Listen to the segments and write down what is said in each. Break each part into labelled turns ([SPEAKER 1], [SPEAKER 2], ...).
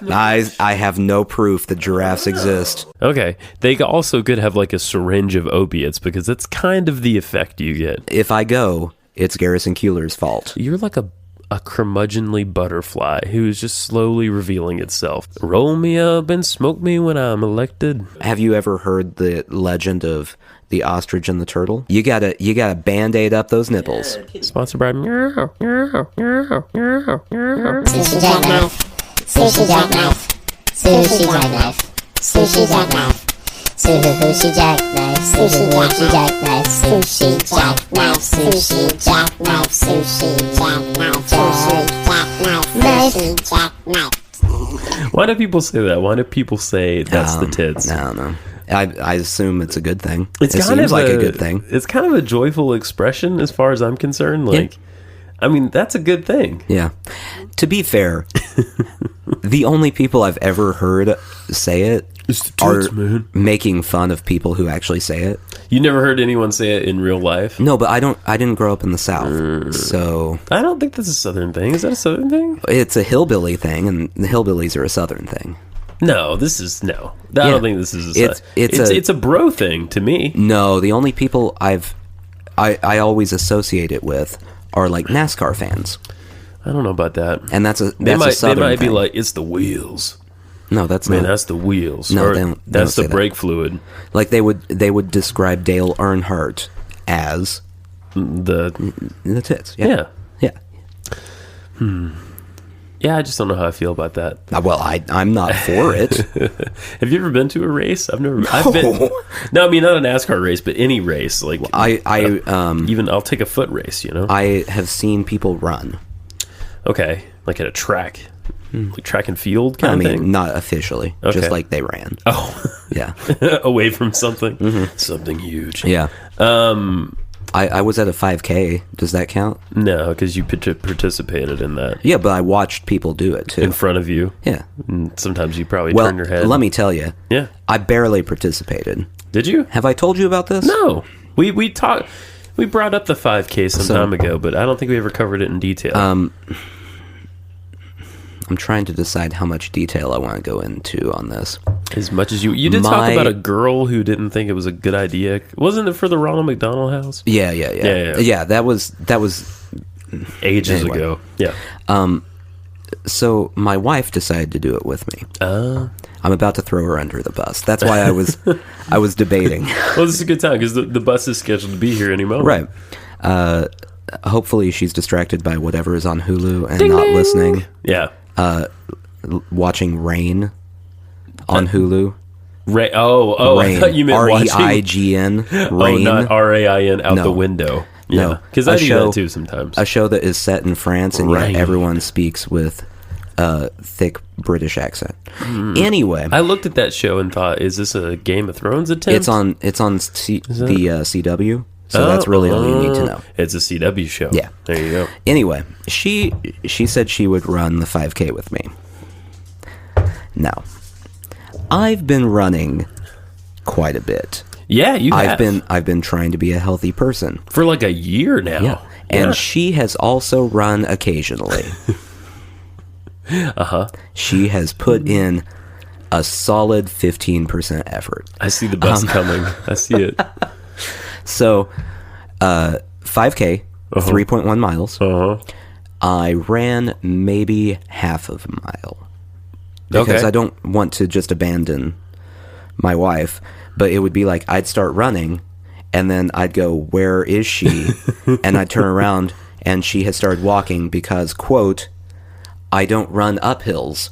[SPEAKER 1] I have no proof that giraffes exist.
[SPEAKER 2] Okay. They also could have like a syringe of opiates because that's kind of the effect you get.
[SPEAKER 1] If I go, it's Garrison Keillor's fault.
[SPEAKER 2] You're like a curmudgeonly butterfly who's just slowly revealing itself. Roll me up and smoke me when I'm elected.
[SPEAKER 1] Have you ever heard the legend of the ostrich and the turtle? You gotta Band-Aid up those nipples.
[SPEAKER 2] Sponsored by Meow, Meow, Meow, Meow, Meow.
[SPEAKER 3] Sushi jackknife. Sushi jackknife. Sushi jackknife. Sushi jackknife. Sushi jackknife. Sushi jackknife. Sushi jackknife. Sushi jackknife. Sushi jackknife. Sushi jackknife.
[SPEAKER 2] Why do people say that? Why do people say that's the tits?
[SPEAKER 1] I don't know. I assume it's a good thing.
[SPEAKER 2] It
[SPEAKER 1] seems like a good thing.
[SPEAKER 2] It's kind of a joyful expression as far as I'm concerned. Like, I mean, that's a good thing.
[SPEAKER 1] Yeah. To be fair, the only people I've ever heard say it are making fun of people who actually say it.
[SPEAKER 2] You never heard anyone say it in real life?
[SPEAKER 1] No, but I didn't grow up in the South, so
[SPEAKER 2] I don't think that's a Southern thing. Is that a Southern thing?
[SPEAKER 1] It's a hillbilly thing, and the hillbillies are a Southern thing.
[SPEAKER 2] No, this is no. I don't think this is a it's a bro thing to me.
[SPEAKER 1] No, the only people I always associate it with are like NASCAR fans.
[SPEAKER 2] I don't know about that.
[SPEAKER 1] And that's a Southern
[SPEAKER 2] they might
[SPEAKER 1] thing.
[SPEAKER 2] be like, it's the wheels.
[SPEAKER 1] No, that's
[SPEAKER 2] Man,
[SPEAKER 1] not.
[SPEAKER 2] that's the wheels.
[SPEAKER 1] No,
[SPEAKER 2] or that's the brake fluid.
[SPEAKER 1] Like they would describe Dale Earnhardt as
[SPEAKER 2] the
[SPEAKER 1] tits.
[SPEAKER 2] Yeah.
[SPEAKER 1] Yeah.
[SPEAKER 2] Yeah, I just don't know how I feel about that.
[SPEAKER 1] Well, I'm not for it.
[SPEAKER 2] Have you ever been to a race? I've been. No, I mean not a NASCAR race, but any race. Like even I'll take a foot race. You know,
[SPEAKER 1] I have seen people run.
[SPEAKER 2] Okay, like at a track, like track and field kind of thing.
[SPEAKER 1] Not officially, just like they ran.
[SPEAKER 2] Oh,
[SPEAKER 1] yeah,
[SPEAKER 2] away from something, something huge.
[SPEAKER 1] Yeah. I was at a 5K. Does that count?
[SPEAKER 2] No, because you participated in that.
[SPEAKER 1] Yeah, but I watched people do it too.
[SPEAKER 2] In front of you.
[SPEAKER 1] Yeah.
[SPEAKER 2] And sometimes you probably turn your head.
[SPEAKER 1] Let me tell you.
[SPEAKER 2] Yeah.
[SPEAKER 1] I barely participated.
[SPEAKER 2] Did you?
[SPEAKER 1] Have I told you about this?
[SPEAKER 2] No. We brought up the 5K some time ago, but I don't think we ever covered it in detail.
[SPEAKER 1] I'm trying to decide how much detail I want to go into on this.
[SPEAKER 2] As much as you did talk about a girl who didn't think it was a good idea. Wasn't it for the Ronald McDonald House?
[SPEAKER 1] Yeah. Yeah, that was
[SPEAKER 2] ages ago. Yeah.
[SPEAKER 1] So my wife decided to do it with me. I'm about to throw her under the bus. That's why I was debating.
[SPEAKER 2] Well, this is a good time because the bus is scheduled to be here any moment.
[SPEAKER 1] Right. Hopefully she's distracted by whatever is on Hulu and not listening.
[SPEAKER 2] Yeah.
[SPEAKER 1] Watching Rain on Hulu.
[SPEAKER 2] Rain.
[SPEAKER 1] Rain.
[SPEAKER 2] I thought you meant
[SPEAKER 1] REIGN. Rain.
[SPEAKER 2] Oh, not RAIN out the window. Yeah.
[SPEAKER 1] No,
[SPEAKER 2] because I do that too sometimes.
[SPEAKER 1] A show that is set in France and yet everyone speaks with a thick British accent. Anyway,
[SPEAKER 2] I looked at that show and thought, is this a Game of Thrones attempt?
[SPEAKER 1] It's on the CW. So that's really all you need to know.
[SPEAKER 2] It's a CW show.
[SPEAKER 1] Yeah.
[SPEAKER 2] There you go.
[SPEAKER 1] Anyway, she said she would run the 5K with me. Now, I've been running quite a bit.
[SPEAKER 2] Yeah, you have.
[SPEAKER 1] I've been trying to be a healthy person.
[SPEAKER 2] For like a year now.
[SPEAKER 1] Yeah. And she has also run occasionally.
[SPEAKER 2] Uh-huh.
[SPEAKER 1] She has put in a solid 15% effort.
[SPEAKER 2] I see the bus coming. I see it.
[SPEAKER 1] So, 5K, 3.1 miles. I ran maybe half of a mile. Because I don't want to just abandon my wife. But it would be like I'd start running, and then I'd go, where is she? And I'd turn around, and she has started walking because, quote, I don't run up hills.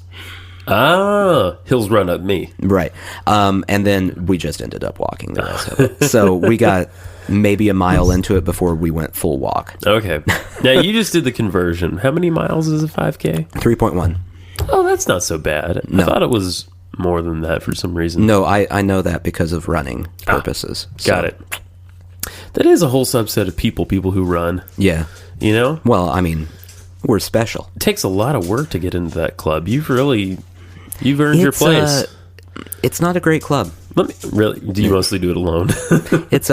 [SPEAKER 2] Ah, hills run up me.
[SPEAKER 1] Right. And then we just ended up walking the rest of it. So we got maybe a mile into it before we went full walk.
[SPEAKER 2] Okay. Now, you just did the conversion. How many miles is a 5K?
[SPEAKER 1] 3.1.
[SPEAKER 2] Oh, that's not so bad.
[SPEAKER 1] No.
[SPEAKER 2] I thought it was more than that for some reason.
[SPEAKER 1] No, I know that because of running purposes.
[SPEAKER 2] Got it. That is a whole subset of people who run.
[SPEAKER 1] Yeah.
[SPEAKER 2] You know?
[SPEAKER 1] Well, I mean, we're special.
[SPEAKER 2] It takes a lot of work to get into that club. You've earned your place.
[SPEAKER 1] It's not a great club.
[SPEAKER 2] Do you mostly do it alone?
[SPEAKER 1] It's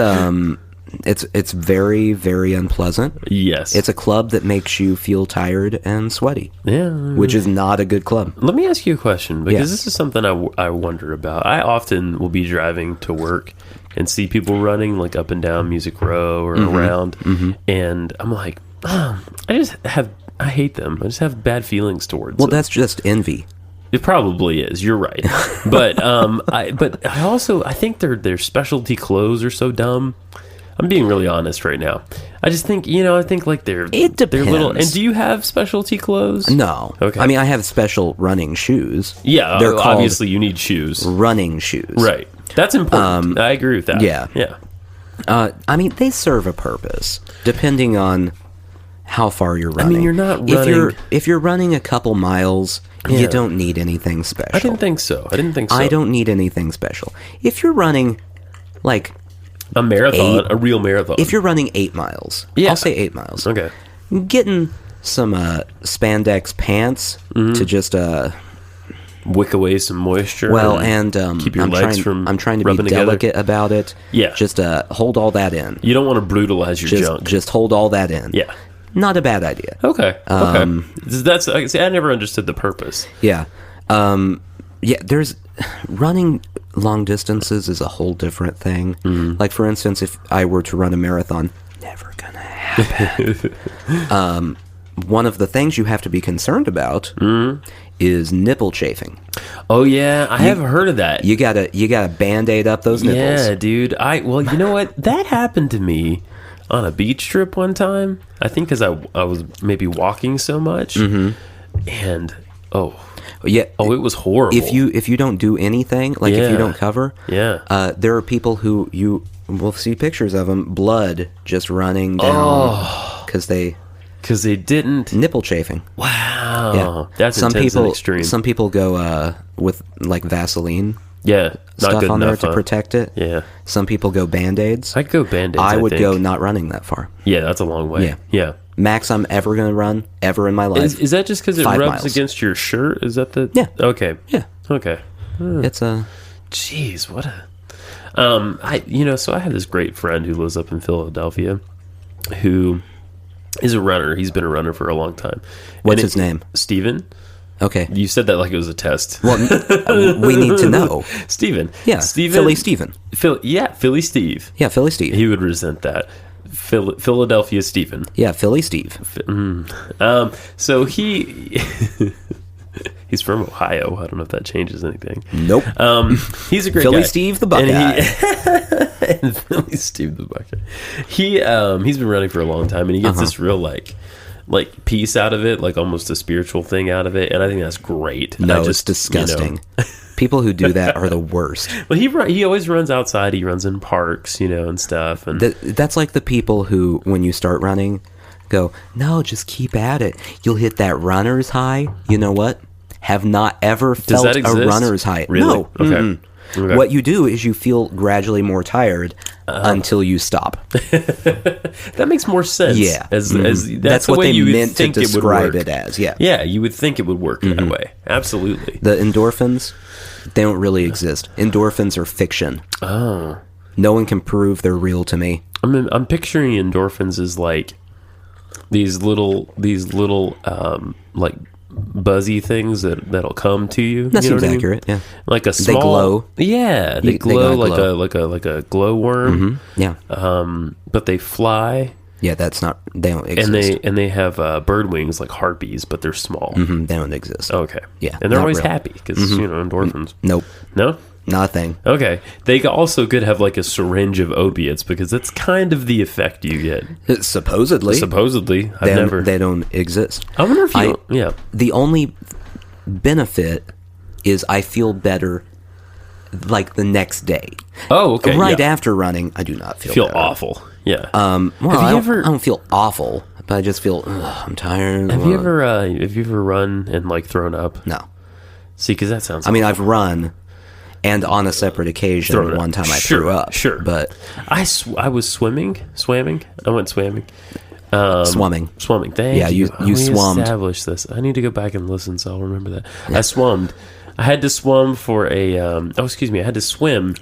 [SPEAKER 1] It's very, very unpleasant.
[SPEAKER 2] Yes.
[SPEAKER 1] It's a club that makes you feel tired and sweaty.
[SPEAKER 2] Yeah.
[SPEAKER 1] Which is not a good club.
[SPEAKER 2] Let me ask you a question, because this is something I wonder about. I often will be driving to work and see people running like up and down Music Row or around, and I'm like, I hate them. I just have bad feelings towards them.
[SPEAKER 1] Well, that's just envy.
[SPEAKER 2] It probably is. You're right. But I think their specialty clothes are so dumb. I'm being really honest right now. I just think, like they're little. And do you have specialty clothes?
[SPEAKER 1] No.
[SPEAKER 2] Okay.
[SPEAKER 1] I mean, I have special running shoes.
[SPEAKER 2] Yeah, they're obviously you need shoes.
[SPEAKER 1] Running shoes.
[SPEAKER 2] Right. That's important. I agree with that.
[SPEAKER 1] Yeah.
[SPEAKER 2] Yeah.
[SPEAKER 1] I mean, they serve a purpose, depending on how far you're running.
[SPEAKER 2] I mean, you're not running...
[SPEAKER 1] If you're running a couple miles, you don't need anything special.
[SPEAKER 2] I didn't think so.
[SPEAKER 1] I don't need anything special. If you're running, like...
[SPEAKER 2] a marathon, a real marathon.
[SPEAKER 1] If you're running 8 miles, I'll say 8 miles.
[SPEAKER 2] Okay.
[SPEAKER 1] Getting some spandex pants to just...
[SPEAKER 2] wick away some moisture.
[SPEAKER 1] Well, and
[SPEAKER 2] keep your legs from
[SPEAKER 1] I'm trying to be delicate about it.
[SPEAKER 2] Yeah.
[SPEAKER 1] Just hold all that in.
[SPEAKER 2] You don't want to brutalize your junk.
[SPEAKER 1] Just hold all that in.
[SPEAKER 2] Yeah.
[SPEAKER 1] Not a bad idea.
[SPEAKER 2] Okay. I never understood the purpose.
[SPEAKER 1] Yeah. There's running long distances is a whole different thing. Like, for instance, if I were to run a marathon, never gonna happen. One of the things you have to be concerned about is nipple chafing.
[SPEAKER 2] Oh yeah, I have heard of that.
[SPEAKER 1] You gotta Band-Aid up those nipples.
[SPEAKER 2] Yeah, dude. Well, you know what? That happened to me on a beach trip one time. I think because I was maybe walking so much, and it was horrible.
[SPEAKER 1] If you don't do anything, like if you don't cover, there are people who you will see pictures of them, blood just running down because they
[SPEAKER 2] didn't
[SPEAKER 1] nipple chafing.
[SPEAKER 2] Wow,
[SPEAKER 1] yeah.
[SPEAKER 2] That's intense and extreme.
[SPEAKER 1] Some people go with like Vaseline.
[SPEAKER 2] Yeah, not
[SPEAKER 1] stuff
[SPEAKER 2] good
[SPEAKER 1] on
[SPEAKER 2] enough,
[SPEAKER 1] there to protect it.
[SPEAKER 2] Yeah.
[SPEAKER 1] Some people go Band-Aids.
[SPEAKER 2] I'd go Band-Aids.
[SPEAKER 1] I would go not running that far.
[SPEAKER 2] Yeah, that's a long way. Yeah.
[SPEAKER 1] Max I'm ever going to run ever in my life.
[SPEAKER 2] Is that just because it
[SPEAKER 1] 5
[SPEAKER 2] rubs
[SPEAKER 1] miles.
[SPEAKER 2] against your shirt? Is that the...
[SPEAKER 1] Yeah.
[SPEAKER 2] Okay.
[SPEAKER 1] Yeah.
[SPEAKER 2] Okay.
[SPEAKER 1] It's a...
[SPEAKER 2] Jeez, what a... so I have this great friend who lives up in Philadelphia who is a runner. He's been a runner for a long time.
[SPEAKER 1] What's his name?
[SPEAKER 2] Steven.
[SPEAKER 1] Okay.
[SPEAKER 2] You said that like it was a test.
[SPEAKER 1] Well, we need to know.
[SPEAKER 2] Steven.
[SPEAKER 1] Yeah, Philly Steven.
[SPEAKER 2] Philly Steve.
[SPEAKER 1] Yeah, Philly Steve.
[SPEAKER 2] He would resent that. Philadelphia Steven.
[SPEAKER 1] Yeah, Philly Steve.
[SPEAKER 2] So he's from Ohio. I don't know if that changes anything.
[SPEAKER 1] Nope.
[SPEAKER 2] He's a great
[SPEAKER 1] Philly
[SPEAKER 2] guy.
[SPEAKER 1] Steve the Buckeye.
[SPEAKER 2] And Philly Steve the Buckeye. He's been running for a long time, and he gets this real like peace out of it, like almost a spiritual thing out of it, and I think that's great.
[SPEAKER 1] No, it's disgusting. People who do that are the worst.
[SPEAKER 2] Well, he always runs outside. He runs in parks, and stuff. And
[SPEAKER 1] that's like the people who, when you start running, go, no, just keep at it. You'll hit that runner's high. You know what? Have not ever felt a runner's high.
[SPEAKER 2] Really?
[SPEAKER 1] No.
[SPEAKER 2] Okay. Okay.
[SPEAKER 1] What you do is you feel gradually more tired until you stop.
[SPEAKER 2] That makes more sense.
[SPEAKER 1] Yeah.
[SPEAKER 2] As
[SPEAKER 1] that's
[SPEAKER 2] the
[SPEAKER 1] what
[SPEAKER 2] way
[SPEAKER 1] they
[SPEAKER 2] you would
[SPEAKER 1] meant to
[SPEAKER 2] think
[SPEAKER 1] describe it as. Yeah.
[SPEAKER 2] Yeah, you would think it would work that way. Absolutely.
[SPEAKER 1] The endorphins, they don't really exist. Endorphins are fiction.
[SPEAKER 2] Oh.
[SPEAKER 1] No one can prove they're real to me.
[SPEAKER 2] I'm picturing endorphins as like these little like buzzy things that'll come to you.
[SPEAKER 1] That seems
[SPEAKER 2] what
[SPEAKER 1] accurate. Yeah,
[SPEAKER 2] like a small.
[SPEAKER 1] They glow.
[SPEAKER 2] Yeah, they glow like a glowworm.
[SPEAKER 1] Yeah.
[SPEAKER 2] But they fly.
[SPEAKER 1] Yeah, that's not. They don't exist.
[SPEAKER 2] And they have bird wings like harpies, but they're small.
[SPEAKER 1] They don't exist.
[SPEAKER 2] Okay.
[SPEAKER 1] Yeah,
[SPEAKER 2] and they're
[SPEAKER 1] not
[SPEAKER 2] always
[SPEAKER 1] real.
[SPEAKER 2] happy because endorphins.
[SPEAKER 1] Nope.
[SPEAKER 2] No.
[SPEAKER 1] Nothing.
[SPEAKER 2] Okay. They also could have like a syringe of opiates because that's kind of the effect you get.
[SPEAKER 1] Supposedly.
[SPEAKER 2] They
[SPEAKER 1] don't exist.
[SPEAKER 2] I wonder if
[SPEAKER 1] the only benefit is I feel better like the next day.
[SPEAKER 2] Oh, okay.
[SPEAKER 1] Right after running, I do not feel better.
[SPEAKER 2] Awful. Yeah.
[SPEAKER 1] Well, I don't feel awful, but I just feel I'm tired.
[SPEAKER 2] Have you ever run and like thrown up?
[SPEAKER 1] No.
[SPEAKER 2] See, because that sounds.
[SPEAKER 1] I mean, I've run. And on a separate occasion, one time I threw up.
[SPEAKER 2] Sure,
[SPEAKER 1] but
[SPEAKER 2] I was swimming. I went swimming.
[SPEAKER 1] Swimming.
[SPEAKER 2] Thank
[SPEAKER 1] you.
[SPEAKER 2] You
[SPEAKER 1] swummed.
[SPEAKER 2] Established this. I need to go back and listen, so I'll remember that. Yeah. I swummed. I had to swim for a I had to swim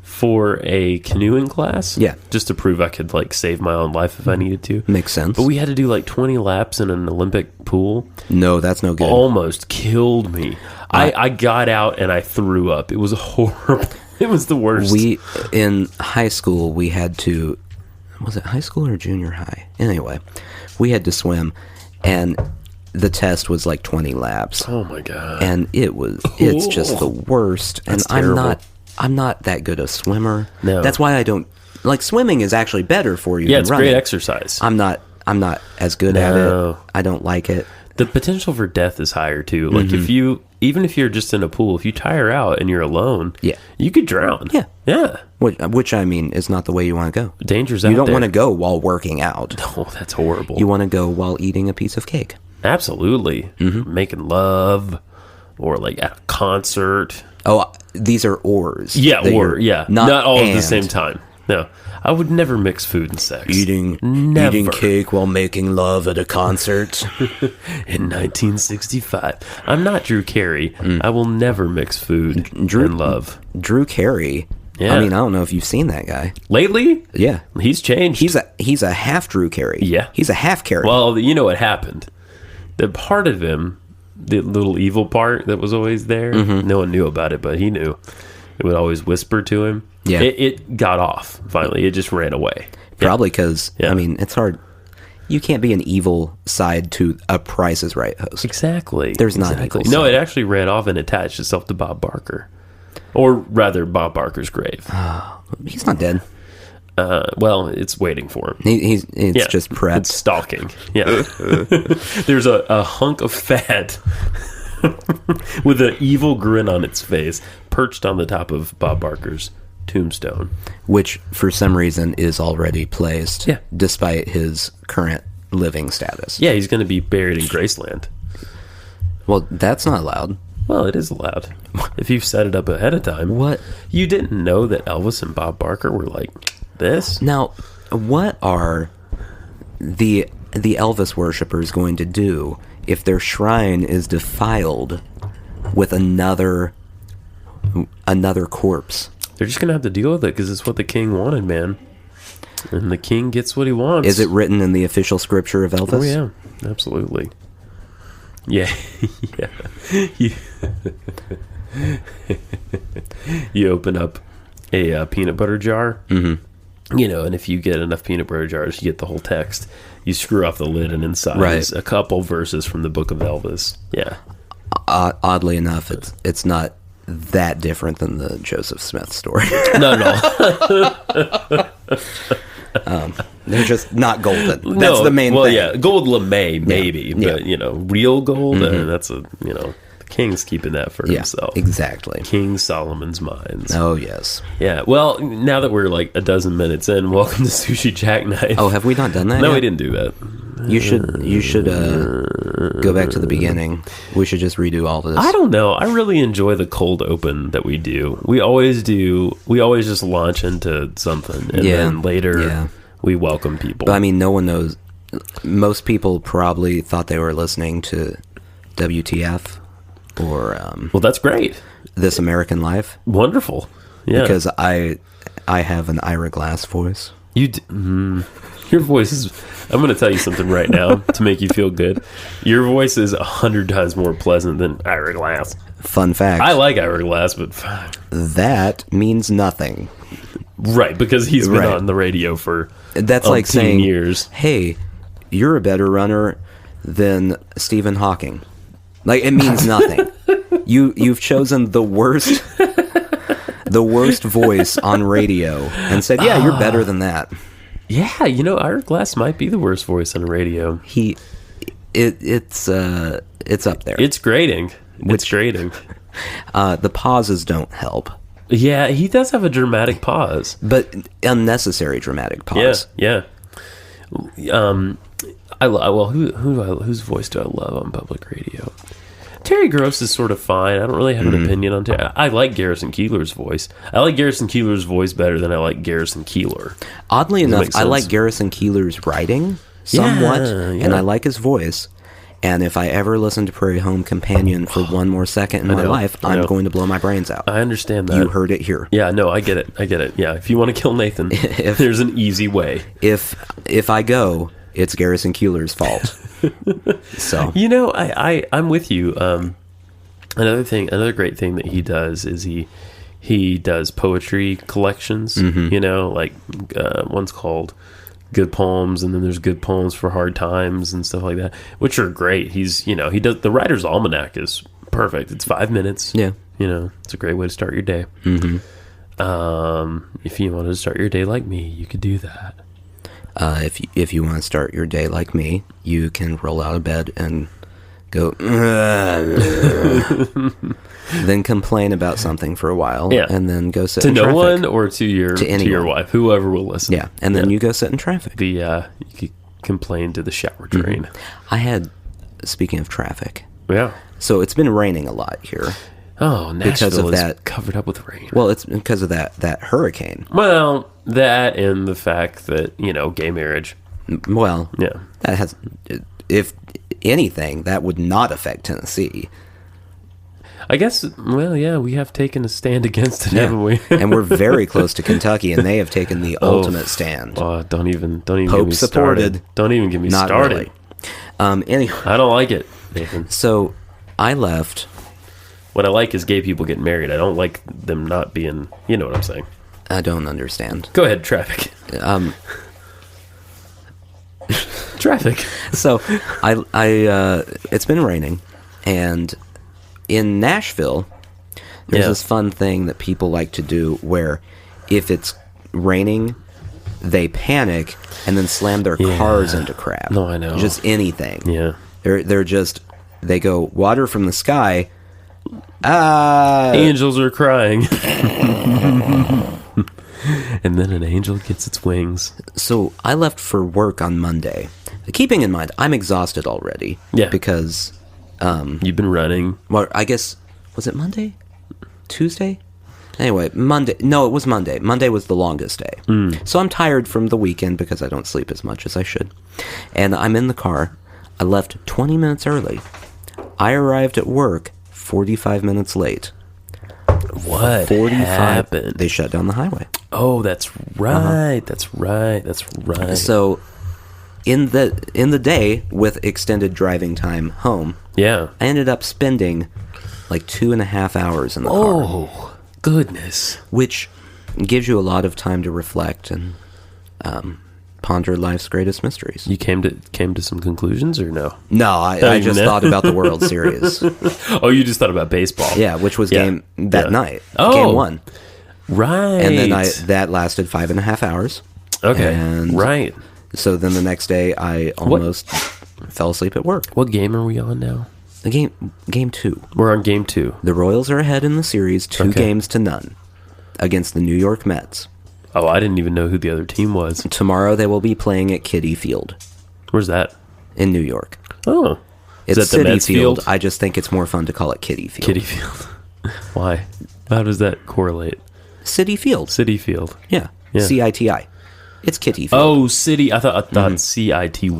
[SPEAKER 2] for a canoeing class.
[SPEAKER 1] Yeah.
[SPEAKER 2] Just to prove I could like save my own life if I needed to.
[SPEAKER 1] Makes sense.
[SPEAKER 2] But we had to do like 20 laps in an Olympic pool.
[SPEAKER 1] No, that's no good.
[SPEAKER 2] Almost killed me. I got out and I threw up. It was horrible. It was the worst.
[SPEAKER 1] In high school, we had to, was it high school or junior high? Anyway, we had to swim, and the test was like 20 laps.
[SPEAKER 2] Oh my God.
[SPEAKER 1] And it's just the worst.
[SPEAKER 2] That's
[SPEAKER 1] and
[SPEAKER 2] terrible.
[SPEAKER 1] I'm not that good a swimmer.
[SPEAKER 2] No.
[SPEAKER 1] That's why I don't, like, swimming is actually better for you
[SPEAKER 2] Yeah,
[SPEAKER 1] than
[SPEAKER 2] it's
[SPEAKER 1] running.
[SPEAKER 2] great exercise.
[SPEAKER 1] I'm not as good at it. I don't like it.
[SPEAKER 2] The potential for death is higher too. Like even if you're just in a pool, if you tire out and you're alone, you could drown. Yeah.
[SPEAKER 1] Which I mean is not the way you want to go.
[SPEAKER 2] Danger's out there.
[SPEAKER 1] You don't want to go while working out.
[SPEAKER 2] Oh, that's horrible.
[SPEAKER 1] You want to go while eating a piece of cake.
[SPEAKER 2] Absolutely. Making love, or like at a concert.
[SPEAKER 1] Oh, these are ors.
[SPEAKER 2] Yeah, not all at the same time. No, I would never mix food and sex.
[SPEAKER 1] Eating cake while making love at a concert.
[SPEAKER 2] In 1965. I'm not Drew Carey. I will never mix food and love.
[SPEAKER 1] Drew Carey.
[SPEAKER 2] Yeah.
[SPEAKER 1] I mean, I don't know if you've seen that guy.
[SPEAKER 2] Lately?
[SPEAKER 1] Yeah.
[SPEAKER 2] He's changed.
[SPEAKER 1] He's a half Drew Carey.
[SPEAKER 2] Yeah.
[SPEAKER 1] He's a half Carey.
[SPEAKER 2] Well, you know what happened. The part of him, the little evil part that was always there, no one knew about it, but he knew. It would always whisper to him.
[SPEAKER 1] Yeah.
[SPEAKER 2] It got off, finally. It just ran away.
[SPEAKER 1] Probably because, I mean, it's hard. You can't be an evil side to a Price is Right host.
[SPEAKER 2] Exactly.
[SPEAKER 1] There's not an evil
[SPEAKER 2] No,
[SPEAKER 1] side.
[SPEAKER 2] it actually ran off and attached itself to Bob Barker. Or rather, Bob Barker's grave.
[SPEAKER 1] He's not dead.
[SPEAKER 2] Well, it's waiting for him.
[SPEAKER 1] It's just prepped.
[SPEAKER 2] It's stalking. Yeah. There's a hunk of fat with an evil grin on its face perched on the top of Bob Barker's tombstone.
[SPEAKER 1] Which, for some reason, is already placed.
[SPEAKER 2] Yeah.
[SPEAKER 1] Despite his current living status.
[SPEAKER 2] Yeah, he's going to be buried in Graceland.
[SPEAKER 1] Well, that's not allowed.
[SPEAKER 2] Well, it is allowed. If you've set it up ahead of time.
[SPEAKER 1] What?
[SPEAKER 2] You didn't know that Elvis and Bob Barker were like this?
[SPEAKER 1] Now, what are the Elvis worshippers going to do if their shrine is defiled with another corpse?
[SPEAKER 2] They're just going to have to deal with it because it's what the king wanted, man. And the king gets what he wants.
[SPEAKER 1] Is it written in the official scripture of Elvis?
[SPEAKER 2] Oh, yeah. Absolutely. Yeah. You open up a peanut butter jar, and if you get enough peanut butter jars, you get the whole text. You screw off the lid, and inside is a couple verses from the Book of Elvis. Yeah.
[SPEAKER 1] Oddly enough, it's not that different than the Joseph Smith story.
[SPEAKER 2] Not at all.
[SPEAKER 1] They're just not golden. That's the main thing.
[SPEAKER 2] Well, yeah, gold lame, maybe, but real gold. That's the king's keeping that for himself.
[SPEAKER 1] Exactly.
[SPEAKER 2] King Solomon's mines.
[SPEAKER 1] Oh yes.
[SPEAKER 2] Yeah. Well, now that we're like a dozen minutes in, welcome to Sushi Jackknife.
[SPEAKER 1] Oh, have we not done that?
[SPEAKER 2] No,
[SPEAKER 1] yet?
[SPEAKER 2] we didn't do that.
[SPEAKER 1] You should go back to the beginning. We should just redo all this.
[SPEAKER 2] I don't know. I really enjoy the cold open that we do. We always just launch into something, and then later we welcome people.
[SPEAKER 1] But I mean, no one knows. Most people probably thought they were listening to WTF or
[SPEAKER 2] well, that's great.
[SPEAKER 1] This American Life.
[SPEAKER 2] Wonderful. Yeah.
[SPEAKER 1] Because I have an Ira Glass voice.
[SPEAKER 2] Your voice is... I'm going to tell you something right now to make you feel good. Your voice is 100 times more pleasant than Ira Glass.
[SPEAKER 1] Fun fact.
[SPEAKER 2] I like Ira Glass, but...
[SPEAKER 1] That means nothing.
[SPEAKER 2] Right, because he's been on the radio for
[SPEAKER 1] that's like saying,
[SPEAKER 2] years.
[SPEAKER 1] Hey, you're a better runner than Stephen Hawking. Like, it means nothing. You've chosen the worst voice on radio and said, yeah, you're better than that.
[SPEAKER 2] Yeah, Ira Glass might be the worst voice on the radio.
[SPEAKER 1] It's up there.
[SPEAKER 2] It's grating. It's grating.
[SPEAKER 1] The pauses don't help.
[SPEAKER 2] Yeah, he does have a dramatic pause,
[SPEAKER 1] but unnecessary dramatic pause.
[SPEAKER 2] Yeah. Whose voice do I love on public radio? Terry Gross is sort of fine. I don't really have an opinion on Terry. I like Garrison Keillor's voice. I like Garrison Keillor's voice better than I like Garrison Keillor.
[SPEAKER 1] Oddly enough, I like Garrison Keillor's writing somewhat, and I like his voice. And if I ever listen to Prairie Home Companion for one more second in my life, I'm going to blow my brains out.
[SPEAKER 2] I understand that.
[SPEAKER 1] You heard it here.
[SPEAKER 2] Yeah, no, I get it. Yeah, if you want to kill Nathan, there's an easy way.
[SPEAKER 1] If I go, it's Garrison Keillor's fault. So
[SPEAKER 2] I'm with you. Another great thing that he does is he does poetry collections. Like one's called Good Poems, and then there's Good Poems for Hard Times and stuff like that, which are great. He does the Writer's Almanac is perfect. It's 5 minutes.
[SPEAKER 1] Yeah,
[SPEAKER 2] it's a great way to start your day. If you want to start your day like me, you could do that.
[SPEAKER 1] If you want to start your day like me, you can roll out of bed and go, then complain about something for a while, and then go sit in traffic. To no one
[SPEAKER 2] or to your wife, whoever will listen.
[SPEAKER 1] Yeah, and then you go sit in traffic.
[SPEAKER 2] You could complain to the shower drain.
[SPEAKER 1] Speaking of traffic.
[SPEAKER 2] Yeah.
[SPEAKER 1] So it's been raining a lot here.
[SPEAKER 2] Oh, Nashville is covered up with rain.
[SPEAKER 1] Well, it's because of that hurricane.
[SPEAKER 2] Well, that and the fact that, gay marriage.
[SPEAKER 1] Well,
[SPEAKER 2] yeah.
[SPEAKER 1] That has, if anything, that would not affect Tennessee.
[SPEAKER 2] I guess, we have taken a stand against it, haven't we?
[SPEAKER 1] And we're very close to Kentucky, and they have taken the ultimate stand.
[SPEAKER 2] Don't even
[SPEAKER 1] Pope
[SPEAKER 2] get me
[SPEAKER 1] supported.
[SPEAKER 2] Started. Don't even get me
[SPEAKER 1] Not
[SPEAKER 2] started.
[SPEAKER 1] Really. Anyway.
[SPEAKER 2] I don't like it, Nathan.
[SPEAKER 1] So, I left.
[SPEAKER 2] What I like is gay people getting married. I don't like them not being, you know what I'm saying.
[SPEAKER 1] I don't understand.
[SPEAKER 2] Go ahead, traffic. Traffic.
[SPEAKER 1] So, it's been raining, and in Nashville, there's this fun thing that people like to do where if it's raining, they panic and then slam their cars into crap.
[SPEAKER 2] No, I know.
[SPEAKER 1] Just anything.
[SPEAKER 2] Yeah.
[SPEAKER 1] They go, water from the sky.
[SPEAKER 2] Angels are crying. And then an angel gets its wings.
[SPEAKER 1] So I left for work on Monday. Keeping in mind, I'm exhausted already.
[SPEAKER 2] Yeah.
[SPEAKER 1] Because...
[SPEAKER 2] you've been running.
[SPEAKER 1] Well, I guess... Was it Monday? Tuesday? Anyway, Monday... No, it was Monday. Monday was the longest day. So I'm tired from the weekend because I don't sleep as much as I should. And I'm in the car. I left 20 minutes early. I arrived at work 45 minutes late.
[SPEAKER 2] What 45 happened?
[SPEAKER 1] They shut down the highway.
[SPEAKER 2] Oh, that's right. That's right.
[SPEAKER 1] So, in the day with extended driving time home, I ended up spending like 2.5 hours in the car.
[SPEAKER 2] Oh, goodness!
[SPEAKER 1] Which gives you a lot of time to reflect and ponder life's greatest mysteries.
[SPEAKER 2] You came to some conclusions, or no?
[SPEAKER 1] No, I just thought about the World Series.
[SPEAKER 2] Oh, you just thought about baseball?
[SPEAKER 1] Yeah, which was game that night.
[SPEAKER 2] Oh,
[SPEAKER 1] Game 1.
[SPEAKER 2] Right.
[SPEAKER 1] And then that lasted 5.5 hours.
[SPEAKER 2] Okay.
[SPEAKER 1] And
[SPEAKER 2] right.
[SPEAKER 1] So then the next day, I almost fell asleep at work.
[SPEAKER 2] What game are we on now?
[SPEAKER 1] The game 2.
[SPEAKER 2] We're on game 2.
[SPEAKER 1] The Royals are ahead in the series, 2-0 against the New York Mets.
[SPEAKER 2] Oh, I didn't even know who the other team was.
[SPEAKER 1] Tomorrow they will be playing at Kiddie Field.
[SPEAKER 2] Where's that?
[SPEAKER 1] In New York.
[SPEAKER 2] Oh.
[SPEAKER 1] It's
[SPEAKER 2] Is that the
[SPEAKER 1] Citi
[SPEAKER 2] Mets
[SPEAKER 1] Field.
[SPEAKER 2] field?
[SPEAKER 1] I just think it's more fun to call it Kiddie Field.
[SPEAKER 2] Kiddie Field. Why? How does that correlate?
[SPEAKER 1] Citi Field.
[SPEAKER 2] City Field.
[SPEAKER 1] Yeah. CITI. It's Kiddie Field.
[SPEAKER 2] Oh, City. I thought CITY.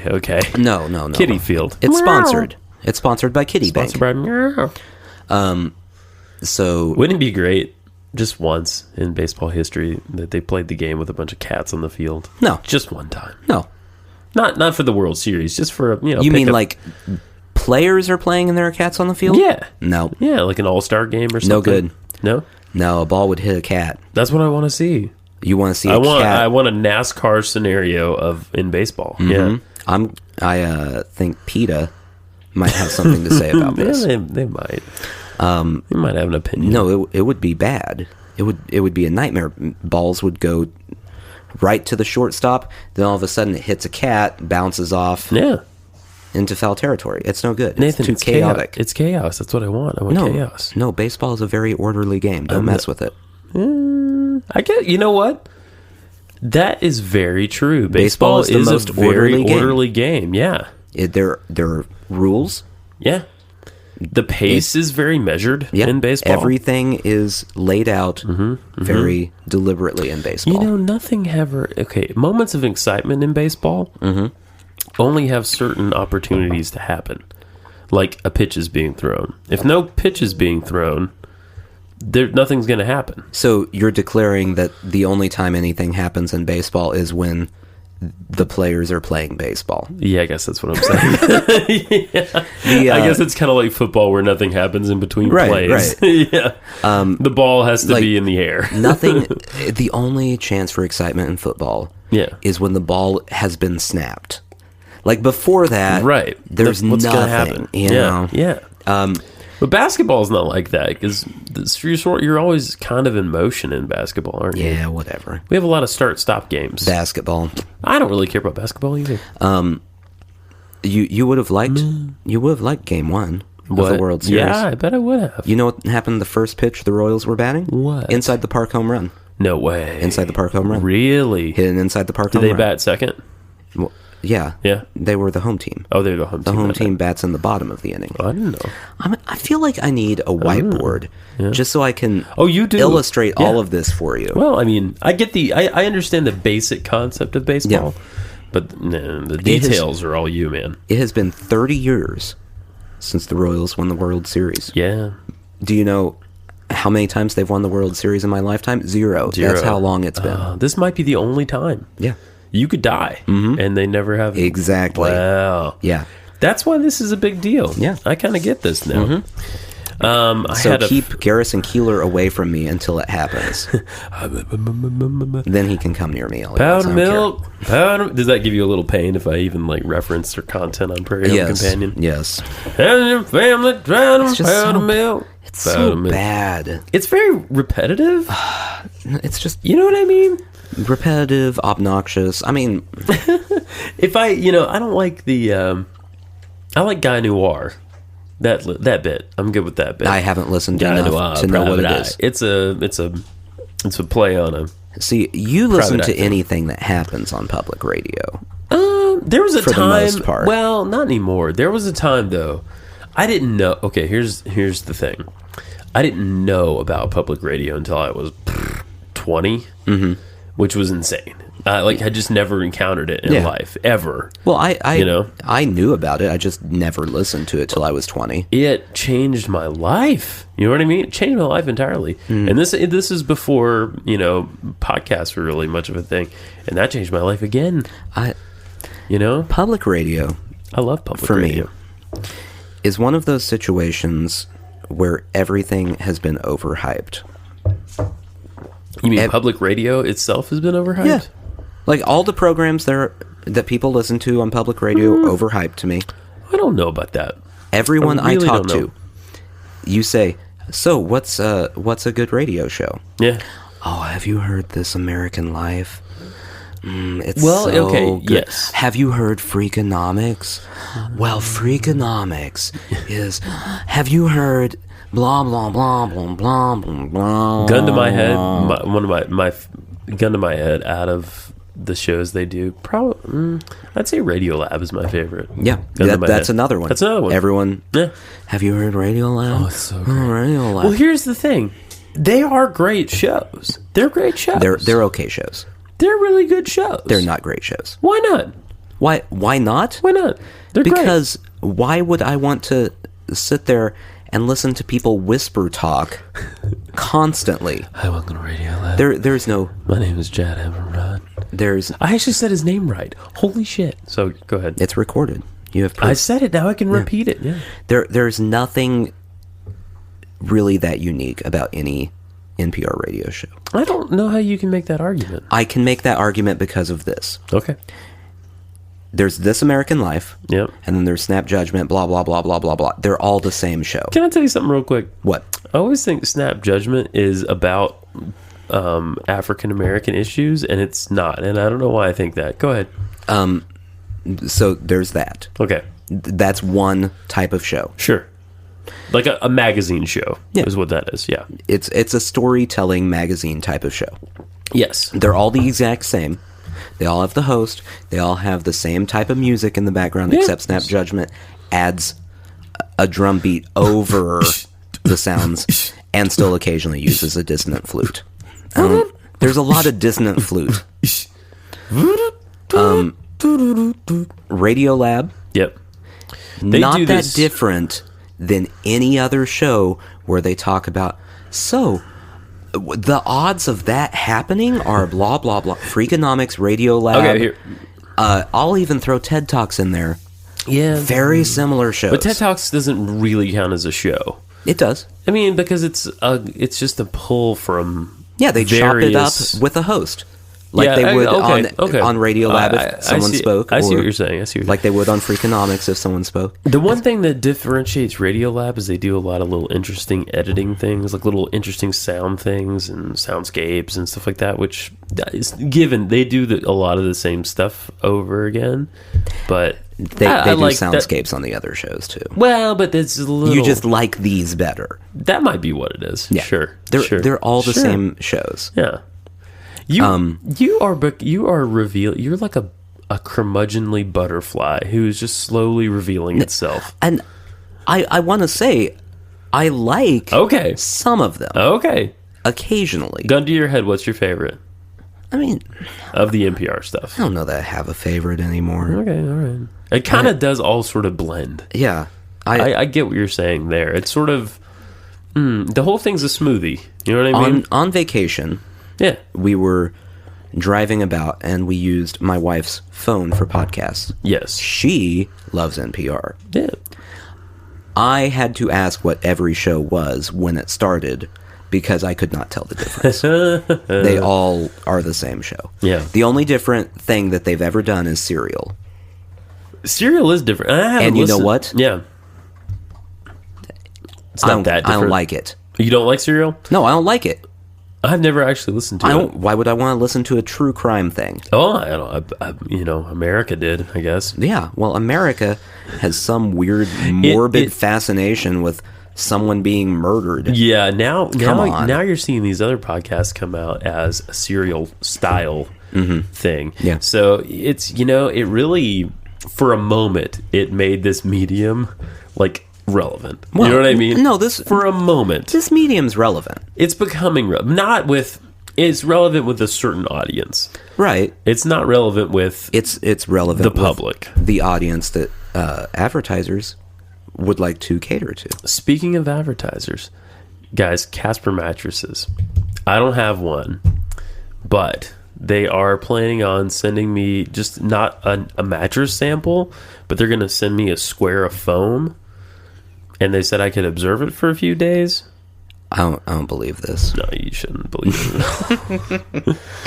[SPEAKER 2] Okay.
[SPEAKER 1] No.
[SPEAKER 2] Kiddie Field.
[SPEAKER 1] It's sponsored. It's sponsored by Kiddie Bank.
[SPEAKER 2] Sponsored by
[SPEAKER 1] So
[SPEAKER 2] wouldn't it be great just once in baseball history that they played the game with a bunch of cats on the field?
[SPEAKER 1] No.
[SPEAKER 2] Just one time.
[SPEAKER 1] No.
[SPEAKER 2] Not for the World Series, just for
[SPEAKER 1] You mean like players are playing and there are cats on the field?
[SPEAKER 2] Yeah.
[SPEAKER 1] No.
[SPEAKER 2] Yeah, like an all-star game or something.
[SPEAKER 1] No good.
[SPEAKER 2] No?
[SPEAKER 1] No, a ball would hit a cat.
[SPEAKER 2] That's what I want to see.
[SPEAKER 1] You want to see cat?
[SPEAKER 2] I want a NASCAR scenario in baseball.
[SPEAKER 1] Mm-hmm. Yeah. I think PETA might have something to say about this.
[SPEAKER 2] Yeah, they might. You might have an opinion.
[SPEAKER 1] No, it would be bad. It would be a nightmare. Balls would go right to the shortstop. Then all of a sudden it hits a cat, bounces off.
[SPEAKER 2] Yeah.
[SPEAKER 1] Into foul territory. It's no good.
[SPEAKER 2] Nathan,
[SPEAKER 1] it's too chaotic.
[SPEAKER 2] It's chaos. That's what I want. I want chaos.
[SPEAKER 1] No, baseball is a very orderly game. Don't mess with it.
[SPEAKER 2] I get. You know what? That is very true.
[SPEAKER 1] Baseball is the most
[SPEAKER 2] a very orderly game. Yeah.
[SPEAKER 1] There are rules.
[SPEAKER 2] Yeah. The pace is very measured in baseball.
[SPEAKER 1] Everything is laid out very deliberately in baseball.
[SPEAKER 2] Nothing ever... Okay, moments of excitement in baseball only have certain opportunities to happen, like a pitch is being thrown. If no pitch is being thrown, nothing's going to happen.
[SPEAKER 1] So you're declaring that the only time anything happens in baseball is when the players are playing baseball.
[SPEAKER 2] Yeah, I guess that's what I'm saying. I guess it's kind of like football where nothing happens in between plays.
[SPEAKER 1] Right.
[SPEAKER 2] Yeah. The ball has to be in the air.
[SPEAKER 1] Nothing. The only chance for excitement in football is when the ball has been snapped. Like before that,
[SPEAKER 2] right?
[SPEAKER 1] There's
[SPEAKER 2] what's
[SPEAKER 1] nothing.
[SPEAKER 2] Gonna happen.
[SPEAKER 1] You know?
[SPEAKER 2] Yeah. But basketball is not like that because you're always kind of in motion in basketball, aren't you?
[SPEAKER 1] Yeah, whatever.
[SPEAKER 2] We have a lot of start-stop games.
[SPEAKER 1] Basketball.
[SPEAKER 2] I don't really care about basketball either.
[SPEAKER 1] You would have liked Game 1 of the World Series.
[SPEAKER 2] Yeah, I bet I would have.
[SPEAKER 1] You know what happened the first pitch the Royals were batting?
[SPEAKER 2] What?
[SPEAKER 1] Inside the park home run.
[SPEAKER 2] No way.
[SPEAKER 1] Inside the park home run.
[SPEAKER 2] Really?
[SPEAKER 1] Hit an inside the park home
[SPEAKER 2] run.
[SPEAKER 1] run.
[SPEAKER 2] Did they bat second?
[SPEAKER 1] Well, yeah.
[SPEAKER 2] Yeah.
[SPEAKER 1] They were the home team.
[SPEAKER 2] Oh, they're the home team.
[SPEAKER 1] The home team bats in the bottom of the inning.
[SPEAKER 2] Oh, I didn't know.
[SPEAKER 1] I feel like I need a whiteboard just so I can
[SPEAKER 2] you do.
[SPEAKER 1] illustrate all of this for you.
[SPEAKER 2] Well, I mean, I get I understand the basic concept of baseball, but the details are all you, man.
[SPEAKER 1] It has been 30 years since the Royals won the World Series.
[SPEAKER 2] Yeah.
[SPEAKER 1] Do you know how many times they've won the World Series in my lifetime? Zero. That's how long it's been.
[SPEAKER 2] This might be the only time.
[SPEAKER 1] Yeah.
[SPEAKER 2] You could die, and they never have.
[SPEAKER 1] Exactly.
[SPEAKER 2] Wow.
[SPEAKER 1] Yeah.
[SPEAKER 2] That's why this is a big deal.
[SPEAKER 1] Yeah.
[SPEAKER 2] I kind of get this now.
[SPEAKER 1] So keep Garrison Keillor away from me until it happens. Then he can come near me.
[SPEAKER 2] Pound of milk. Does that give you a little pain if I even reference their content on Prairie Home Companion?
[SPEAKER 1] Yes.
[SPEAKER 2] Family drowning, pound of milk.
[SPEAKER 1] It's so bad.
[SPEAKER 2] It's very repetitive.
[SPEAKER 1] It's just,
[SPEAKER 2] you know what I mean?
[SPEAKER 1] Repetitive, obnoxious. I mean,
[SPEAKER 2] if I don't like I like Guy Noir. That bit, I'm good with that bit.
[SPEAKER 1] I haven't listened to enough to know what it is.
[SPEAKER 2] It's a play on a.
[SPEAKER 1] See, you listen to anything that happens on public radio.
[SPEAKER 2] There was a time.
[SPEAKER 1] For the most part.
[SPEAKER 2] Well, not anymore. There was a time though. I didn't know. Okay, here's the thing. I didn't know about public radio until I was 20, which was insane. I just never encountered it in life ever.
[SPEAKER 1] Well, I knew about it. I just never listened to it till I was 20.
[SPEAKER 2] It changed my life. You know what I mean? It changed my life entirely. And this is before podcasts were really much of a thing, and that changed my life again.
[SPEAKER 1] Public radio.
[SPEAKER 2] I love public radio.
[SPEAKER 1] Me, is one of those situations where everything has been overhyped.
[SPEAKER 2] You mean public radio itself has been overhyped?
[SPEAKER 1] Yeah. Like all the programs that people listen to on public radio, overhyped to me.
[SPEAKER 2] I don't know about that.
[SPEAKER 1] Everyone I talk to, you say, so what's a good radio show?
[SPEAKER 2] Yeah.
[SPEAKER 1] Oh, have you heard This American Life? It's good.
[SPEAKER 2] Yes.
[SPEAKER 1] Have you heard Freakonomics? Well, Freakonomics is. Have you heard blah blah blah blah blah blah blah?
[SPEAKER 2] Gun to my head, one of my gun to my head out of the shows they do, probably I'd say Radiolab is my favorite.
[SPEAKER 1] Yeah, that's another one.
[SPEAKER 2] That's another one.
[SPEAKER 1] Everyone, have you heard Radiolab?
[SPEAKER 2] Oh, it's so great.
[SPEAKER 1] Radiolab.
[SPEAKER 2] Well, here's the thing: they are great shows. They're great shows.
[SPEAKER 1] They're okay shows.
[SPEAKER 2] They're really good shows.
[SPEAKER 1] They're not great shows.
[SPEAKER 2] Why not?
[SPEAKER 1] Why not?
[SPEAKER 2] Why not?
[SPEAKER 1] Because why would I want to sit there and listen to people whisper talk constantly?
[SPEAKER 2] Hi, welcome to Radiolab.
[SPEAKER 1] There's no.
[SPEAKER 2] My name is Jad Everrod.
[SPEAKER 1] I
[SPEAKER 2] actually said his name right. Holy shit! So go ahead.
[SPEAKER 1] It's recorded. You have proof.
[SPEAKER 2] I said it. Now I can repeat it. Yeah.
[SPEAKER 1] There's nothing really that unique about any NPR radio show.
[SPEAKER 2] I don't know how you can make that argument.
[SPEAKER 1] I can make that argument because of this.
[SPEAKER 2] Okay.
[SPEAKER 1] There's This American Life.
[SPEAKER 2] Yep.
[SPEAKER 1] And then there's Snap Judgment, blah, blah, blah, blah, blah, blah. They're all the same show.
[SPEAKER 2] Can I tell you something real quick?
[SPEAKER 1] What?
[SPEAKER 2] I always think Snap Judgment is about African-American issues, and it's not. And I don't know why I think that. Go ahead.
[SPEAKER 1] So there's that.
[SPEAKER 2] Okay.
[SPEAKER 1] That's one type of show.
[SPEAKER 2] Sure. Like a magazine show is what that is, yeah.
[SPEAKER 1] It's a storytelling magazine type of show.
[SPEAKER 2] Yes.
[SPEAKER 1] They're all the exact same. They all have the host. They all have the same type of music in the background, except Snap Judgment adds a drum beat over the sounds and still occasionally uses a dissonant flute. There's a lot of dissonant flute. Radiolab.
[SPEAKER 2] Yep.
[SPEAKER 1] Not that different than any other show where they talk about, so the odds of that happening are blah, blah, blah. Freakonomics, Radiolab.
[SPEAKER 2] Okay, here.
[SPEAKER 1] I'll even throw TED Talks in there.
[SPEAKER 2] Yeah.
[SPEAKER 1] Very similar shows.
[SPEAKER 2] But TED Talks doesn't really count as a show.
[SPEAKER 1] It does.
[SPEAKER 2] I mean, because it's just a pull from
[SPEAKER 1] they chop it up with a host. Like they would on Radiolab if someone spoke.
[SPEAKER 2] I see what you're saying.
[SPEAKER 1] Like they would on Freakonomics if someone spoke.
[SPEAKER 2] The one thing that differentiates Radiolab is they do a lot of little interesting editing things, like little interesting sound things and soundscapes and stuff like that, which is given. They do a lot of the same stuff over again, but
[SPEAKER 1] they do like soundscapes on the other shows too.
[SPEAKER 2] Well, but it's a little...
[SPEAKER 1] You just like these better.
[SPEAKER 2] That might be what it is. Yeah. Sure.
[SPEAKER 1] They're all the same shows.
[SPEAKER 2] Yeah. You are you're like a curmudgeonly butterfly who's just slowly revealing itself.
[SPEAKER 1] And I want to say I like some of them.
[SPEAKER 2] Okay.
[SPEAKER 1] Occasionally.
[SPEAKER 2] Gun to your head, what's your favorite?
[SPEAKER 1] I mean,
[SPEAKER 2] of the NPR stuff.
[SPEAKER 1] I don't know that I have a favorite anymore.
[SPEAKER 2] Okay, all right. It kind of does all sort of blend.
[SPEAKER 1] Yeah.
[SPEAKER 2] I get what you're saying there. It's sort of the whole thing's a smoothie. You know what I mean?
[SPEAKER 1] On vacation.
[SPEAKER 2] Yeah.
[SPEAKER 1] We were driving about and we used my wife's phone for podcasts.
[SPEAKER 2] Yes. She
[SPEAKER 1] loves NPR.
[SPEAKER 2] Yeah.
[SPEAKER 1] I had to ask what every show was when it started because I could not tell the difference. They all are the same show.
[SPEAKER 2] Yeah.
[SPEAKER 1] The only different thing that they've ever done is Serial.
[SPEAKER 2] Serial is different.
[SPEAKER 1] And you know what?
[SPEAKER 2] Yeah. It's not that different.
[SPEAKER 1] I don't like it.
[SPEAKER 2] You don't like Serial?
[SPEAKER 1] No, I don't like it.
[SPEAKER 2] I've never actually listened to it.
[SPEAKER 1] Why would I want to listen to a true crime thing?
[SPEAKER 2] Oh, I don't know. America did, I guess.
[SPEAKER 1] Yeah, well, America has some weird, morbid fascination with someone being murdered.
[SPEAKER 2] Yeah, now you're seeing these other podcasts come out as a Serial style thing.
[SPEAKER 1] Yeah.
[SPEAKER 2] So it's, it really, for a moment, it made this medium like relevant.
[SPEAKER 1] Well,
[SPEAKER 2] you know what I mean?
[SPEAKER 1] No,
[SPEAKER 2] for a moment.
[SPEAKER 1] This medium's relevant.
[SPEAKER 2] It's becoming it's relevant with a certain audience.
[SPEAKER 1] Right.
[SPEAKER 2] It's not relevant with
[SPEAKER 1] it's relevant
[SPEAKER 2] the public.
[SPEAKER 1] With the audience that advertisers would like to cater to.
[SPEAKER 2] Speaking of advertisers, guys, Casper mattresses. I don't have one, but they are planning on sending me just not a mattress sample, but they're going to send me a square of foam. And they said I could observe it for a few days.
[SPEAKER 1] I don't believe this.
[SPEAKER 2] No, you shouldn't believe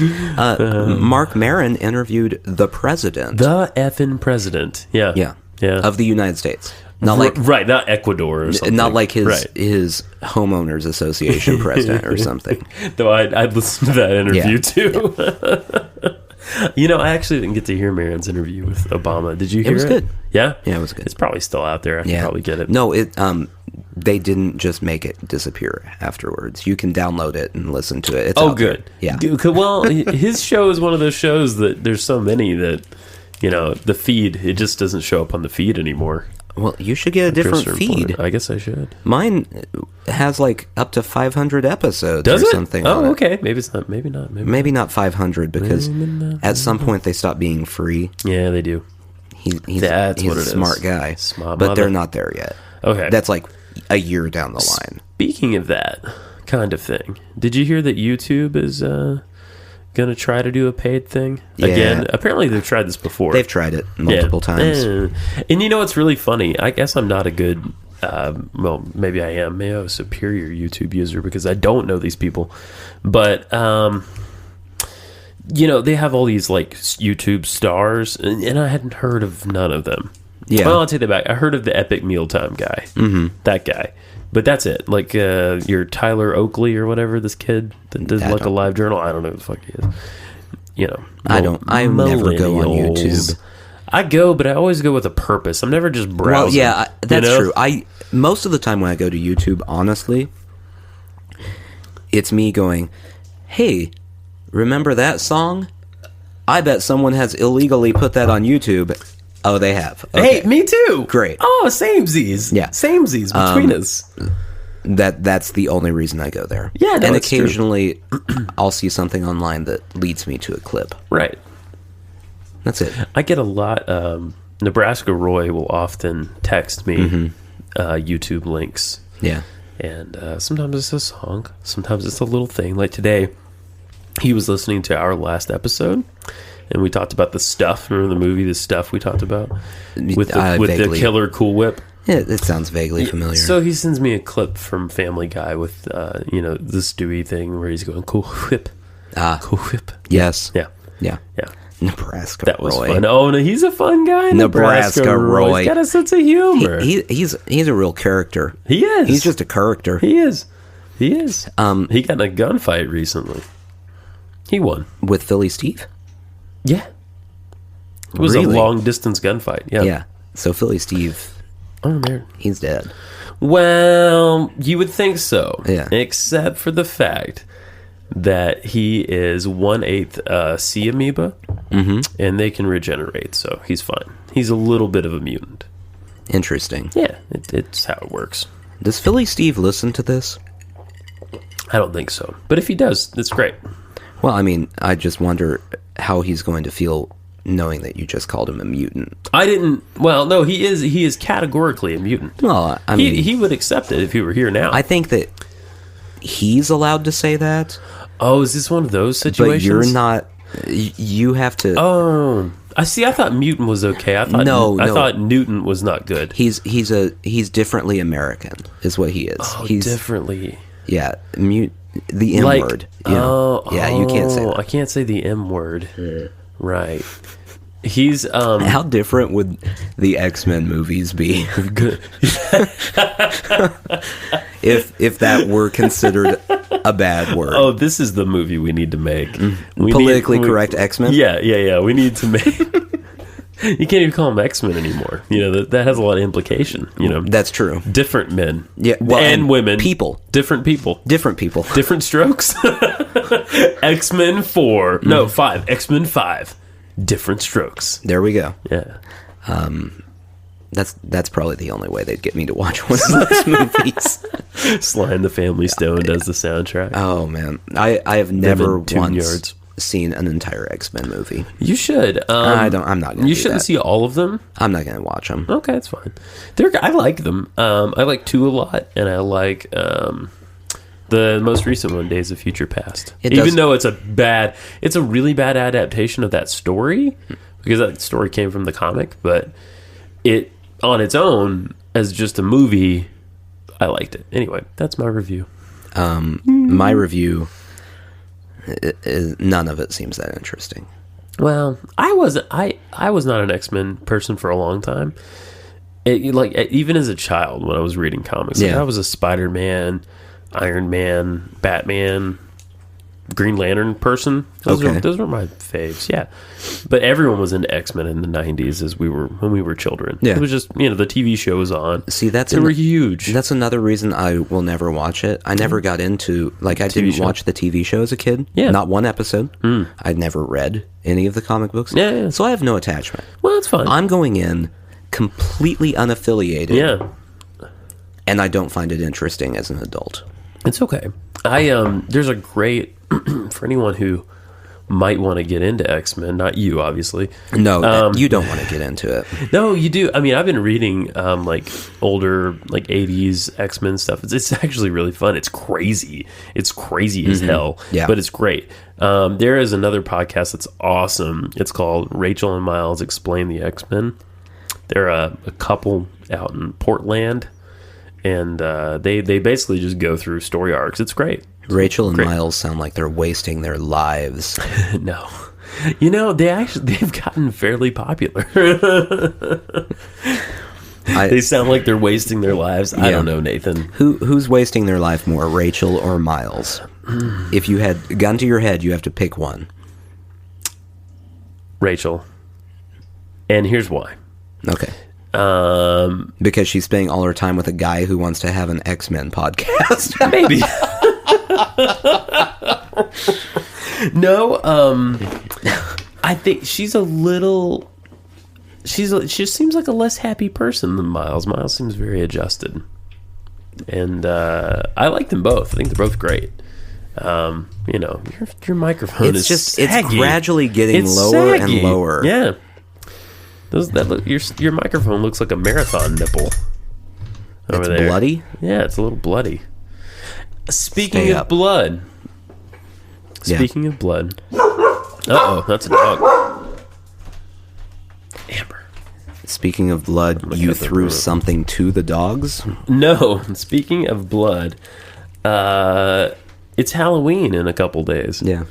[SPEAKER 2] it.
[SPEAKER 1] Mark Maron interviewed the president.
[SPEAKER 2] The effing president. Yeah.
[SPEAKER 1] Yeah. Of the United States. Not
[SPEAKER 2] not Ecuador or something.
[SPEAKER 1] Not like his homeowners association president or something.
[SPEAKER 2] Though I'd listen to that interview too. I actually didn't get to hear Maron's interview with Obama. Did you hear it?
[SPEAKER 1] It was good.
[SPEAKER 2] Yeah?
[SPEAKER 1] Yeah, it was good.
[SPEAKER 2] It's probably still out there. I can probably get it.
[SPEAKER 1] No, they didn't just make it disappear afterwards. You can download it and listen to it. It's
[SPEAKER 2] good.
[SPEAKER 1] There. Yeah.
[SPEAKER 2] Well, his show is one of those shows that there's so many that, the feed, it just doesn't show up on the feed anymore.
[SPEAKER 1] Well, you should get a different feed.
[SPEAKER 2] I guess I should.
[SPEAKER 1] Mine has up to 500 episoes
[SPEAKER 2] Does
[SPEAKER 1] or
[SPEAKER 2] it?
[SPEAKER 1] something.
[SPEAKER 2] Oh, okay. Maybe it's not. Maybe not.
[SPEAKER 1] Maybe not 500 because at some point they stop being free.
[SPEAKER 2] Yeah, they do.
[SPEAKER 1] He's a smart guy. But they're not there yet.
[SPEAKER 2] Okay.
[SPEAKER 1] That's a year down the line.
[SPEAKER 2] Speaking of that kind of thing, did you hear that YouTube is going to try to do a paid thing again? Apparently they've tried this before.
[SPEAKER 1] They've tried it multiple times.
[SPEAKER 2] And it's really funny. I guess I'm not a good maybe I am. Maybe I'm a superior YouTube user because I don't know these people. But they have all these YouTube stars, and I hadn't heard of none of them.
[SPEAKER 1] Yeah.
[SPEAKER 2] Well, I'll take that back. I heard of the Epic Mealtime guy. That guy. But that's it. Your Tyler Oakley or whatever, this kid that does a live journal. I don't know who the fuck he is.
[SPEAKER 1] I never go on YouTube.
[SPEAKER 2] I go, but I always go with a purpose. I'm never just browsing.
[SPEAKER 1] Well, yeah, that's true. Most of the time when I go to YouTube, honestly, it's me going, hey, remember that song? I bet someone has illegally put that on YouTube. Oh, they have. Okay.
[SPEAKER 2] Hey, me too.
[SPEAKER 1] Great.
[SPEAKER 2] Oh, samesies.
[SPEAKER 1] Yeah.
[SPEAKER 2] Samesies between us.
[SPEAKER 1] That's the only reason I go there.
[SPEAKER 2] Yeah, no,
[SPEAKER 1] and occasionally I'll see something online that leads me to a clip.
[SPEAKER 2] Right.
[SPEAKER 1] That's it.
[SPEAKER 2] I get a lot. Nebraska Roy will often text me YouTube links.
[SPEAKER 1] Yeah.
[SPEAKER 2] And sometimes it's a song. Sometimes it's a little thing. Like today, he was listening to our last episode, and we talked about The Stuff. Remember the movie The Stuff we talked about? With the killer Cool Whip?
[SPEAKER 1] Yeah, it sounds vaguely familiar.
[SPEAKER 2] So he sends me a clip from Family Guy with, the Stewie thing where he's going, Cool Whip. Cool Whip.
[SPEAKER 1] Yes.
[SPEAKER 2] Yeah.
[SPEAKER 1] Yeah.
[SPEAKER 2] Yeah.
[SPEAKER 1] Nebraska
[SPEAKER 2] That was
[SPEAKER 1] Roy.
[SPEAKER 2] fun. Oh, no, he's a fun guy.
[SPEAKER 1] Nebraska Roy.
[SPEAKER 2] He's got a sense of humor.
[SPEAKER 1] He's a real character.
[SPEAKER 2] He is.
[SPEAKER 1] He's just a character.
[SPEAKER 2] He is. He got in a gunfight recently. He won.
[SPEAKER 1] With Philly Steve?
[SPEAKER 2] Yeah. It was a long-distance gunfight. Yeah.
[SPEAKER 1] Yeah. So Philly Steve...
[SPEAKER 2] Oh, there.
[SPEAKER 1] He's dead.
[SPEAKER 2] Well, you would think so.
[SPEAKER 1] Yeah.
[SPEAKER 2] Except for the fact that he is 1/8 sea amoeba, and they can regenerate, so he's fine. He's a little bit of a mutant.
[SPEAKER 1] Interesting.
[SPEAKER 2] Yeah, it's how it works.
[SPEAKER 1] Does Philly Steve listen to this?
[SPEAKER 2] I don't think so. But if he does, it's great.
[SPEAKER 1] Well, I mean, I just wonder how he's going to feel knowing that you just called him a mutant.
[SPEAKER 2] I didn't... Well, no, he is categorically a mutant.
[SPEAKER 1] Well, I mean...
[SPEAKER 2] He would accept it if he were here now.
[SPEAKER 1] I think that he's allowed to say that.
[SPEAKER 2] Oh, is this one of those situations?
[SPEAKER 1] But you're not... You have to...
[SPEAKER 2] Oh... I thought mutant was okay. I thought Newton was not good.
[SPEAKER 1] He's differently American, is what he is.
[SPEAKER 2] Oh,
[SPEAKER 1] he's
[SPEAKER 2] differently.
[SPEAKER 1] Yeah, the M word. Yeah, you can't say that.
[SPEAKER 2] I can't say the M word. Yeah. Right. He's
[SPEAKER 1] how different would the X-Men movies be?
[SPEAKER 2] Good.
[SPEAKER 1] if that were considered a bad word.
[SPEAKER 2] Oh, this is the movie we need to make.
[SPEAKER 1] Politically correct X-Men?
[SPEAKER 2] Yeah. We need to make... You can't even call them X-Men anymore. That has a lot of implication.
[SPEAKER 1] That's true.
[SPEAKER 2] Different men.
[SPEAKER 1] Yeah, well,
[SPEAKER 2] and women.
[SPEAKER 1] People.
[SPEAKER 2] Different people.
[SPEAKER 1] Different strokes.
[SPEAKER 2] X-Men 4. No, 5. X-Men 5. Different strokes.
[SPEAKER 1] There we go.
[SPEAKER 2] Yeah.
[SPEAKER 1] That's probably the only way they'd get me to watch one of those movies.
[SPEAKER 2] Sly and the Family Stone does the soundtrack.
[SPEAKER 1] Oh man, I have never once seen an entire X-Men movie.
[SPEAKER 2] You should.
[SPEAKER 1] I'm not going to.
[SPEAKER 2] You shouldn't see all of them.
[SPEAKER 1] I'm not going to watch them.
[SPEAKER 2] Okay, that's fine. I like them. I like 2 a lot, and I like the most recent one, Days of Future Past. Even though it's a really bad adaptation of that story, because that story came from the comic, but it on its own as just a movie, I liked it. Anyway, that's my review.
[SPEAKER 1] My review. None of it seems that interesting.
[SPEAKER 2] Well, I was not an X-Men person for a long time. Even as a child, when I was reading comics, I was a Spider-Man, Iron Man, Batman, Green Lantern person. Those were my faves. Yeah, but everyone was into X-Men in the 90s when we were children. Yeah, it was just the TV show was on.
[SPEAKER 1] See,
[SPEAKER 2] they were huge.
[SPEAKER 1] That's another reason I will never watch it. I never got into I didn't watch the TV show as a kid. Yeah, not one episode. I'd never read any of the comic books.
[SPEAKER 2] Yeah.
[SPEAKER 1] So I have no attachment.
[SPEAKER 2] Well, that's fine.
[SPEAKER 1] I'm going in completely unaffiliated.
[SPEAKER 2] Yeah,
[SPEAKER 1] and I don't find it interesting as an adult.
[SPEAKER 2] It's okay. There's a great for anyone who might want to get into X-Men, not you, obviously.
[SPEAKER 1] No, you don't want to get into it.
[SPEAKER 2] No, you do. I mean, I've been reading older 80s X-Men stuff. It's actually really fun. It's crazy. It's crazy as hell. Yeah. But it's great. There is another podcast that's awesome. It's called Rachel and Miles Explain the X-Men. They're a couple out in Portland, and they basically just go through story arcs. It's great.
[SPEAKER 1] Rachel and Miles sound like they're wasting their lives.
[SPEAKER 2] No. They've gotten fairly popular. They sound like they're wasting their lives. I don't know, Nathan.
[SPEAKER 1] Who's wasting their life more, Rachel or Miles? If you had a gun to your head, you have to pick one.
[SPEAKER 2] Rachel. And here's why.
[SPEAKER 1] Okay. Because she's spending all her time with a guy who wants to have an X-Men podcast.
[SPEAKER 2] Maybe. No, I think she's a little... She just seems like a less happy person than Miles. Miles seems very adjusted. And I like them both. I think they're both great. your microphone is saggy.
[SPEAKER 1] It's gradually getting lower
[SPEAKER 2] saggy.
[SPEAKER 1] and lower.
[SPEAKER 2] Yeah. Your microphone looks like a marathon nipple. Over
[SPEAKER 1] It's
[SPEAKER 2] there.
[SPEAKER 1] bloody?
[SPEAKER 2] Yeah, it's a little bloody. Speaking of blood. Speaking of blood. Uh-oh, that's a dog. Amber.
[SPEAKER 1] Speaking of blood, you threw something to the dogs?
[SPEAKER 2] No, speaking of blood, it's Halloween in a couple days.
[SPEAKER 1] Yeah.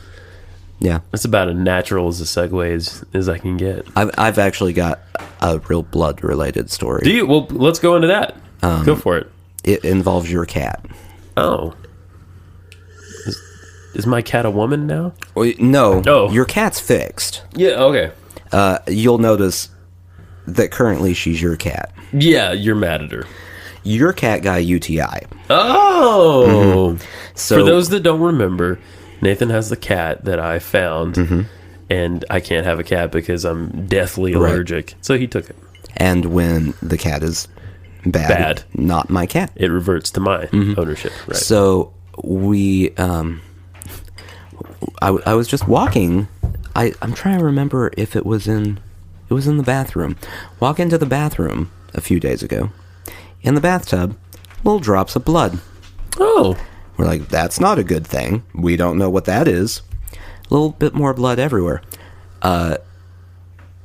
[SPEAKER 1] Yeah.
[SPEAKER 2] It's about as natural as a segue as I can get.
[SPEAKER 1] I've actually got a real blood-related story.
[SPEAKER 2] Do you? Well, let's go into that. Go for it.
[SPEAKER 1] It involves your cat.
[SPEAKER 2] Oh. Is my cat a woman now?
[SPEAKER 1] No.
[SPEAKER 2] Oh.
[SPEAKER 1] Your cat's fixed.
[SPEAKER 2] Yeah, okay.
[SPEAKER 1] You'll notice that currently she's your cat.
[SPEAKER 2] Yeah, you're mad at her.
[SPEAKER 1] Your cat got a UTI.
[SPEAKER 2] Oh! Mm-hmm.
[SPEAKER 1] So,
[SPEAKER 2] for those that don't remember, Nathan has the cat that I found, and I can't have a cat because I'm deathly allergic. So he took it.
[SPEAKER 1] And when the cat is bad, not my cat.
[SPEAKER 2] It reverts to my ownership. Right.
[SPEAKER 1] So we... I was just walking. I'm trying to remember if it was in the bathroom. Walk into the bathroom a few days ago. In the bathtub, little drops of blood.
[SPEAKER 2] Oh.
[SPEAKER 1] We're like, that's not a good thing. We don't know what that is. A little bit more blood everywhere.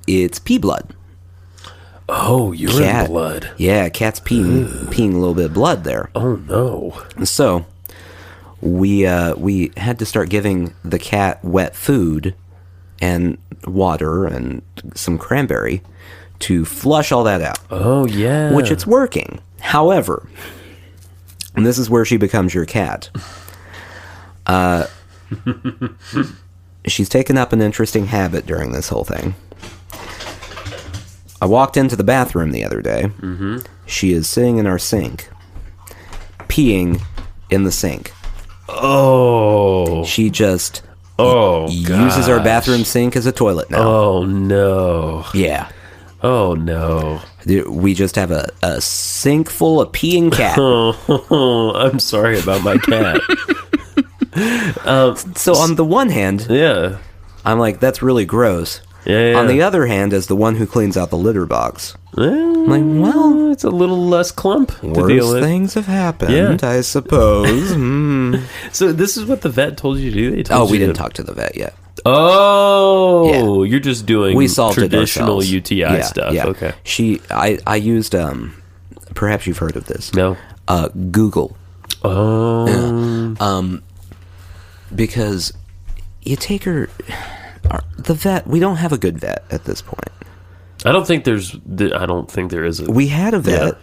[SPEAKER 1] It's pee blood.
[SPEAKER 2] Oh, urine blood.
[SPEAKER 1] Yeah, cat's peeing a little bit of blood there.
[SPEAKER 2] Oh, no.
[SPEAKER 1] So... We had to start giving the cat wet food and water and some cranberry to flush all that out.
[SPEAKER 2] Oh, yeah.
[SPEAKER 1] Which it's working. However, and this is where she becomes your cat. She's taken up an interesting habit during this whole thing. I walked into the bathroom the other day. Mm-hmm. She is sitting in our sink, peeing in the sink.
[SPEAKER 2] Oh.
[SPEAKER 1] She just
[SPEAKER 2] uses
[SPEAKER 1] our bathroom sink as a toilet now.
[SPEAKER 2] Oh, no.
[SPEAKER 1] Yeah.
[SPEAKER 2] Oh, no.
[SPEAKER 1] We just have a sink full of peeing cat.
[SPEAKER 2] Oh, I'm sorry about my cat.
[SPEAKER 1] So on the one hand,
[SPEAKER 2] yeah,
[SPEAKER 1] I'm like, that's really gross.
[SPEAKER 2] Yeah.
[SPEAKER 1] On the other hand, as the one who cleans out the litter box,
[SPEAKER 2] I'm
[SPEAKER 1] like, well,
[SPEAKER 2] it's a little less clump to deal
[SPEAKER 1] worse
[SPEAKER 2] with.
[SPEAKER 1] things have happened, I suppose.
[SPEAKER 2] So this is what the vet told you to do? They told
[SPEAKER 1] we didn't talk to the vet yet.
[SPEAKER 2] Oh, you're just doing traditional UTI stuff.
[SPEAKER 1] Yeah.
[SPEAKER 2] Okay.
[SPEAKER 1] I used, perhaps you've heard of this.
[SPEAKER 2] No.
[SPEAKER 1] Google.
[SPEAKER 2] Oh.
[SPEAKER 1] Yeah. Because you take her... The vet, we don't have a good vet at this point.
[SPEAKER 2] I don't think there is a...
[SPEAKER 1] We had a vet,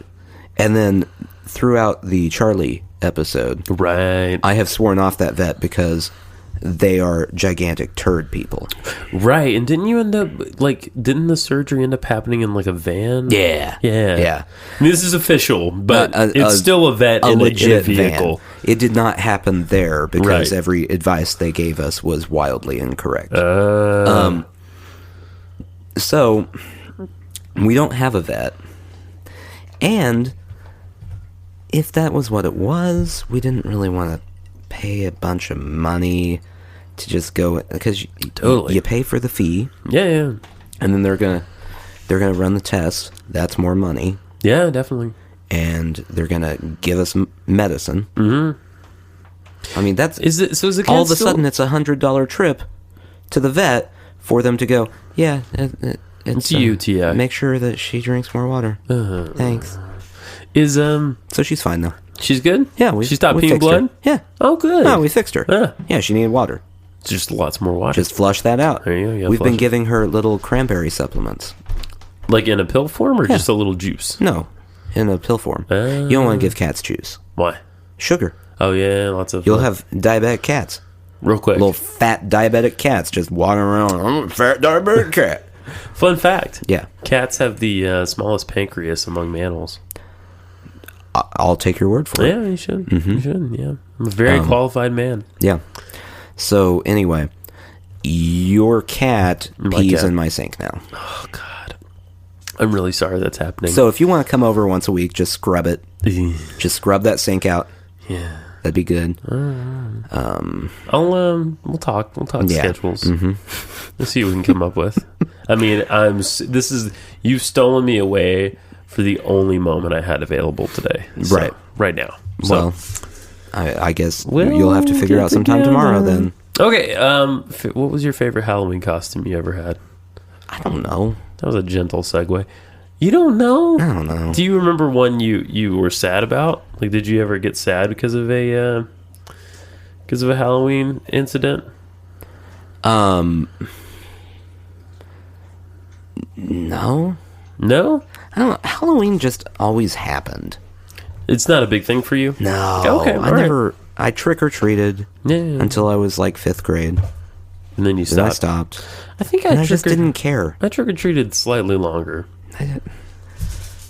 [SPEAKER 1] and then throughout the Charlie episode,
[SPEAKER 2] right,
[SPEAKER 1] I have sworn off that vet because they are gigantic turd people.
[SPEAKER 2] Right, and didn't you end up, didn't the surgery end up happening in, a van?
[SPEAKER 1] Yeah.
[SPEAKER 2] I mean, this is official, but it's still a vet in
[SPEAKER 1] legit
[SPEAKER 2] a vehicle.
[SPEAKER 1] Van. It did not happen there because every advice they gave us was wildly incorrect. So, we don't have a vet. And if that was what it was, we didn't really want to pay a bunch of money to just go, because you pay for the fee.
[SPEAKER 2] Yeah.
[SPEAKER 1] And then they're gonna run the test. That's more money.
[SPEAKER 2] Yeah, definitely.
[SPEAKER 1] And they're gonna give us medicine. Mm-hmm. I mean, is it all of a sudden it's $100 trip to the vet for them to go, yeah, it's
[SPEAKER 2] a UTI.
[SPEAKER 1] Make sure that she drinks more water. Thanks.
[SPEAKER 2] So
[SPEAKER 1] she's fine now.
[SPEAKER 2] She's good?
[SPEAKER 1] Yeah,
[SPEAKER 2] she stopped peeing blood?
[SPEAKER 1] Her. Yeah.
[SPEAKER 2] Oh, good.
[SPEAKER 1] Oh, we fixed her. Yeah, she needed water.
[SPEAKER 2] Just lots more water.
[SPEAKER 1] Just flush that out.
[SPEAKER 2] There you go.
[SPEAKER 1] We've been giving her little cranberry supplements.
[SPEAKER 2] Like in a pill form or just a little juice?
[SPEAKER 1] No, in a pill form. You don't want to give cats juice.
[SPEAKER 2] Why?
[SPEAKER 1] Sugar.
[SPEAKER 2] Oh, yeah, lots of...
[SPEAKER 1] You'll have diabetic cats.
[SPEAKER 2] Real quick.
[SPEAKER 1] Little fat diabetic cats just walking around. I'm a fat diabetic cat.
[SPEAKER 2] Fun fact.
[SPEAKER 1] Yeah.
[SPEAKER 2] Cats have the smallest pancreas among mammals.
[SPEAKER 1] I'll take your word for it.
[SPEAKER 2] Yeah, you should. Mm-hmm. You should, yeah. I'm a very qualified man.
[SPEAKER 1] Yeah. So, anyway, your cat pees in my sink now.
[SPEAKER 2] Oh, God. I'm really sorry that's happening.
[SPEAKER 1] So, if you want to come over once a week, just scrub it. Just scrub that sink out.
[SPEAKER 2] Yeah.
[SPEAKER 1] That'd be good.
[SPEAKER 2] We'll talk schedules. Let's see what we can come up with. I mean, you've stolen me away for the only moment I had available today. So, right now. So,
[SPEAKER 1] well, I guess you'll have to figure out sometime tomorrow then.
[SPEAKER 2] Okay. What was your favorite Halloween costume you ever had?
[SPEAKER 1] I don't know.
[SPEAKER 2] That was a gentle segue. You don't know?
[SPEAKER 1] I don't know.
[SPEAKER 2] Do you remember one you were sad about? Like, did you ever get sad because of a Halloween incident?
[SPEAKER 1] No.
[SPEAKER 2] No?
[SPEAKER 1] I don't know. Halloween just always happened.
[SPEAKER 2] It's not a big thing for you?
[SPEAKER 1] No.
[SPEAKER 2] Okay,
[SPEAKER 1] I trick-or-treated until I was like 5th grade.
[SPEAKER 2] And then you stopped?
[SPEAKER 1] Then I stopped.
[SPEAKER 2] I think
[SPEAKER 1] I just didn't care.
[SPEAKER 2] I trick-or-treated slightly longer.
[SPEAKER 1] I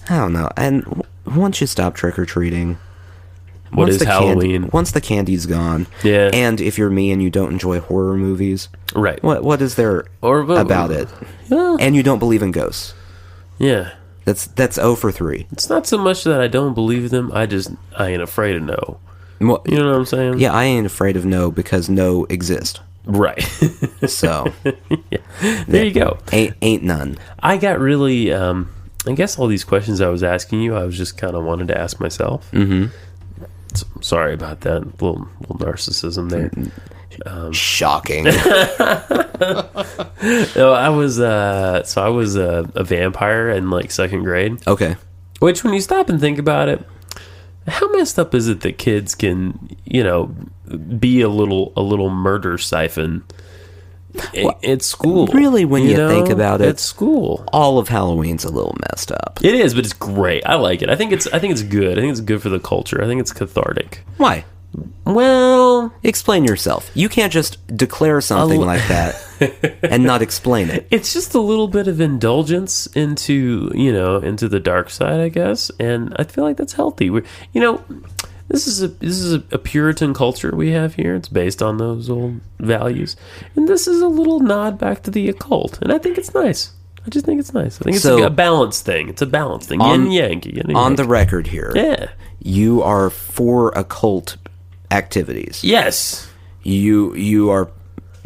[SPEAKER 1] don't know. And once you stop trick-or-treating...
[SPEAKER 2] What is Halloween?
[SPEAKER 1] Once the candy's gone.
[SPEAKER 2] Yeah.
[SPEAKER 1] And if you're me and you don't enjoy horror movies...
[SPEAKER 2] Right.
[SPEAKER 1] What is there about it?
[SPEAKER 2] Yeah.
[SPEAKER 1] And you don't believe in ghosts.
[SPEAKER 2] Yeah.
[SPEAKER 1] That's 0 for 3.
[SPEAKER 2] It's not so much that I don't believe them. I ain't afraid of no.
[SPEAKER 1] Well,
[SPEAKER 2] you know what I'm saying?
[SPEAKER 1] Yeah, I ain't afraid of no because no exist.
[SPEAKER 2] Right.
[SPEAKER 1] So.
[SPEAKER 2] Yeah. There you go.
[SPEAKER 1] Ain't none.
[SPEAKER 2] I got really, I guess all these questions I was asking you, I was just kind of wanted to ask myself. Mm-hmm. So, sorry about that. Little narcissism there.
[SPEAKER 1] Shocking.
[SPEAKER 2] No, I was a vampire in like 2nd grade.
[SPEAKER 1] Okay.
[SPEAKER 2] Which, when you stop and think about it, how messed up is it that kids can, be a little murder siphon at school?
[SPEAKER 1] Really, when you think about it,
[SPEAKER 2] at school,
[SPEAKER 1] all of Halloween's a little messed up.
[SPEAKER 2] It is, but it's great. I like it. I think it's good. I think it's good for the culture. I think it's cathartic.
[SPEAKER 1] Why?
[SPEAKER 2] Well,
[SPEAKER 1] explain yourself. You can't just declare something like that and not explain it.
[SPEAKER 2] It's just a little bit of indulgence into the dark side, I guess, and I feel like that's healthy. This is a Puritan culture we have here. It's based on those old values, and this is a little nod back to the occult, and I think it's nice. I just think it's nice. I think it's a balanced thing. It's a balanced thing. Yin yang.
[SPEAKER 1] On the record here,
[SPEAKER 2] yeah,
[SPEAKER 1] you are for occult activities.
[SPEAKER 2] Yes.
[SPEAKER 1] You are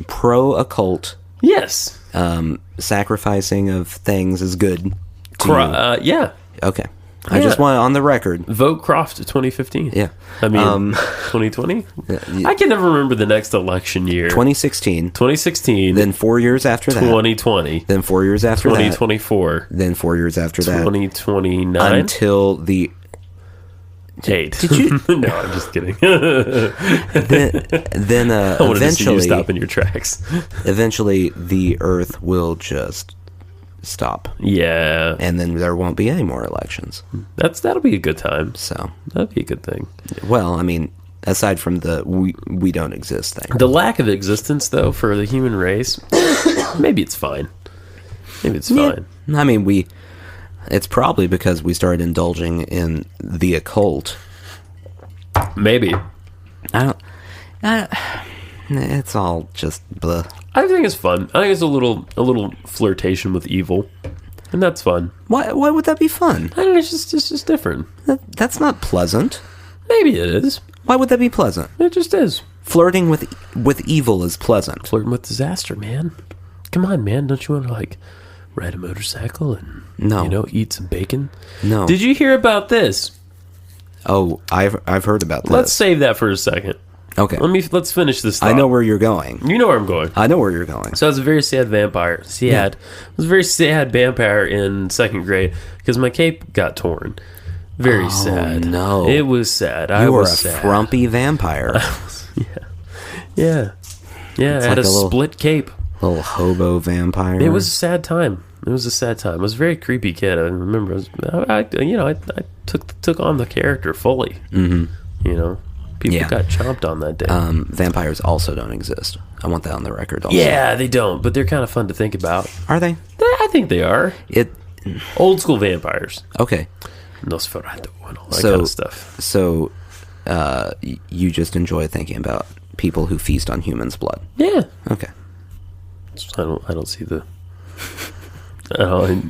[SPEAKER 1] pro occult.
[SPEAKER 2] Yes.
[SPEAKER 1] Sacrificing of things is good.
[SPEAKER 2] Yeah.
[SPEAKER 1] Okay. I just want it on the record.
[SPEAKER 2] Vote Croft 2015.
[SPEAKER 1] Yeah.
[SPEAKER 2] I mean, 2020? I can never remember the next election year.
[SPEAKER 1] 2016.
[SPEAKER 2] 2016.
[SPEAKER 1] Then 4 years after that.
[SPEAKER 2] 2020.
[SPEAKER 1] Then 4 years after
[SPEAKER 2] 2024.
[SPEAKER 1] that. Then 4 years after that.
[SPEAKER 2] 2029.
[SPEAKER 1] Until the...
[SPEAKER 2] 8.
[SPEAKER 1] Did you?
[SPEAKER 2] No, I'm just kidding.
[SPEAKER 1] then
[SPEAKER 2] I wanted
[SPEAKER 1] eventually,
[SPEAKER 2] to see you stop in your tracks.
[SPEAKER 1] Eventually, the Earth will just stop.
[SPEAKER 2] Yeah,
[SPEAKER 1] and then there won't be any more elections.
[SPEAKER 2] That'll be a good time.
[SPEAKER 1] So
[SPEAKER 2] that'd be a good thing.
[SPEAKER 1] Well, I mean, aside from the we don't exist thing,
[SPEAKER 2] the lack of existence though for the human race, maybe it's fine. Maybe it's fine.
[SPEAKER 1] I mean, it's probably because we started indulging in the occult.
[SPEAKER 2] Maybe.
[SPEAKER 1] It's all just blah.
[SPEAKER 2] I think it's fun. I think it's a little flirtation with evil, and that's fun.
[SPEAKER 1] Why would that be fun?
[SPEAKER 2] I don't know. It's just different.
[SPEAKER 1] That's not pleasant.
[SPEAKER 2] Maybe it is.
[SPEAKER 1] Why would that be pleasant?
[SPEAKER 2] It just is.
[SPEAKER 1] Flirting with evil is pleasant.
[SPEAKER 2] Flirting with disaster, man. Come on, man. Don't you want to ride a motorcycle and eat some bacon?
[SPEAKER 1] No.
[SPEAKER 2] Did you hear about this?
[SPEAKER 1] Oh, I've heard about this.
[SPEAKER 2] Let's save that for a second.
[SPEAKER 1] Okay.
[SPEAKER 2] Let's finish this thought.
[SPEAKER 1] I know where you're going.
[SPEAKER 2] You know where I'm going.
[SPEAKER 1] I know where you're going.
[SPEAKER 2] So I was a very sad vampire. I was a very sad vampire in 2nd grade because my cape got torn. Very sad.
[SPEAKER 1] No.
[SPEAKER 2] It was sad.
[SPEAKER 1] You were a frumpy vampire.
[SPEAKER 2] Yeah. I had a split cape.
[SPEAKER 1] Little hobo vampire.
[SPEAKER 2] It was a sad time. I was a very creepy kid. I remember. I took on the character fully. Mm-hmm. People got chomped on that day.
[SPEAKER 1] Vampires also don't exist. I want that on the record also.
[SPEAKER 2] Yeah, they don't, but they're kind of fun to think about.
[SPEAKER 1] Are they?
[SPEAKER 2] I think they are. Old school vampires.
[SPEAKER 1] Okay.
[SPEAKER 2] Nosferatu and all that kind of stuff.
[SPEAKER 1] So, you just enjoy thinking about people who feast on humans' blood?
[SPEAKER 2] Yeah.
[SPEAKER 1] Okay.
[SPEAKER 2] I don't see the...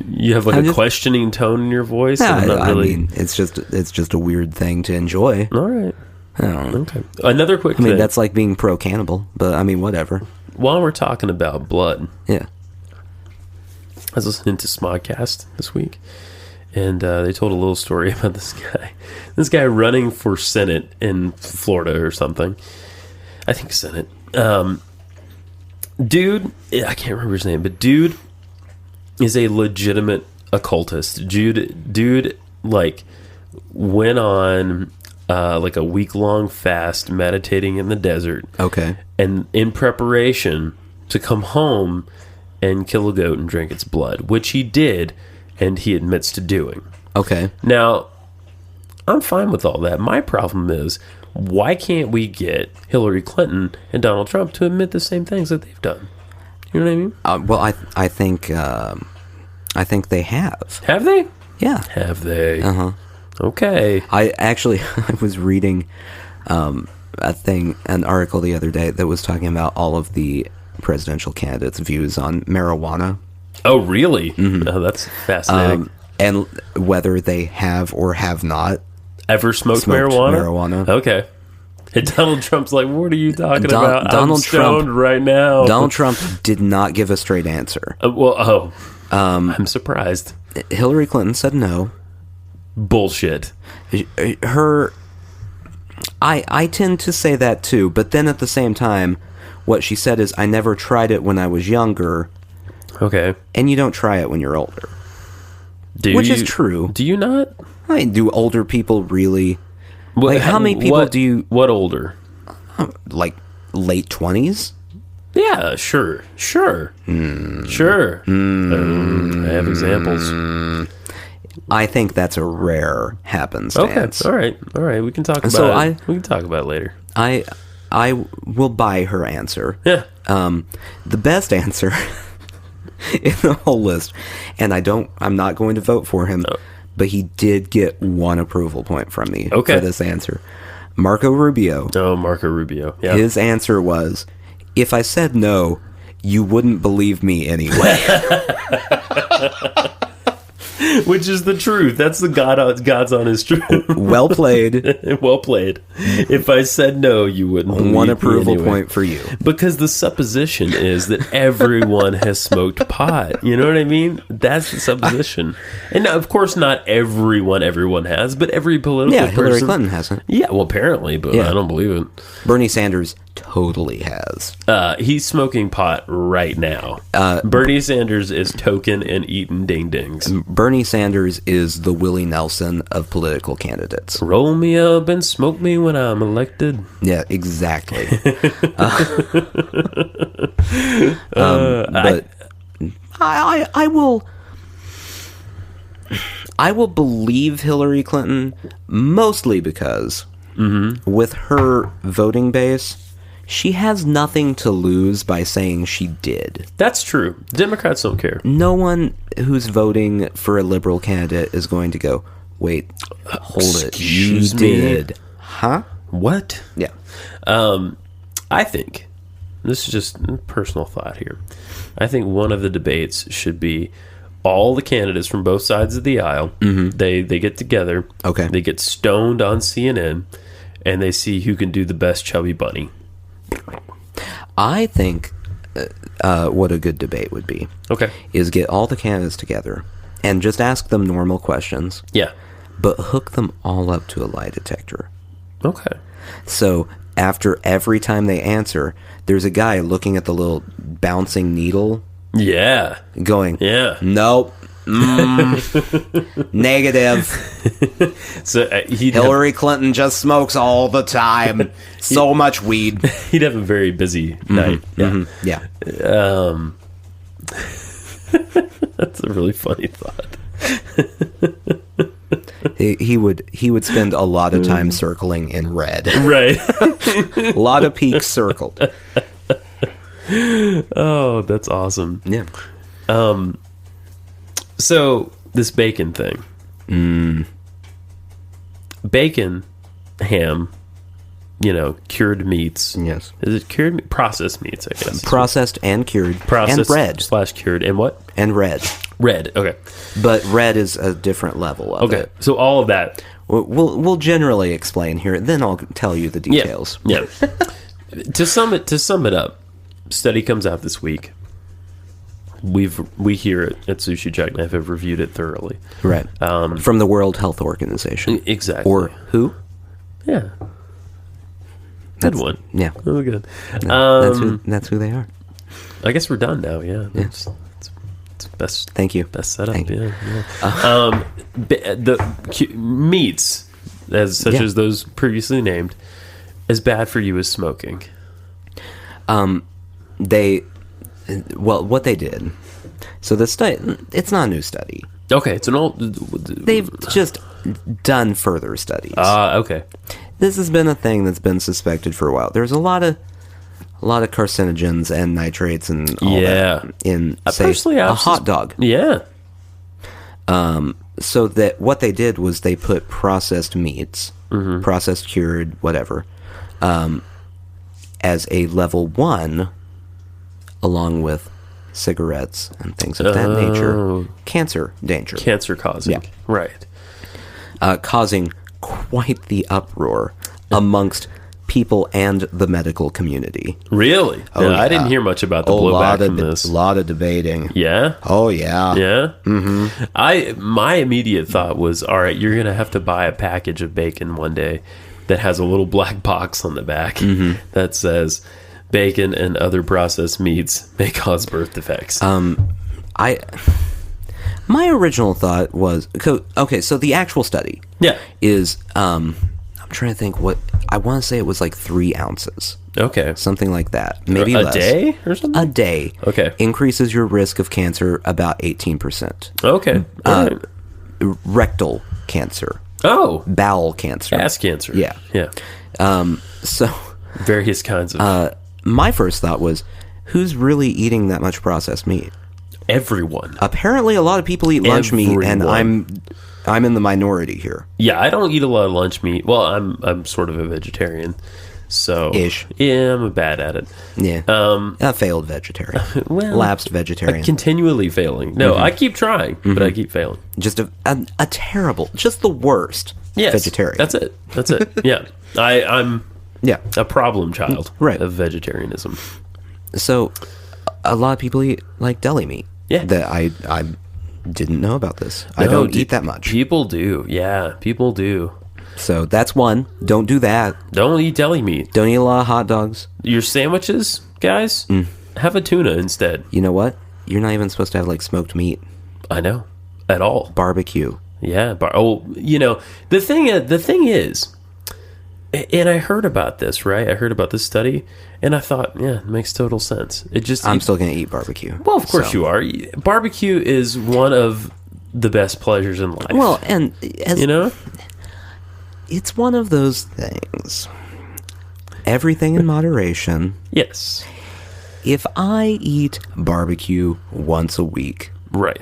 [SPEAKER 2] you have a questioning tone in your voice.
[SPEAKER 1] I mean, it's just a weird thing to enjoy.
[SPEAKER 2] All right.
[SPEAKER 1] I don't know.
[SPEAKER 2] Okay. Another quick
[SPEAKER 1] I mean,
[SPEAKER 2] thing.
[SPEAKER 1] that's like being pro-cannibal, but I mean, whatever.
[SPEAKER 2] While we're talking about blood,
[SPEAKER 1] Yeah.
[SPEAKER 2] I was listening to Smodcast this week, and they told a little story about this guy. This guy running for Senate in Florida or something. I think Senate. Dude, I can't remember his name, but dude is a legitimate occultist. Dude, like, went on like a week-long fast meditating in the desert.
[SPEAKER 1] Okay.
[SPEAKER 2] And in preparation to come home and kill a goat and drink its blood, which he did, and he admits to doing.
[SPEAKER 1] Okay.
[SPEAKER 2] Now, I'm fine with all that. My problem is, why can't we get Hillary Clinton and Donald Trump to admit the same things that they've done? You know what I mean?
[SPEAKER 1] Well, I think they have.
[SPEAKER 2] Have they?
[SPEAKER 1] Yeah.
[SPEAKER 2] Have they?
[SPEAKER 1] Uh-huh.
[SPEAKER 2] Okay.
[SPEAKER 1] I was reading an article the other day that was talking about all of the presidential candidates' views on marijuana.
[SPEAKER 2] Oh, really?
[SPEAKER 1] Mm-hmm.
[SPEAKER 2] Oh, that's fascinating.
[SPEAKER 1] And whether they have or have not
[SPEAKER 2] ever smoked marijuana? Okay. And Donald Trump's like, what are you talking about?
[SPEAKER 1] Donald
[SPEAKER 2] I'm stoned
[SPEAKER 1] Trump,
[SPEAKER 2] right now.
[SPEAKER 1] Donald Trump did not give a straight answer.
[SPEAKER 2] I'm surprised.
[SPEAKER 1] Hillary Clinton said no.
[SPEAKER 2] Bullshit.
[SPEAKER 1] I tend to say that too, but then at the same time, what she said is, I never tried it when I was younger.
[SPEAKER 2] Okay.
[SPEAKER 1] And you don't try it when you're older.
[SPEAKER 2] Which
[SPEAKER 1] is true.
[SPEAKER 2] Do you not?
[SPEAKER 1] I mean, do older people really... Like, how many people do you...
[SPEAKER 2] What older?
[SPEAKER 1] Like, late 20s?
[SPEAKER 2] Yeah, sure. Sure. Sure. I have examples.
[SPEAKER 1] I think that's a rare happenstance.
[SPEAKER 2] Okay. All right. We can talk about it. We can talk about it later.
[SPEAKER 1] I will buy her answer.
[SPEAKER 2] Yeah.
[SPEAKER 1] The best answer in the whole list, and I'm not going to vote for him, but he did get one approval point from me for this answer. Marco Rubio.
[SPEAKER 2] Oh, Marco Rubio. Yeah.
[SPEAKER 1] His answer was, if I said no, you wouldn't believe me anyway.
[SPEAKER 2] Which is the truth. That's the God's honest truth.
[SPEAKER 1] Well played.
[SPEAKER 2] Well played. If I said no, you wouldn't believe
[SPEAKER 1] one
[SPEAKER 2] me
[SPEAKER 1] approval
[SPEAKER 2] anyway.
[SPEAKER 1] point for you.
[SPEAKER 2] Because the supposition is that everyone has smoked pot. You know what I mean? That's the supposition. And now, of course, not everyone has, but every political person...
[SPEAKER 1] Hillary Clinton hasn't.
[SPEAKER 2] Yeah, well, apparently, but I don't believe it.
[SPEAKER 1] Bernie Sanders totally has.
[SPEAKER 2] He's smoking pot right now. Bernie Sanders is token and eating ding-dings.
[SPEAKER 1] Bernie Sanders is the Willie Nelson of political candidates.
[SPEAKER 2] Roll me up and smoke me when I'm elected.
[SPEAKER 1] Yeah, exactly. But I will believe Hillary Clinton mostly because with her voting base, she has nothing to lose by saying she did.
[SPEAKER 2] That's true. Democrats don't care.
[SPEAKER 1] No one who's voting for a liberal candidate is going to go, wait, hold it.
[SPEAKER 2] Excuse
[SPEAKER 1] You
[SPEAKER 2] me?
[SPEAKER 1] did. Huh?
[SPEAKER 2] What?
[SPEAKER 1] Yeah.
[SPEAKER 2] I think, this is just a personal thought here, I think one of the debates should be all the candidates from both sides of the aisle. They get together.
[SPEAKER 1] Okay.
[SPEAKER 2] They get stoned on CNN, and they see who can do the best chubby bunny.
[SPEAKER 1] I think what a good debate would be is get all the candidates together and just ask them normal questions.
[SPEAKER 2] Yeah.
[SPEAKER 1] But hook them all up to a lie detector.
[SPEAKER 2] Okay.
[SPEAKER 1] So after every time they answer, there's a guy looking at the little bouncing needle.
[SPEAKER 2] Yeah.
[SPEAKER 1] Going,
[SPEAKER 2] Yeah.
[SPEAKER 1] Nope. Negative.
[SPEAKER 2] So
[SPEAKER 1] Hillary Clinton just smokes all the time. So much weed.
[SPEAKER 2] He'd have a very busy night. Yeah.
[SPEAKER 1] Yeah.
[SPEAKER 2] That's a really funny thought.
[SPEAKER 1] He would spend a lot of time circling in red.
[SPEAKER 2] Right.
[SPEAKER 1] A lot of peaks circled.
[SPEAKER 2] Oh, that's awesome.
[SPEAKER 1] Yeah.
[SPEAKER 2] So this bacon thing. Bacon, ham, cured meats.
[SPEAKER 1] Yes.
[SPEAKER 2] Is it cured meat? Processed meats, I guess.
[SPEAKER 1] Processed and cured.
[SPEAKER 2] Processed
[SPEAKER 1] and red.
[SPEAKER 2] / cured. And what?
[SPEAKER 1] And red.
[SPEAKER 2] Red. Okay.
[SPEAKER 1] But red is a different level of it.
[SPEAKER 2] So all of that.
[SPEAKER 1] we'll generally explain here. Then I'll tell you the details.
[SPEAKER 2] Yeah. To sum it up, study comes out this week. We here at Sushi Jackknife have reviewed it thoroughly.
[SPEAKER 1] Right. From the World Health Organization.
[SPEAKER 2] Exactly.
[SPEAKER 1] Or who?
[SPEAKER 2] Yeah. Good one.
[SPEAKER 1] Yeah.
[SPEAKER 2] Oh, good.
[SPEAKER 1] That's who they are.
[SPEAKER 2] I guess we're done now. Yeah. It's best.
[SPEAKER 1] Thank you.
[SPEAKER 2] Best setup.
[SPEAKER 1] Thank you.
[SPEAKER 2] Yeah. The meats, as those previously named, as bad for you as smoking.
[SPEAKER 1] What they did. So the study, it's not a new study.
[SPEAKER 2] Okay, it's an old.
[SPEAKER 1] They've just done further studies.
[SPEAKER 2] Okay.
[SPEAKER 1] This has been a thing that's been suspected for a while. There's a lot of carcinogens and nitrates and all that in, say, a hot dog.
[SPEAKER 2] Yeah.
[SPEAKER 1] So that what they did was they put processed meats, processed, cured, whatever, as a level 1, along with cigarettes and things of that nature. Cancer danger.
[SPEAKER 2] Cancer causing.
[SPEAKER 1] Yeah.
[SPEAKER 2] Right.
[SPEAKER 1] Causing quite the uproar amongst people and the medical community.
[SPEAKER 2] Really?
[SPEAKER 1] Oh, yeah.
[SPEAKER 2] I didn't hear much about the blowback from this.
[SPEAKER 1] A lot of debating.
[SPEAKER 2] Yeah?
[SPEAKER 1] Oh, yeah.
[SPEAKER 2] Yeah? Mm-hmm. My immediate thought was, all right, you're going to have to buy a package of bacon one day that has a little black box on the back that says, bacon and other processed meats may cause birth defects.
[SPEAKER 1] My original thought was, okay, so the actual study is, I'm trying to think what, I want to say it was like 3 ounces.
[SPEAKER 2] Okay.
[SPEAKER 1] Something like that. Maybe
[SPEAKER 2] a
[SPEAKER 1] less.
[SPEAKER 2] Day or something?
[SPEAKER 1] A day.
[SPEAKER 2] Okay.
[SPEAKER 1] Increases your risk of cancer about 18%.
[SPEAKER 2] Okay.
[SPEAKER 1] Rectal cancer.
[SPEAKER 2] Oh.
[SPEAKER 1] Bowel cancer.
[SPEAKER 2] Ass cancer.
[SPEAKER 1] Yeah.
[SPEAKER 2] Yeah.
[SPEAKER 1] So.
[SPEAKER 2] Various kinds of.
[SPEAKER 1] My first thought was, who's really eating that much processed meat?
[SPEAKER 2] Everyone.
[SPEAKER 1] Apparently, a lot of people eat lunch meat, and I'm in the minority here.
[SPEAKER 2] Yeah, I don't eat a lot of lunch meat. Well, I'm sort of a vegetarian, so
[SPEAKER 1] ish.
[SPEAKER 2] Yeah, I'm bad at it.
[SPEAKER 1] Yeah, a failed vegetarian, lapsed vegetarian,
[SPEAKER 2] continually failing. No, I keep trying, but I keep failing.
[SPEAKER 1] Just a terrible, just the worst vegetarian.
[SPEAKER 2] That's it. Yeah, I'm a problem child of vegetarianism.
[SPEAKER 1] So, a lot of people eat like deli meat.
[SPEAKER 2] Yeah,
[SPEAKER 1] that I didn't know about this. I don't eat that much.
[SPEAKER 2] People do. Yeah, people do.
[SPEAKER 1] So that's one. Don't do that.
[SPEAKER 2] Don't eat deli meat.
[SPEAKER 1] Don't eat a lot of hot dogs.
[SPEAKER 2] Your sandwiches, guys, have a tuna instead.
[SPEAKER 1] You know what? You're not even supposed to have like smoked meat.
[SPEAKER 2] I know. At all.
[SPEAKER 1] Barbecue.
[SPEAKER 2] Yeah. The thing is, and I heard about this, right? I heard about this study, and I thought, yeah, it makes total sense. I'm
[SPEAKER 1] still going to eat barbecue.
[SPEAKER 2] Well, of course you are. Barbecue is one of the best pleasures in life.
[SPEAKER 1] Well, and it's one of those things. Everything in moderation.
[SPEAKER 2] Yes.
[SPEAKER 1] If I eat barbecue once a week,
[SPEAKER 2] right,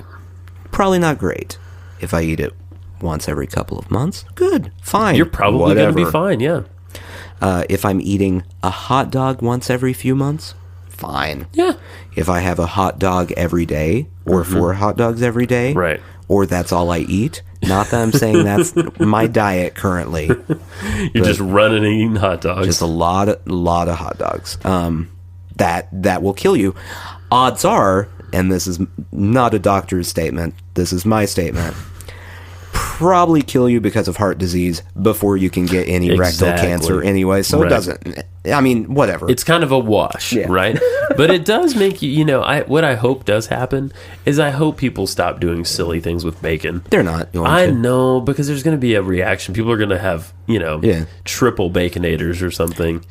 [SPEAKER 1] probably not great. If I eat it once every couple of months, good, fine.
[SPEAKER 2] You're probably going to be fine, yeah.
[SPEAKER 1] If I'm eating a hot dog once every few months, fine.
[SPEAKER 2] Yeah.
[SPEAKER 1] If I have a hot dog every day, or 4 hot dogs every day,
[SPEAKER 2] right,
[SPEAKER 1] or that's all I eat, not that I'm saying that's my diet currently.
[SPEAKER 2] You're just running and eating hot dogs.
[SPEAKER 1] Just a lot of hot dogs. That will kill you. Odds are, and this is not a doctor's statement, this is my statement, probably kill you because of heart disease before you can get any rectal cancer anyway, so it doesn't, I mean, whatever.
[SPEAKER 2] It's kind of a wash, right? But it does make you, what I hope does happen is I hope people stop doing silly things with bacon.
[SPEAKER 1] They're not going to.
[SPEAKER 2] I know, because there's going to be a reaction. People are going to have, triple baconators or something.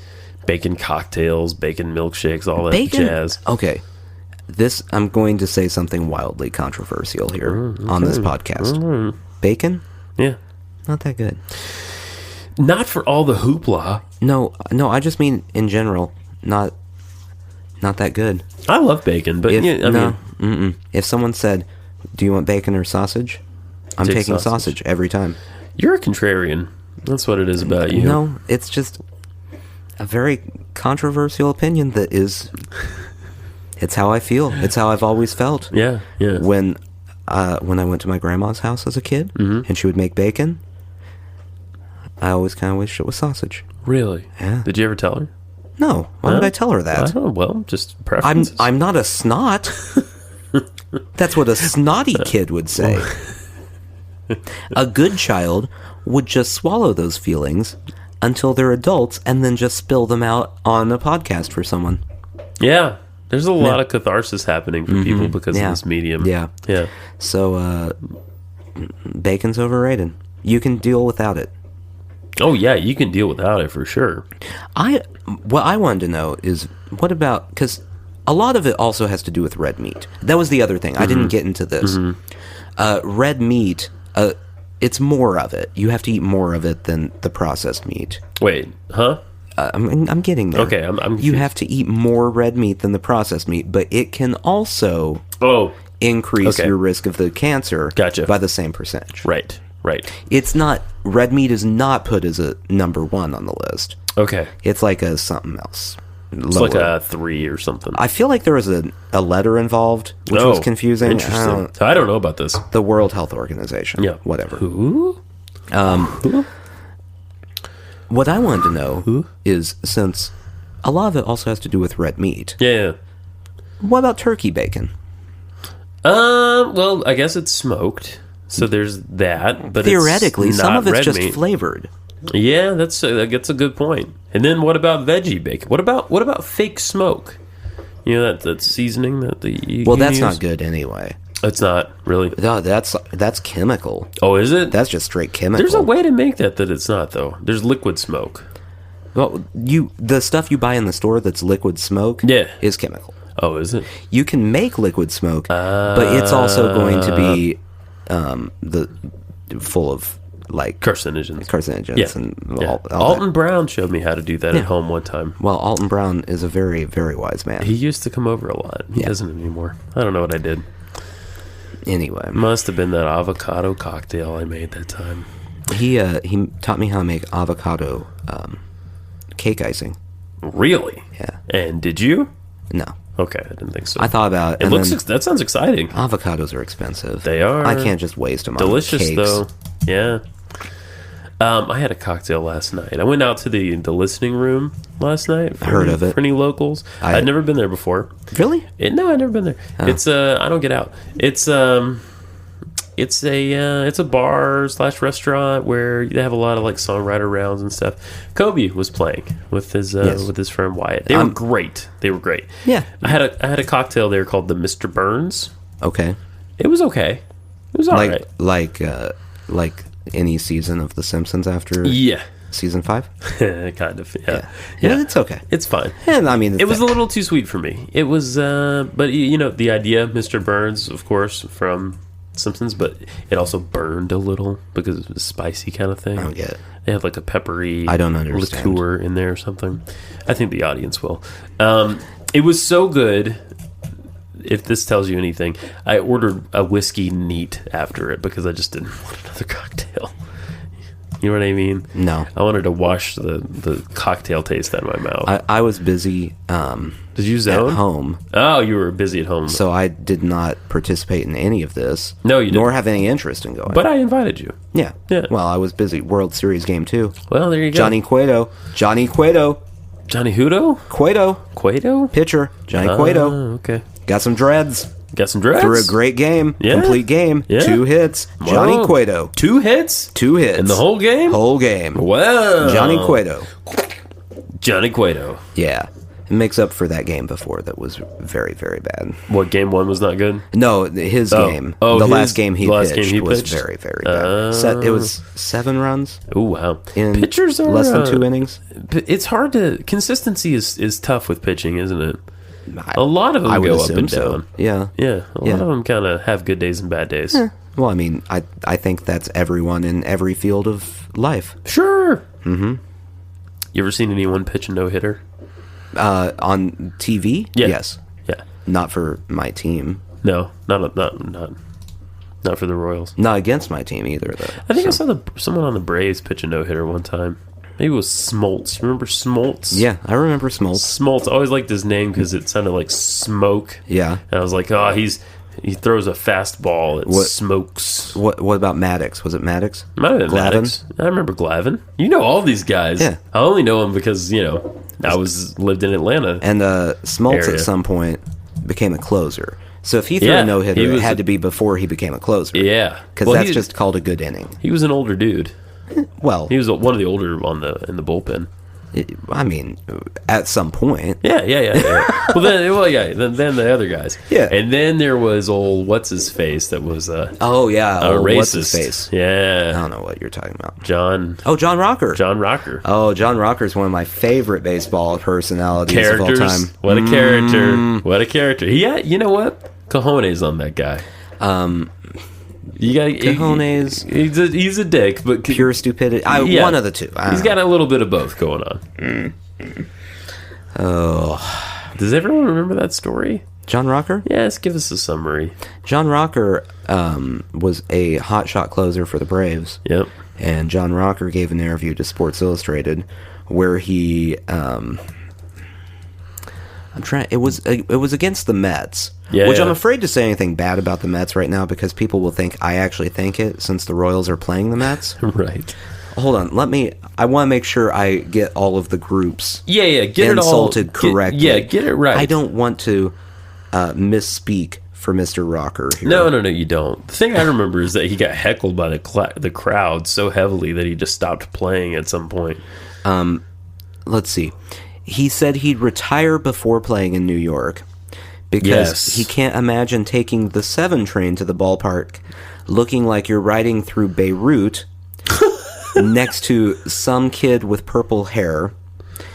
[SPEAKER 2] Bacon cocktails, bacon milkshakes, all that jazz.
[SPEAKER 1] Okay. I'm going to say something wildly controversial here on this podcast. Bacon?
[SPEAKER 2] Yeah.
[SPEAKER 1] Not that good.
[SPEAKER 2] Not for all the hoopla.
[SPEAKER 1] No, I just mean in general, not that good.
[SPEAKER 2] I love bacon, but
[SPEAKER 1] if someone said, "Do you want bacon or sausage?" I'm taking sausage every time.
[SPEAKER 2] You're a contrarian. That's what it is about you.
[SPEAKER 1] No, it's just a very controversial opinion that is. It's how I feel. It's how I've always felt.
[SPEAKER 2] Yeah.
[SPEAKER 1] When I went to my grandma's house as a kid, and she would make bacon, I always kind of wish it was sausage.
[SPEAKER 2] Really?
[SPEAKER 1] Yeah.
[SPEAKER 2] Did you ever tell her?
[SPEAKER 1] No. Why would I tell her that?
[SPEAKER 2] Well, just preferences.
[SPEAKER 1] I'm not a snot. That's what a snotty kid would say. A good child would just swallow those feelings until they're adults and then just spill them out on a podcast for someone.
[SPEAKER 2] Yeah. There's a lot of catharsis happening for people because of this medium.
[SPEAKER 1] Yeah.
[SPEAKER 2] Yeah.
[SPEAKER 1] So, bacon's overrated. You can deal without it.
[SPEAKER 2] Oh, yeah. You can deal without it for sure.
[SPEAKER 1] What I wanted to know is, what about... Because a lot of it also has to do with red meat. That was the other thing. I didn't get into this. Red meat... it's more of it. You have to eat more of it than the processed meat.
[SPEAKER 2] Wait, huh?
[SPEAKER 1] I'm getting there.
[SPEAKER 2] Okay, I'm confused.
[SPEAKER 1] You have to eat more red meat than the processed meat, but it can also increase your risk of the cancer by the same percentage.
[SPEAKER 2] Right.
[SPEAKER 1] It's not... Red meat is not put as a number 1 on the list.
[SPEAKER 2] Okay.
[SPEAKER 1] It's like a something else.
[SPEAKER 2] It's like a 3 or something.
[SPEAKER 1] I feel like there was a letter involved, which was confusing.
[SPEAKER 2] Interesting. I don't know about this.
[SPEAKER 1] The World Health Organization. Yeah. Whatever.
[SPEAKER 2] Who?
[SPEAKER 1] What I wanted to know is, since a lot of it also has to do with red meat.
[SPEAKER 2] Yeah.
[SPEAKER 1] What about turkey bacon?
[SPEAKER 2] Well, I guess it's smoked, so there's that. But
[SPEAKER 1] theoretically,
[SPEAKER 2] it's
[SPEAKER 1] some of it's just
[SPEAKER 2] meat.
[SPEAKER 1] flavored.
[SPEAKER 2] Yeah, that's a good point. And then what about veggie bacon? What about fake smoke? You know that seasoning that you
[SPEAKER 1] that's
[SPEAKER 2] use?
[SPEAKER 1] not good anyway.
[SPEAKER 2] It's not really.
[SPEAKER 1] No, that's chemical.
[SPEAKER 2] Oh, is it?
[SPEAKER 1] That's just straight chemical.
[SPEAKER 2] There's a way to make that it's not though. There's liquid smoke.
[SPEAKER 1] Well, the stuff you buy in the store that's liquid smoke is chemical.
[SPEAKER 2] Oh, is it?
[SPEAKER 1] You can make liquid smoke, but it's also going to be full of like carcinogens and all
[SPEAKER 2] Alton
[SPEAKER 1] that.
[SPEAKER 2] Brown showed me how to do that at home one time.
[SPEAKER 1] Well, Alton Brown is a very, very wise man.
[SPEAKER 2] He used to come over a lot. He doesn't anymore. I don't know what I did.
[SPEAKER 1] Anyway,
[SPEAKER 2] must have been that avocado cocktail I made that time.
[SPEAKER 1] He taught me how to make avocado cake icing.
[SPEAKER 2] Really?
[SPEAKER 1] Yeah.
[SPEAKER 2] And did you?
[SPEAKER 1] No.
[SPEAKER 2] Okay, I didn't think so.
[SPEAKER 1] I thought about
[SPEAKER 2] it. That sounds exciting.
[SPEAKER 1] Avocados are expensive.
[SPEAKER 2] They are.
[SPEAKER 1] I can't just waste them.
[SPEAKER 2] Delicious
[SPEAKER 1] on cakes.
[SPEAKER 2] though. Yeah. I had a cocktail last night. I went out to the listening room last night.
[SPEAKER 1] Heard of it.
[SPEAKER 2] For any locals. I'd never been there before.
[SPEAKER 1] Really?
[SPEAKER 2] No, I'd never been there. Oh. It's I don't get out. It's a bar / restaurant where they have a lot of like songwriter rounds and stuff. Kobe was playing with his friend Wyatt. They were great.
[SPEAKER 1] Yeah.
[SPEAKER 2] I had a cocktail there called the Mr. Burns.
[SPEAKER 1] Okay.
[SPEAKER 2] It was okay. It was all right.
[SPEAKER 1] Like any season of The Simpsons after season 5?
[SPEAKER 2] Kind of, yeah.
[SPEAKER 1] It's okay.
[SPEAKER 2] It's fine.
[SPEAKER 1] And I mean,
[SPEAKER 2] it was a little too sweet for me. It was, but you know, the idea, Mr. Burns, of course, from Simpsons, but it also burned a little because it was a spicy kind of thing.
[SPEAKER 1] I don't get it.
[SPEAKER 2] They had like a peppery
[SPEAKER 1] liqueur
[SPEAKER 2] in there or something. I think the audience will. It was so good. If this tells you anything, I ordered a whiskey neat after it because I just didn't want another cocktail. You know what I mean?
[SPEAKER 1] No.
[SPEAKER 2] I wanted to wash the cocktail taste out of my mouth.
[SPEAKER 1] I was busy
[SPEAKER 2] Did you zone?
[SPEAKER 1] at home.
[SPEAKER 2] Oh, you were busy at home.
[SPEAKER 1] So I did not participate in any of this.
[SPEAKER 2] No, you didn't.
[SPEAKER 1] Nor have any interest in going.
[SPEAKER 2] But I invited you.
[SPEAKER 1] Yeah. Well, I was busy. World Series Game 2.
[SPEAKER 2] Well, there you go.
[SPEAKER 1] Johnny Cueto.
[SPEAKER 2] Johnny Hudo? Cueto?
[SPEAKER 1] Pitcher. Johnny Cueto.
[SPEAKER 2] Okay.
[SPEAKER 1] Got some dreads.
[SPEAKER 2] Through
[SPEAKER 1] a great game.
[SPEAKER 2] Yeah.
[SPEAKER 1] Complete game.
[SPEAKER 2] Yeah.
[SPEAKER 1] 2 hits. Johnny Cueto.
[SPEAKER 2] 2 hits?
[SPEAKER 1] 2 hits.
[SPEAKER 2] In the whole game?
[SPEAKER 1] Whole game.
[SPEAKER 2] Wow.
[SPEAKER 1] Johnny Cueto. Yeah. It makes up for that game before that was very, very bad.
[SPEAKER 2] What, game 1 was not good?
[SPEAKER 1] No, his game. The last game he pitched was very, very bad. It was 7 runs.
[SPEAKER 2] Oh, wow.
[SPEAKER 1] In
[SPEAKER 2] pitchers are
[SPEAKER 1] less than 2 innings.
[SPEAKER 2] It's hard to... Consistency is tough with pitching, isn't it? A lot of them go up and down.
[SPEAKER 1] So. Yeah.
[SPEAKER 2] Yeah. A lot of them kind of have good days and bad days.
[SPEAKER 1] Yeah. Well, I mean, I think that's everyone in every field of life.
[SPEAKER 2] Sure. Mm-hmm. You ever seen anyone pitch a no-hitter?
[SPEAKER 1] On TV?
[SPEAKER 2] Yeah.
[SPEAKER 1] Yes.
[SPEAKER 2] Yeah.
[SPEAKER 1] Not for my team.
[SPEAKER 2] No, not for the Royals.
[SPEAKER 1] Not against my team either, though.
[SPEAKER 2] I think I saw someone on the Braves pitch a no-hitter one time. Maybe it was Smoltz. Remember Smoltz?
[SPEAKER 1] Yeah, I remember Smoltz.
[SPEAKER 2] Smoltz. I always liked his name because it sounded like smoke.
[SPEAKER 1] Yeah.
[SPEAKER 2] And I was like, oh, he's He throws a fastball. It smokes.
[SPEAKER 1] What about Maddox? Was it Maddox?
[SPEAKER 2] Might have been Maddox. I remember Glavin. You know all these guys.
[SPEAKER 1] Yeah.
[SPEAKER 2] I only know them because, I lived in Atlanta.
[SPEAKER 1] And Smoltz at some point became a closer. So if he threw a no-hitter, it had to be before he became a closer.
[SPEAKER 2] Yeah.
[SPEAKER 1] Because that's just called a good inning.
[SPEAKER 2] He was an older dude.
[SPEAKER 1] Well,
[SPEAKER 2] he was one of the older in the bullpen.
[SPEAKER 1] I mean, at some point.
[SPEAKER 2] Yeah. Then the other guys.
[SPEAKER 1] Yeah.
[SPEAKER 2] And then there was old what's-his-face that was a racist.
[SPEAKER 1] What's-his-face?
[SPEAKER 2] Yeah.
[SPEAKER 1] I don't know what you're talking about.
[SPEAKER 2] John
[SPEAKER 1] Rocker.
[SPEAKER 2] John Rocker.
[SPEAKER 1] Oh, John Rocker is one of my favorite baseball personalities
[SPEAKER 2] Characters.
[SPEAKER 1] of all time.
[SPEAKER 2] What a character. What a character. You know what? Cojones on that guy. You got
[SPEAKER 1] cojones.
[SPEAKER 2] He's a dick, but
[SPEAKER 1] pure stupidity. One of the two.
[SPEAKER 2] He's got a little bit of both going on.
[SPEAKER 1] Oh,
[SPEAKER 2] does everyone remember that story?
[SPEAKER 1] John Rocker?
[SPEAKER 2] Yes, give us a summary.
[SPEAKER 1] John Rocker was a hotshot closer for the Braves.
[SPEAKER 2] Yep.
[SPEAKER 1] And John Rocker gave an interview to Sports Illustrated where he it was against the Mets. I'm afraid to say anything bad about the Mets right now because people will think I actually think it since the Royals are playing the Mets.
[SPEAKER 2] Right.
[SPEAKER 1] Hold on, I want to make sure I get all of the groups
[SPEAKER 2] get
[SPEAKER 1] insulted
[SPEAKER 2] it all,
[SPEAKER 1] correctly.
[SPEAKER 2] Get it right.
[SPEAKER 1] I don't want to misspeak for Mr. Rocker here.
[SPEAKER 2] No, you don't. The thing I remember is that he got heckled by the crowd so heavily that he just stopped playing at some point.
[SPEAKER 1] Let's see. He said he'd retire before playing in New York because he can't imagine taking the 7 train to the ballpark looking like you're riding through Beirut next to some kid with purple hair.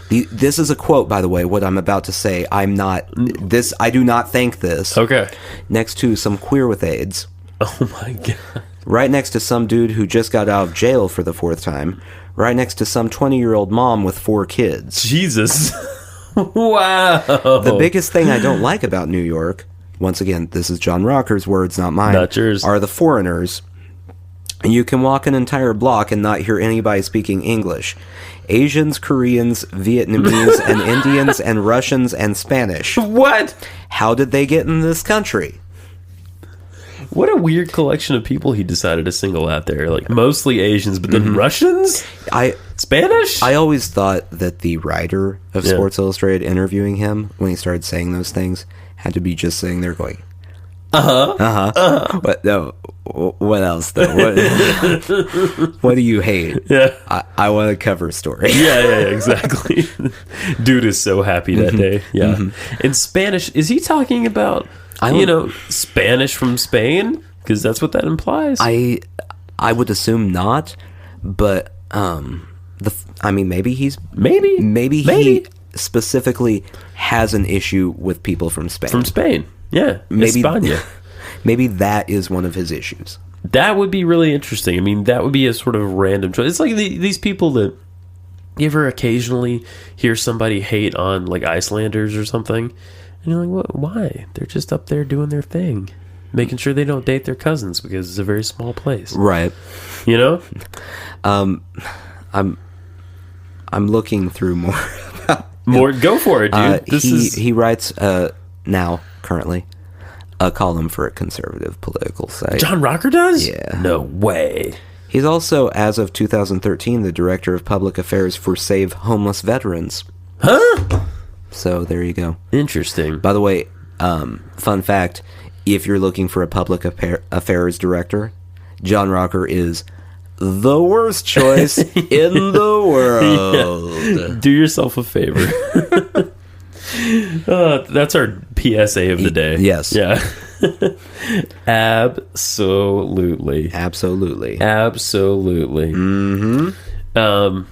[SPEAKER 1] This is a quote, by the way, what I'm about to say. I do not think this.
[SPEAKER 2] Okay.
[SPEAKER 1] Next to some queer with AIDS.
[SPEAKER 2] Oh my God.
[SPEAKER 1] Right next to some dude who just got out of jail for the 4th time. Right next to some 20-year-old mom with 4 kids.
[SPEAKER 2] Jesus. Wow.
[SPEAKER 1] The biggest thing I don't like about New York, once again, this is John Rocker's words, not mine,
[SPEAKER 2] not yours,
[SPEAKER 1] are the foreigners. You can walk an entire block and not hear anybody speaking English. Asians, Koreans, Vietnamese, and Indians, and Russians, and Spanish.
[SPEAKER 2] What?
[SPEAKER 1] How did they get in this country?
[SPEAKER 2] What a weird collection of people he decided to single out there. Like, mostly Asians, but then Russians? Spanish?
[SPEAKER 1] I always thought that the writer of Sports Illustrated interviewing him, when he started saying those things, had to be just sitting there going, What, no, what else, though? What do you hate?
[SPEAKER 2] Yeah.
[SPEAKER 1] I want a cover story.
[SPEAKER 2] Yeah, exactly. Dude is so happy that day. Yeah. In Spanish, is he talking about... Spanish from Spain? Because that's what that implies.
[SPEAKER 1] I would assume not, but maybe he specifically has an issue with people from Spain.
[SPEAKER 2] From Spain, yeah,
[SPEAKER 1] maybe
[SPEAKER 2] España.
[SPEAKER 1] Maybe that is one of his issues.
[SPEAKER 2] That would be really interesting. I mean, that would be a sort of random choice. It's like these people that you ever occasionally hear somebody hate on, like, Icelanders or something. And you're like, what? Why? They're just up there doing their thing, making sure they don't date their cousins because it's a very small place,
[SPEAKER 1] right?
[SPEAKER 2] You know.
[SPEAKER 1] I'm looking through more.
[SPEAKER 2] More, go for it, dude.
[SPEAKER 1] He writes now currently a column for a conservative political site.
[SPEAKER 2] John Rocker does?
[SPEAKER 1] Yeah.
[SPEAKER 2] No way.
[SPEAKER 1] He's also, as of 2013, the director of public affairs for Save Homeless Veterans.
[SPEAKER 2] Huh?
[SPEAKER 1] So there you go.
[SPEAKER 2] Interesting.
[SPEAKER 1] By the way, fun fact, if you're looking for a public affairs director, John Rocker is the worst choice in the world.
[SPEAKER 2] Yeah. Do yourself a favor. That's our PSA of the day.
[SPEAKER 1] Yes.
[SPEAKER 2] Yeah. Absolutely.
[SPEAKER 1] Mm-hmm.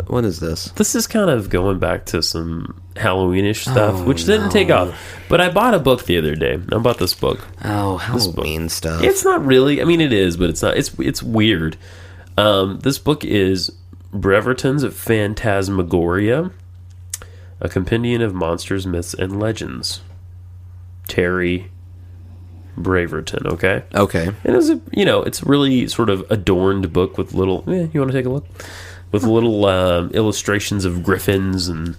[SPEAKER 1] What is this?
[SPEAKER 2] This is kind of going back to some Halloweenish stuff, which didn't take off. But I bought a book the other day. I bought this book.
[SPEAKER 1] Oh, Halloween stuff.
[SPEAKER 2] It's not really. I mean, it is, but it's not. It's weird. This book is Breverton's Phantasmagoria, a compendium of monsters, myths, and legends. Terry Breverton. Okay. And it's it's really sort of adorned book with little. You want to take a look? With little illustrations of griffins and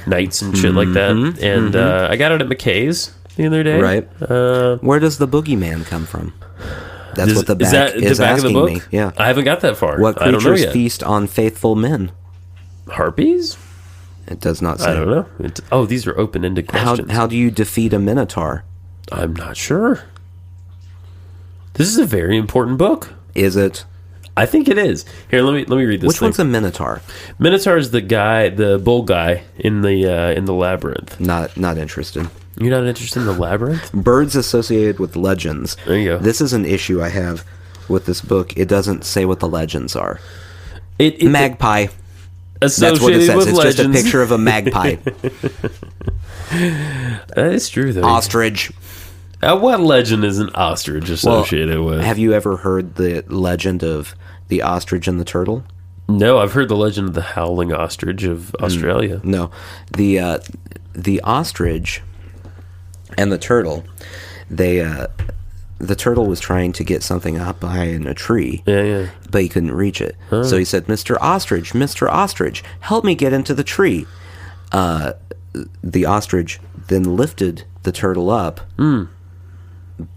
[SPEAKER 2] knights and shit like that. And I got it at McKay's. the other day.
[SPEAKER 1] Right. Where does the boogeyman come from? That's what the back
[SPEAKER 2] is
[SPEAKER 1] asking
[SPEAKER 2] of the book?
[SPEAKER 1] me. Yeah.
[SPEAKER 2] I haven't got that far.
[SPEAKER 1] What
[SPEAKER 2] I don't know
[SPEAKER 1] creatures
[SPEAKER 2] yet.
[SPEAKER 1] feast on faithful men?
[SPEAKER 2] Harpies?
[SPEAKER 1] It does not say.
[SPEAKER 2] I don't know. These are open-ended questions.
[SPEAKER 1] How do you defeat a minotaur?
[SPEAKER 2] I'm not sure. This is a very important book.
[SPEAKER 1] Is it?
[SPEAKER 2] I think it is. Here, let me read this.
[SPEAKER 1] Which one's a minotaur?
[SPEAKER 2] Minotaur is the bull guy in the labyrinth.
[SPEAKER 1] Not interested.
[SPEAKER 2] You're not interested in the labyrinth?
[SPEAKER 1] Birds associated with legends.
[SPEAKER 2] There you go.
[SPEAKER 1] This is an issue I have with this book. It doesn't say what the legends are. Magpie. That's what it says. It's
[SPEAKER 2] legends.
[SPEAKER 1] just a picture of a magpie.
[SPEAKER 2] That is true, though.
[SPEAKER 1] Ostrich.
[SPEAKER 2] What legend is an ostrich associated with?
[SPEAKER 1] Have you ever heard the legend of the ostrich and the turtle?
[SPEAKER 2] No, I've heard the legend of the howling ostrich of Australia.
[SPEAKER 1] No. The ostrich and the turtle, the turtle was trying to get something up high in a tree.
[SPEAKER 2] Yeah.
[SPEAKER 1] But he couldn't reach it. Huh. So he said, Mr. Ostrich, help me get into the tree. The ostrich then lifted the turtle up.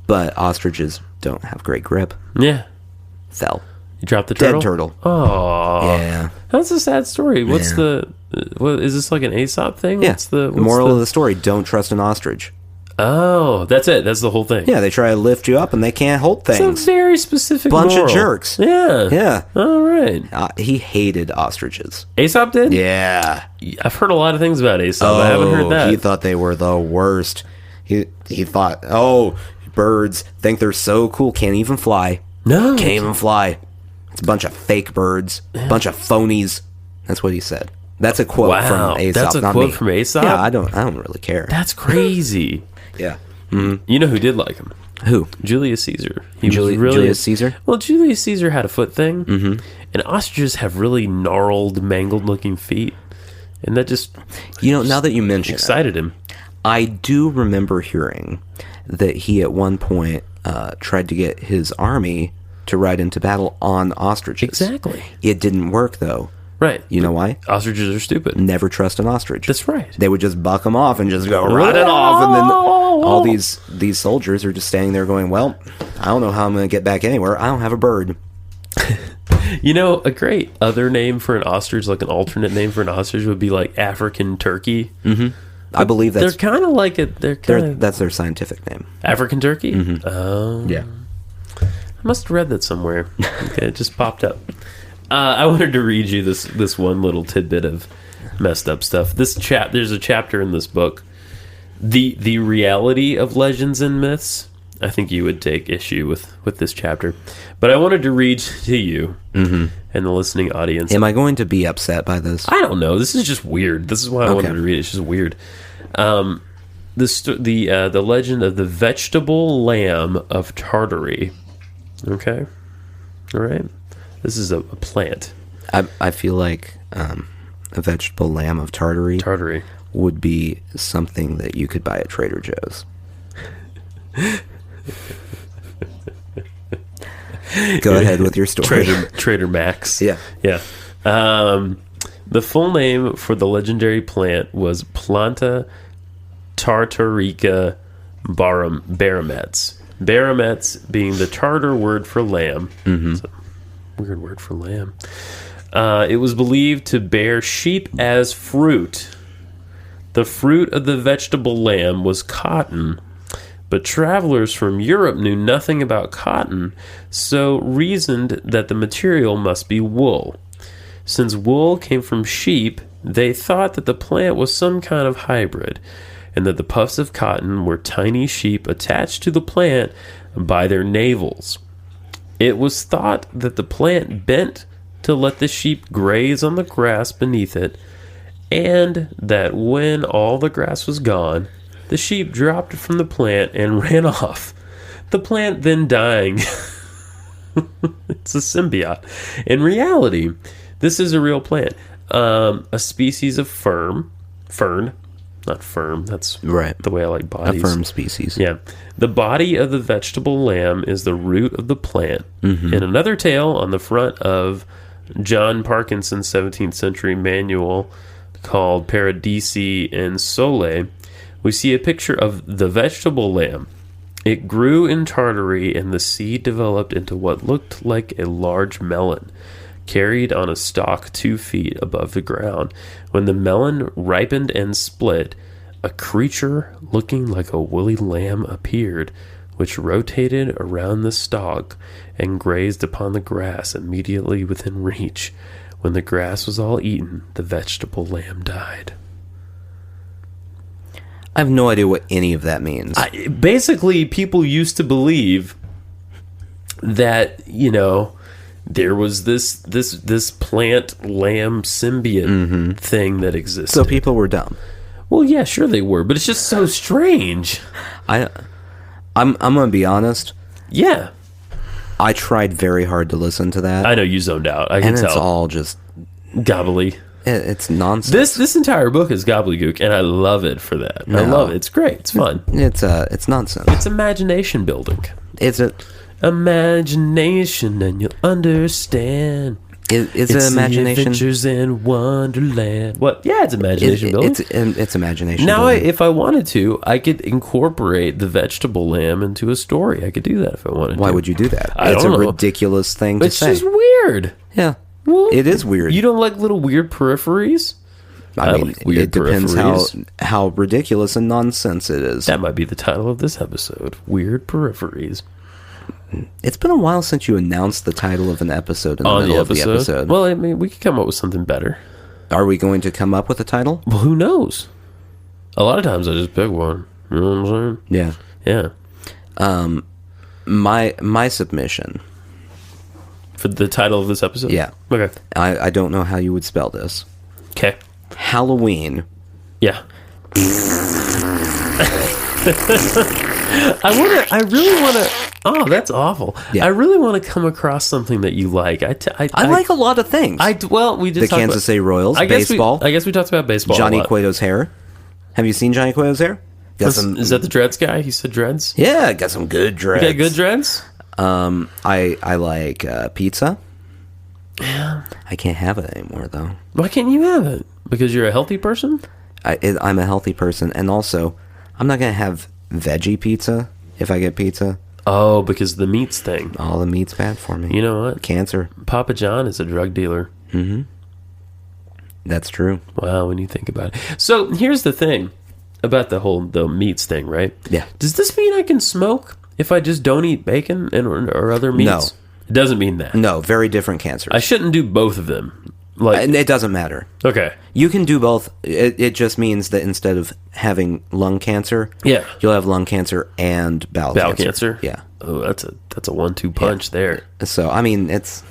[SPEAKER 1] But ostriches don't have great grip.
[SPEAKER 2] Yeah.
[SPEAKER 1] Fell.
[SPEAKER 2] You dropped the turtle?
[SPEAKER 1] Dead turtle.
[SPEAKER 2] Oh.
[SPEAKER 1] Yeah.
[SPEAKER 2] That's a sad story. What's is this like an Aesop thing?
[SPEAKER 1] Yeah.
[SPEAKER 2] What's the
[SPEAKER 1] moral of the story, don't trust an ostrich.
[SPEAKER 2] Oh, that's it. That's the whole thing.
[SPEAKER 1] Yeah, they try to lift you up and they can't hold things.
[SPEAKER 2] It's a very specific
[SPEAKER 1] bunch
[SPEAKER 2] moral.
[SPEAKER 1] of jerks.
[SPEAKER 2] Yeah.
[SPEAKER 1] Yeah.
[SPEAKER 2] All right.
[SPEAKER 1] He hated ostriches.
[SPEAKER 2] Aesop did?
[SPEAKER 1] Yeah.
[SPEAKER 2] I've heard a lot of things about Aesop. I haven't heard that.
[SPEAKER 1] He thought they were the worst. He thought, birds think they're so cool, can't even fly.
[SPEAKER 2] No.
[SPEAKER 1] Can't even fly. It's a bunch of fake birds, bunch of phonies. That's what he said. That's a quote from Aesop.
[SPEAKER 2] That's a
[SPEAKER 1] not
[SPEAKER 2] quote
[SPEAKER 1] me.
[SPEAKER 2] from Aesop?
[SPEAKER 1] Yeah, I don't really care.
[SPEAKER 2] That's crazy.
[SPEAKER 1] Yeah.
[SPEAKER 2] Mm-hmm. You know who did like him?
[SPEAKER 1] Who?
[SPEAKER 2] Julius Caesar.
[SPEAKER 1] Julius Caesar?
[SPEAKER 2] Well, Julius Caesar had a foot thing, and ostriches have really gnarled, mangled-looking feet, and that just
[SPEAKER 1] now that you mention
[SPEAKER 2] excited him.
[SPEAKER 1] I do remember hearing that he at one point tried to get his army to ride into battle on ostriches.
[SPEAKER 2] Exactly.
[SPEAKER 1] It didn't work, though.
[SPEAKER 2] Right.
[SPEAKER 1] You know why?
[SPEAKER 2] Ostriches are stupid.
[SPEAKER 1] Never trust an ostrich.
[SPEAKER 2] That's right.
[SPEAKER 1] They would just buck them off and just go run it off, and then all these soldiers are just standing there going, well, I don't know how I'm going to get back anywhere. I don't have a bird.
[SPEAKER 2] A great other name for an ostrich, like an alternate name for an ostrich, would be like African turkey.
[SPEAKER 1] Mm-hmm. I believe that's...
[SPEAKER 2] They're kind of like it.
[SPEAKER 1] That's their scientific name.
[SPEAKER 2] African turkey?
[SPEAKER 1] Mm-hmm.
[SPEAKER 2] Oh.
[SPEAKER 1] Yeah.
[SPEAKER 2] I must have read that somewhere. Okay, it just popped up. I wanted to read you this one little tidbit of messed up stuff. There's a chapter in this book, the reality of legends and myths. I think you would take issue with this chapter, but I wanted to read to you and the listening audience.
[SPEAKER 1] Am I going to be upset by this?
[SPEAKER 2] I don't know. This is just weird. This is why I wanted to read it. It's just weird. The legend of the vegetable lamb of Tartary. Okay, all right. This is a plant.
[SPEAKER 1] I feel like a vegetable lamb of Tartary would be something that you could buy at Trader Joe's. Go ahead with your story.
[SPEAKER 2] Trader Max.
[SPEAKER 1] Yeah.
[SPEAKER 2] The full name for the legendary plant was Planta tartarica baramets. Baramets being the Tartar word for lamb. Mm-hmm. Weird word for lamb. It was believed to bear sheep as fruit. The fruit of the vegetable lamb was cotton, but travelers from Europe knew nothing about cotton, so reasoned that the material must be wool. Since wool came from sheep, they thought that the plant was some kind of hybrid, and that the puffs of cotton were tiny sheep attached to the plant by their navels. It was thought that the plant bent to let the sheep graze on the grass beneath it, and that when all the grass was gone, the sheep dropped from the plant and ran off, the plant then dying. It's a symbiote. In reality, this is a real plant, a species of fern, not firm, that's
[SPEAKER 1] right.
[SPEAKER 2] The way I like bodies.
[SPEAKER 1] A firm species.
[SPEAKER 2] Yeah. The body of the vegetable lamb is the root of the plant. Mm-hmm. In another tale on the front of John Parkinson's 17th century manual called Paradisi and Sole, we see a picture of the vegetable lamb. It grew in Tartary, and the seed developed into what looked like a large melon, carried on a stalk 2 feet above the ground. When the melon ripened and split, a creature looking like a woolly lamb appeared, which rotated around the stalk and grazed upon the grass immediately within reach. When the grass was all eaten, the vegetable lamb died.
[SPEAKER 1] I have no idea what any of that means.
[SPEAKER 2] Basically, people used to believe that, there was this plant lamb symbiote thing that existed.
[SPEAKER 1] So people were dumb.
[SPEAKER 2] Well, yeah, sure they were, but it's just so strange.
[SPEAKER 1] I'm gonna be honest.
[SPEAKER 2] Yeah,
[SPEAKER 1] I tried very hard to listen to that.
[SPEAKER 2] I know you zoned out. I can tell.
[SPEAKER 1] It's all just
[SPEAKER 2] gobbly.
[SPEAKER 1] It's nonsense.
[SPEAKER 2] This entire book is gobbledygook, and I love it for that. No. I love it. It's great. It's fun.
[SPEAKER 1] It's nonsense.
[SPEAKER 2] It's imagination building.
[SPEAKER 1] It's
[SPEAKER 2] imagination, and you'll understand.
[SPEAKER 1] It's an imagination.
[SPEAKER 2] Adventures in Wonderland. What? Yeah, it's imagination building.
[SPEAKER 1] It's imagination.
[SPEAKER 2] Now,
[SPEAKER 1] building.
[SPEAKER 2] if I wanted to, I could incorporate the vegetable lamb into a story. I could do that if I wanted to.
[SPEAKER 1] Why would you do that?
[SPEAKER 2] It's a
[SPEAKER 1] ridiculous thing to say.
[SPEAKER 2] It's just weird.
[SPEAKER 1] Yeah.
[SPEAKER 2] Well,
[SPEAKER 1] it is weird.
[SPEAKER 2] You don't like little weird peripheries?
[SPEAKER 1] I mean, it depends how ridiculous and nonsense it is.
[SPEAKER 2] That might be the title of this episode. Weird peripheries.
[SPEAKER 1] It's been a while since you announced the title of an episode in the middle of the episode.
[SPEAKER 2] Well, I mean, we could come up with something better.
[SPEAKER 1] Are we going to come up with a title?
[SPEAKER 2] Well, who knows? A lot of times I just pick one. You know what I'm saying?
[SPEAKER 1] Yeah.
[SPEAKER 2] Yeah.
[SPEAKER 1] My submission...
[SPEAKER 2] For the title of this episode?
[SPEAKER 1] Yeah.
[SPEAKER 2] Okay.
[SPEAKER 1] I don't know how you would spell this.
[SPEAKER 2] Okay.
[SPEAKER 1] Halloween.
[SPEAKER 2] Yeah. I really want to... Oh, that's awful. Yeah. I really want to come across something that you like. I
[SPEAKER 1] like a lot of things.
[SPEAKER 2] We just
[SPEAKER 1] the Kansas City Royals, baseball.
[SPEAKER 2] I guess we talked about baseball.
[SPEAKER 1] Johnny Cueto's hair. Have you seen Johnny Cueto's hair?
[SPEAKER 2] Is that the dreads guy? He said dreads?
[SPEAKER 1] Yeah, got some good dreads.
[SPEAKER 2] You got good dreads?
[SPEAKER 1] I like pizza.
[SPEAKER 2] Yeah.
[SPEAKER 1] I can't have it anymore, though.
[SPEAKER 2] Why can't you have it? Because you're a healthy person?
[SPEAKER 1] I'm a healthy person, and also, I'm not going to have veggie pizza if I get pizza.
[SPEAKER 2] Oh, because the meat's thing.
[SPEAKER 1] All the meat's bad for me.
[SPEAKER 2] You know what?
[SPEAKER 1] Cancer.
[SPEAKER 2] Papa John is a drug dealer.
[SPEAKER 1] Mm-hmm. That's true.
[SPEAKER 2] Wow, when you think about it. So, here's the thing about the meats thing, right?
[SPEAKER 1] Yeah.
[SPEAKER 2] Does this mean I can smoke if I just don't eat bacon or other meats?
[SPEAKER 1] No.
[SPEAKER 2] It doesn't mean that.
[SPEAKER 1] No, very different cancers.
[SPEAKER 2] I shouldn't do both of them.
[SPEAKER 1] And it doesn't matter.
[SPEAKER 2] Okay.
[SPEAKER 1] You can do both. It just means that instead of having lung cancer, you'll have lung cancer and bowel cancer. Yeah.
[SPEAKER 2] Oh, that's a 1-2 punch there.
[SPEAKER 1] So, I mean, it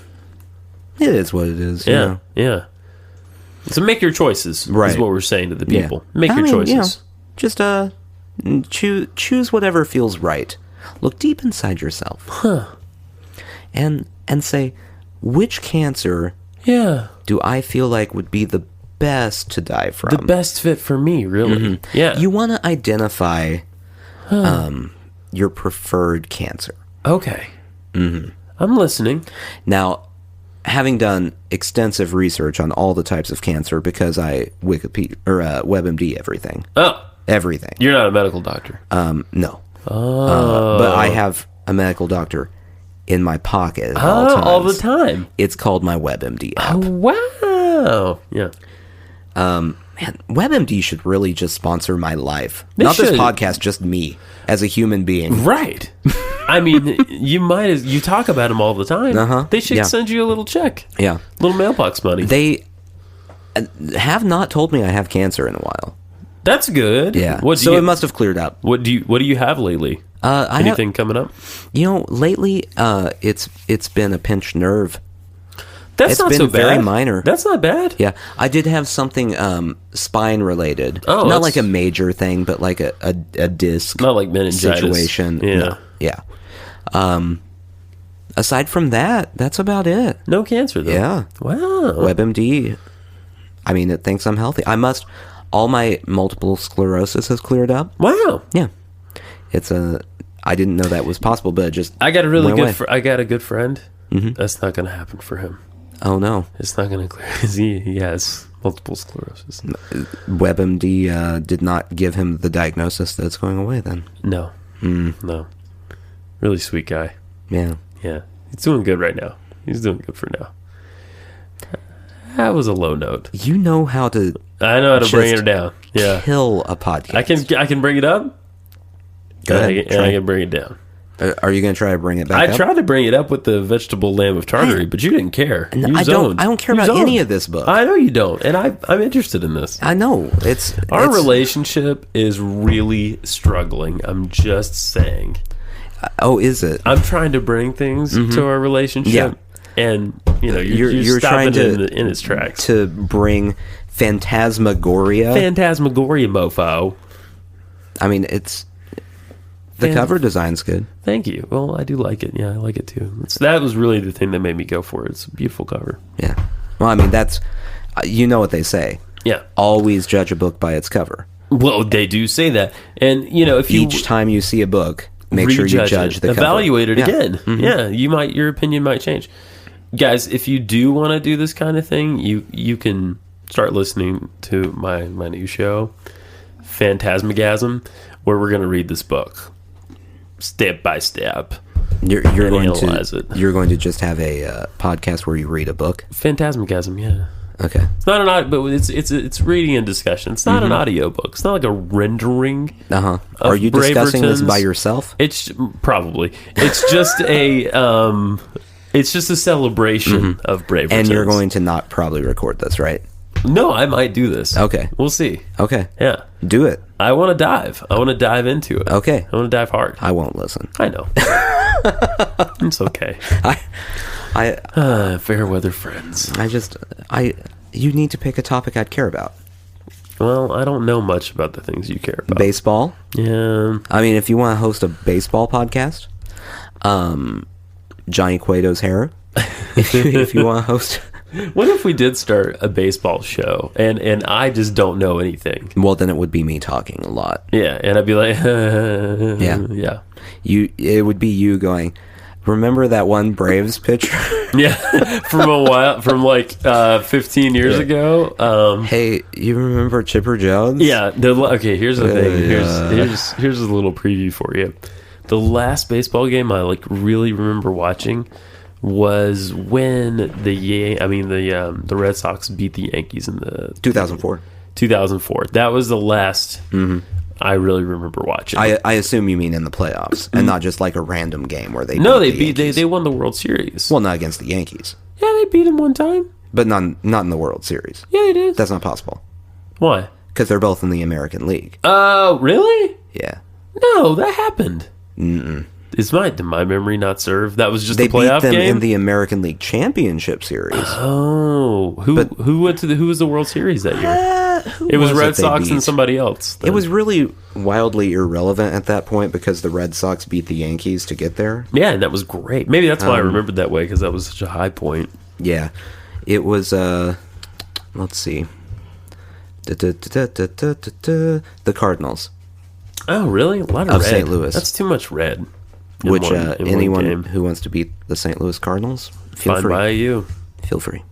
[SPEAKER 1] is what it is.
[SPEAKER 2] Yeah. Yeah. So make your choices.
[SPEAKER 1] Right.
[SPEAKER 2] Is what we're saying to the people. Yeah. Make your choices.
[SPEAKER 1] Just choose whatever feels right. Look deep inside yourself.
[SPEAKER 2] Huh.
[SPEAKER 1] And say, which cancer do I feel like would be the best to die from?
[SPEAKER 2] The best fit for me, really.
[SPEAKER 1] Mm-hmm.
[SPEAKER 2] Yeah.
[SPEAKER 1] You want to identify your preferred cancer.
[SPEAKER 2] Okay.
[SPEAKER 1] Mm-hmm.
[SPEAKER 2] I'm listening.
[SPEAKER 1] Now, having done extensive research on all the types of cancer, because I Wikipedia or WebMD everything.
[SPEAKER 2] Oh.
[SPEAKER 1] Everything.
[SPEAKER 2] You're not a medical doctor.
[SPEAKER 1] No.
[SPEAKER 2] Oh.
[SPEAKER 1] But I have a medical doctor in my pocket at all times.
[SPEAKER 2] All the time.
[SPEAKER 1] It's called my WebMD app.
[SPEAKER 2] Oh, wow. Yeah.
[SPEAKER 1] Man, WebMD should really just sponsor my life.
[SPEAKER 2] They
[SPEAKER 1] Not
[SPEAKER 2] should.
[SPEAKER 1] this podcast, just me as a human being.
[SPEAKER 2] Right. I mean, you talk about them all the time.
[SPEAKER 1] Uh-huh.
[SPEAKER 2] They should send you a little check.
[SPEAKER 1] Yeah.
[SPEAKER 2] Little mailbox money.
[SPEAKER 1] They have not told me I have cancer in a while.
[SPEAKER 2] That's good.
[SPEAKER 1] Yeah. It must have cleared up.
[SPEAKER 2] What do you have lately? Anything coming up?
[SPEAKER 1] Lately, it's been a pinched nerve.
[SPEAKER 2] It's not so bad.
[SPEAKER 1] Very minor.
[SPEAKER 2] That's not bad.
[SPEAKER 1] Yeah, I did have something spine related.
[SPEAKER 2] Oh,
[SPEAKER 1] not like a major thing, but like a disc.
[SPEAKER 2] Not like meningitis
[SPEAKER 1] situation.
[SPEAKER 2] Yeah,
[SPEAKER 1] no. Yeah. Aside from that, that's about it.
[SPEAKER 2] No cancer though.
[SPEAKER 1] Yeah.
[SPEAKER 2] Wow.
[SPEAKER 1] WebMD. I mean, it thinks I'm healthy. All my multiple sclerosis has cleared up.
[SPEAKER 2] Wow.
[SPEAKER 1] Yeah. I didn't know that was possible, but it just
[SPEAKER 2] I got a good friend. Mm-hmm. That's not going to happen for him.
[SPEAKER 1] Oh no,
[SPEAKER 2] it's not going to clear. He has multiple sclerosis.
[SPEAKER 1] WebMD did not give him the diagnosis that it's going away. Then
[SPEAKER 2] no, no, really sweet guy.
[SPEAKER 1] Yeah,
[SPEAKER 2] he's doing good right now. He's doing good for now. That was a low note.
[SPEAKER 1] You know how to.
[SPEAKER 2] I know how to bring it down. Yeah,
[SPEAKER 1] kill a podcast.
[SPEAKER 2] I can bring it up.
[SPEAKER 1] Go ahead.
[SPEAKER 2] And I can bring it down.
[SPEAKER 1] Are you going to try to bring it back up?
[SPEAKER 2] I tried to bring it up with the vegetable lamb of Tartary, but you didn't care.
[SPEAKER 1] I don't care about any of this book.
[SPEAKER 2] I know you don't, and I'm interested in this.
[SPEAKER 1] I know
[SPEAKER 2] Our relationship is really struggling. I'm just saying.
[SPEAKER 1] Oh, is it?
[SPEAKER 2] I'm trying to bring things to our relationship, and you're
[SPEAKER 1] trying to
[SPEAKER 2] in its tracks
[SPEAKER 1] to bring phantasmagoria,
[SPEAKER 2] mofo.
[SPEAKER 1] I mean, it's. The cover design's good.
[SPEAKER 2] Thank you. Well, I do like it. Yeah, I like it too. That was really the thing that made me go for it. It's a beautiful cover.
[SPEAKER 1] Yeah. Well, I mean, that's... you know what they say.
[SPEAKER 2] Yeah.
[SPEAKER 1] Always judge a book by its cover.
[SPEAKER 2] Well, they do say that. And, if you...
[SPEAKER 1] Each time you see a book, make sure you judge the cover.
[SPEAKER 2] Evaluate it again. Yeah, your opinion might change. Guys, if you do want to do this kind of thing, you can start listening to my new show, Phantasmagasm, where we're going to read this book. Step by step.
[SPEAKER 1] You're going
[SPEAKER 2] analyze
[SPEAKER 1] to
[SPEAKER 2] it.
[SPEAKER 1] You're going to just have a podcast where you read a book.
[SPEAKER 2] Phantasmagasm, yeah.
[SPEAKER 1] Okay.
[SPEAKER 2] It's not an audio, but it's reading and discussion. It's not an audio book. It's not like a rendering.
[SPEAKER 1] Are you discussing this by yourself?
[SPEAKER 2] It's probably. It's just a celebration of Bravertons.
[SPEAKER 1] And you're going to not probably record this, right?
[SPEAKER 2] No, I might do this.
[SPEAKER 1] Okay.
[SPEAKER 2] We'll see.
[SPEAKER 1] Okay.
[SPEAKER 2] Yeah.
[SPEAKER 1] Do it.
[SPEAKER 2] I want to dive. I want to dive into it.
[SPEAKER 1] Okay.
[SPEAKER 2] I want to dive hard.
[SPEAKER 1] I won't listen.
[SPEAKER 2] I know. It's okay. Fair weather friends.
[SPEAKER 1] You need to pick a topic I'd care about.
[SPEAKER 2] Well, I don't know much about the things you care about.
[SPEAKER 1] Baseball?
[SPEAKER 2] Yeah.
[SPEAKER 1] I mean, if you want to host a baseball podcast, Johnny Cueto's hair. If you want to host...
[SPEAKER 2] What if we did start a baseball show and I just don't know anything?
[SPEAKER 1] Well, then it would be me talking a lot.
[SPEAKER 2] Yeah, and I'd be like,
[SPEAKER 1] yeah. It would be you going, remember that one Braves pitcher?
[SPEAKER 2] Yeah, from like 15 years ago.
[SPEAKER 1] Hey, you remember Chipper Jones?
[SPEAKER 2] Yeah. Okay, here's the thing. Here's a little preview for you. The last baseball game I really remember watching was when the Red Sox beat the Yankees in the
[SPEAKER 1] 2004.
[SPEAKER 2] 2004. That was the last I really remember watching.
[SPEAKER 1] I assume you mean in the playoffs and not just like a random game where they
[SPEAKER 2] they won the World Series.
[SPEAKER 1] Well, not against the Yankees.
[SPEAKER 2] Yeah, they beat them one time,
[SPEAKER 1] but not in the World Series.
[SPEAKER 2] Yeah, they did.
[SPEAKER 1] That's not possible.
[SPEAKER 2] Why?
[SPEAKER 1] Because they're both in the American League.
[SPEAKER 2] Oh, really?
[SPEAKER 1] Yeah.
[SPEAKER 2] No, that happened. Did my memory not serve? That was just a playoff game?
[SPEAKER 1] They beat them in the American League Championship Series.
[SPEAKER 2] Oh. Who was the World Series that year? It was Red Sox and somebody else.
[SPEAKER 1] Then. It was really wildly irrelevant at that point because the Red Sox beat the Yankees to get there.
[SPEAKER 2] Yeah, and that was great. Maybe that's why I remembered that way, because that was such a high point.
[SPEAKER 1] Yeah. It was, let's see. The Cardinals.
[SPEAKER 2] Oh, really? A lot of red.
[SPEAKER 1] St. Louis.
[SPEAKER 2] That's too much red.
[SPEAKER 1] Which anyone who wants to beat the St. Louis Cardinals, feel free.
[SPEAKER 2] By you.
[SPEAKER 1] Feel free.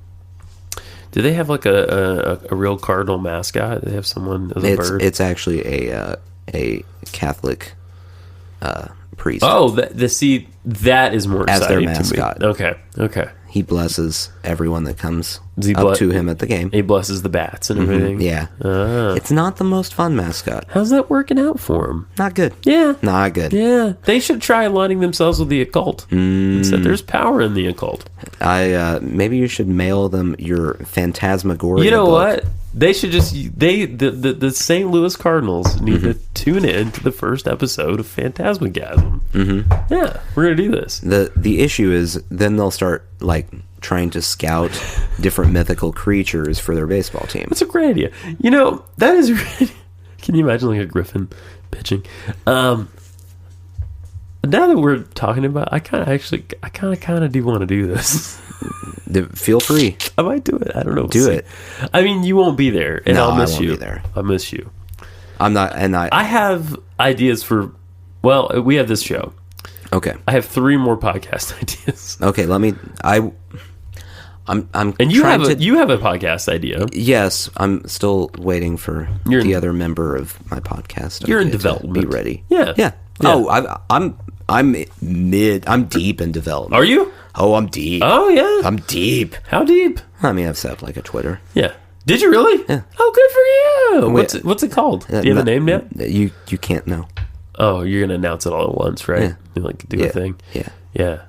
[SPEAKER 2] Do they have like a real cardinal mascot? Do they have someone as a bird?
[SPEAKER 1] It's actually a Catholic priest.
[SPEAKER 2] Oh, that is more exciting
[SPEAKER 1] as their mascot.
[SPEAKER 2] To me. Okay.
[SPEAKER 1] He blesses everyone that comes up to him at the game.
[SPEAKER 2] He blesses the bats and everything.
[SPEAKER 1] Yeah. It's not the most fun mascot.
[SPEAKER 2] How's that working out for him?
[SPEAKER 1] Not good.
[SPEAKER 2] Yeah.
[SPEAKER 1] Not good.
[SPEAKER 2] Yeah. They should try aligning themselves with the occult. Instead, there's power in the occult.
[SPEAKER 1] Maybe you should mail them your Phantasmagoria.
[SPEAKER 2] You know
[SPEAKER 1] book.
[SPEAKER 2] what? They should just the St. Louis Cardinals need to tune in to the first episode of Phantasmagasm. Yeah, we're gonna do this.
[SPEAKER 1] The issue is then they'll start trying to scout different mythical creatures for their baseball team.
[SPEAKER 2] That's a great idea. That is really, can you imagine a griffin pitching? Now that we're talking about, I kind of do want to do this.
[SPEAKER 1] Feel free.
[SPEAKER 2] I might do it. I don't know.
[SPEAKER 1] Do it.
[SPEAKER 2] I mean, you won't be there, and I'll miss
[SPEAKER 1] I won't
[SPEAKER 2] you.
[SPEAKER 1] Be there.
[SPEAKER 2] I'll miss you.
[SPEAKER 1] I'm not, and
[SPEAKER 2] I have ideas for. Well, we have this show.
[SPEAKER 1] Okay.
[SPEAKER 2] I have 3 more podcast ideas.
[SPEAKER 1] Okay,
[SPEAKER 2] And you have a podcast idea.
[SPEAKER 1] Yes, I'm still waiting for the other member of my podcast.
[SPEAKER 2] You're in development.
[SPEAKER 1] Be ready.
[SPEAKER 2] Yeah.
[SPEAKER 1] Oh, I'm deep in development.
[SPEAKER 2] Are you?
[SPEAKER 1] Oh, I'm deep.
[SPEAKER 2] Oh yeah,
[SPEAKER 1] I'm deep.
[SPEAKER 2] How deep?
[SPEAKER 1] I mean, I've set up like a Twitter.
[SPEAKER 2] Yeah. Did you really?
[SPEAKER 1] Yeah.
[SPEAKER 2] Oh, good for you. What's it called? Do you have a name yet?
[SPEAKER 1] You can't know.
[SPEAKER 2] Oh, you're gonna announce it all at once, right?
[SPEAKER 1] Yeah.
[SPEAKER 2] You like do a thing.
[SPEAKER 1] Yeah.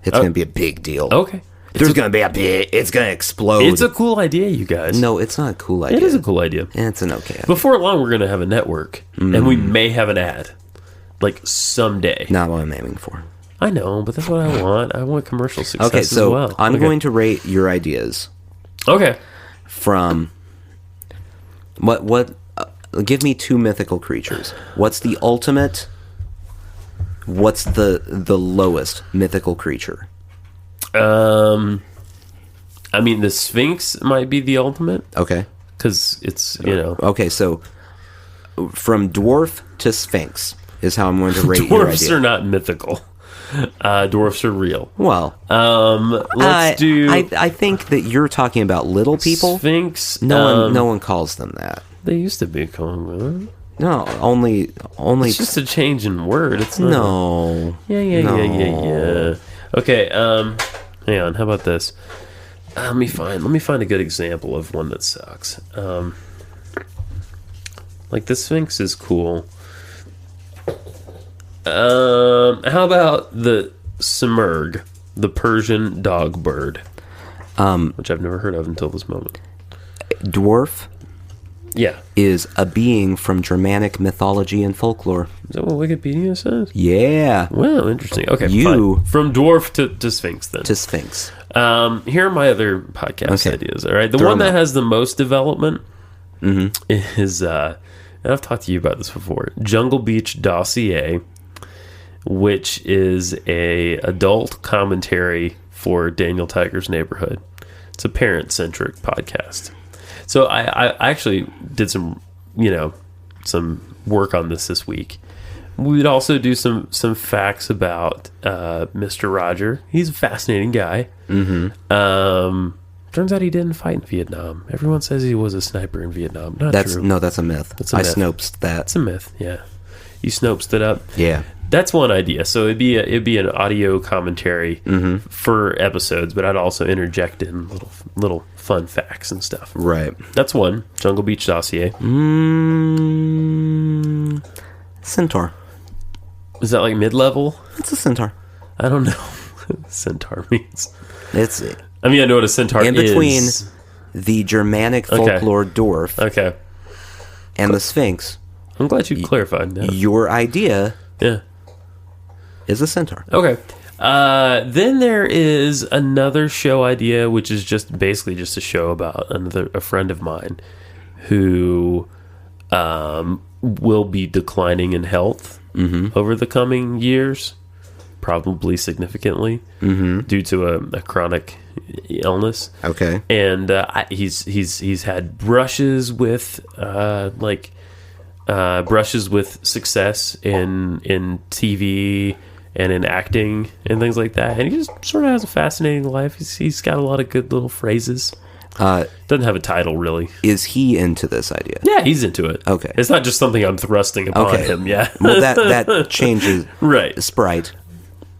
[SPEAKER 1] It's gonna be a big deal.
[SPEAKER 2] Okay.
[SPEAKER 1] It's gonna explode.
[SPEAKER 2] It's a cool idea, you guys.
[SPEAKER 1] No, it's not a cool idea.
[SPEAKER 2] It is a cool idea.
[SPEAKER 1] It's an okay idea.
[SPEAKER 2] Before long, we're gonna have a network, and we may have an ad, like someday.
[SPEAKER 1] Not what I'm aiming for.
[SPEAKER 2] I know, but that's what I want. I want commercial success as well.
[SPEAKER 1] I'm going to rate your ideas.
[SPEAKER 2] Okay.
[SPEAKER 1] From what? Give me 2 mythical creatures. What's the ultimate? What's the lowest mythical creature?
[SPEAKER 2] I mean, the Sphinx might be the ultimate.
[SPEAKER 1] Okay.
[SPEAKER 2] Because it's, you know.
[SPEAKER 1] Okay, so from dwarf to Sphinx is how I'm going to rate your idea.
[SPEAKER 2] Dwarfs are not mythical. Dwarfs are real.
[SPEAKER 1] Well,
[SPEAKER 2] let's do.
[SPEAKER 1] I think that you're talking about little people.
[SPEAKER 2] Sphinx.
[SPEAKER 1] No one calls them that.
[SPEAKER 2] They used to be called that.
[SPEAKER 1] No, only.
[SPEAKER 2] It's just a change in word. It's not.
[SPEAKER 1] No.
[SPEAKER 2] Yeah. Okay. Hang on. How about this? Let me find a good example of one that sucks. Like the Sphinx is cool. How about the Simurgh, the Persian dog bird, which I've never heard of until this moment.
[SPEAKER 1] Dwarf, is a being from Germanic mythology and folklore.
[SPEAKER 2] Is that what Wikipedia says?
[SPEAKER 1] Yeah.
[SPEAKER 2] Well, interesting. Okay, fine. From dwarf to Sphinx then.
[SPEAKER 1] To Sphinx.
[SPEAKER 2] Here are my other podcast ideas. All right, the one that has the most development is, and I've talked to you about this before, Jungle Beach Dossier, which is a adult commentary for Daniel Tiger's Neighborhood. It's a parent-centric podcast. So I actually did some work on this week. We would also do some facts about Mr. Roger. He's a fascinating guy. Turns out he didn't fight in Vietnam. Everyone says he was a sniper in Vietnam. Not true.
[SPEAKER 1] No, that's a myth. I Snopes'd that.
[SPEAKER 2] That's a myth, yeah. You Snopes'd it up?
[SPEAKER 1] Yeah.
[SPEAKER 2] That's one idea. So it'd be an audio commentary for episodes, but I'd also interject in little fun facts and stuff.
[SPEAKER 1] Right.
[SPEAKER 2] That's one. Jungle Beach Dossier.
[SPEAKER 1] Centaur.
[SPEAKER 2] Is that like mid-level?
[SPEAKER 1] It's a centaur.
[SPEAKER 2] I don't know what centaur means.
[SPEAKER 1] I
[SPEAKER 2] know what a centaur is.
[SPEAKER 1] In between the Germanic folklore dwarf and the Sphinx.
[SPEAKER 2] I'm glad you clarified that.
[SPEAKER 1] Your idea is a centaur.
[SPEAKER 2] Okay. Then there is another show idea, which is basically just a show about a friend of mine who will be declining in health over the coming years, probably significantly due to a chronic illness.
[SPEAKER 1] Okay.
[SPEAKER 2] And he's had brushes with success in TV and in acting and things like that, and he just sort of has a fascinating life. He's got a lot of good little phrases. Doesn't have a title really.
[SPEAKER 1] Is he into this idea?
[SPEAKER 2] Yeah, he's into it.
[SPEAKER 1] Okay,
[SPEAKER 2] it's not just something I'm thrusting upon him. Yeah,
[SPEAKER 1] well that changes.
[SPEAKER 2] Right,
[SPEAKER 1] Sprite.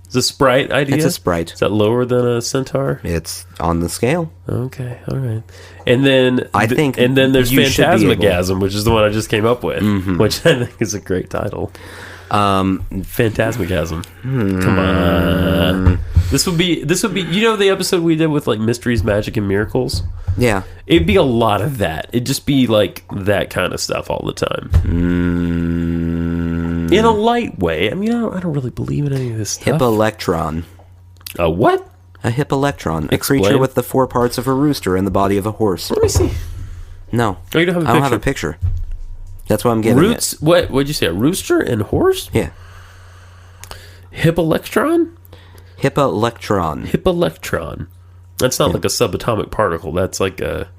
[SPEAKER 2] It's a sprite idea.
[SPEAKER 1] It's a sprite.
[SPEAKER 2] Is that lower than a centaur?
[SPEAKER 1] It's on the scale.
[SPEAKER 2] Okay, all right. And then and then there's Phantasmagasm, which is the one I just came up with, which I think is a great title. Phantasmagasm. Come on. This would be the episode we did with like Mysteries, Magic, and Miracles?
[SPEAKER 1] Yeah.
[SPEAKER 2] It'd be a lot of that. It'd just be like that kind of stuff all the time. In a light way. I mean, I don't really believe in any of this stuff.
[SPEAKER 1] Hippolectron.
[SPEAKER 2] A what?
[SPEAKER 1] A hippolectron. A creature with the 4 parts of a rooster and the body of a horse.
[SPEAKER 2] Let me see.
[SPEAKER 1] No.
[SPEAKER 2] Oh, you don't have a picture?
[SPEAKER 1] I don't have a picture. That's what I'm getting at.
[SPEAKER 2] What'd you say? A rooster and horse?
[SPEAKER 1] Yeah.
[SPEAKER 2] Hippolectron?
[SPEAKER 1] Hippolectron.
[SPEAKER 2] That's not like a subatomic particle. That's like a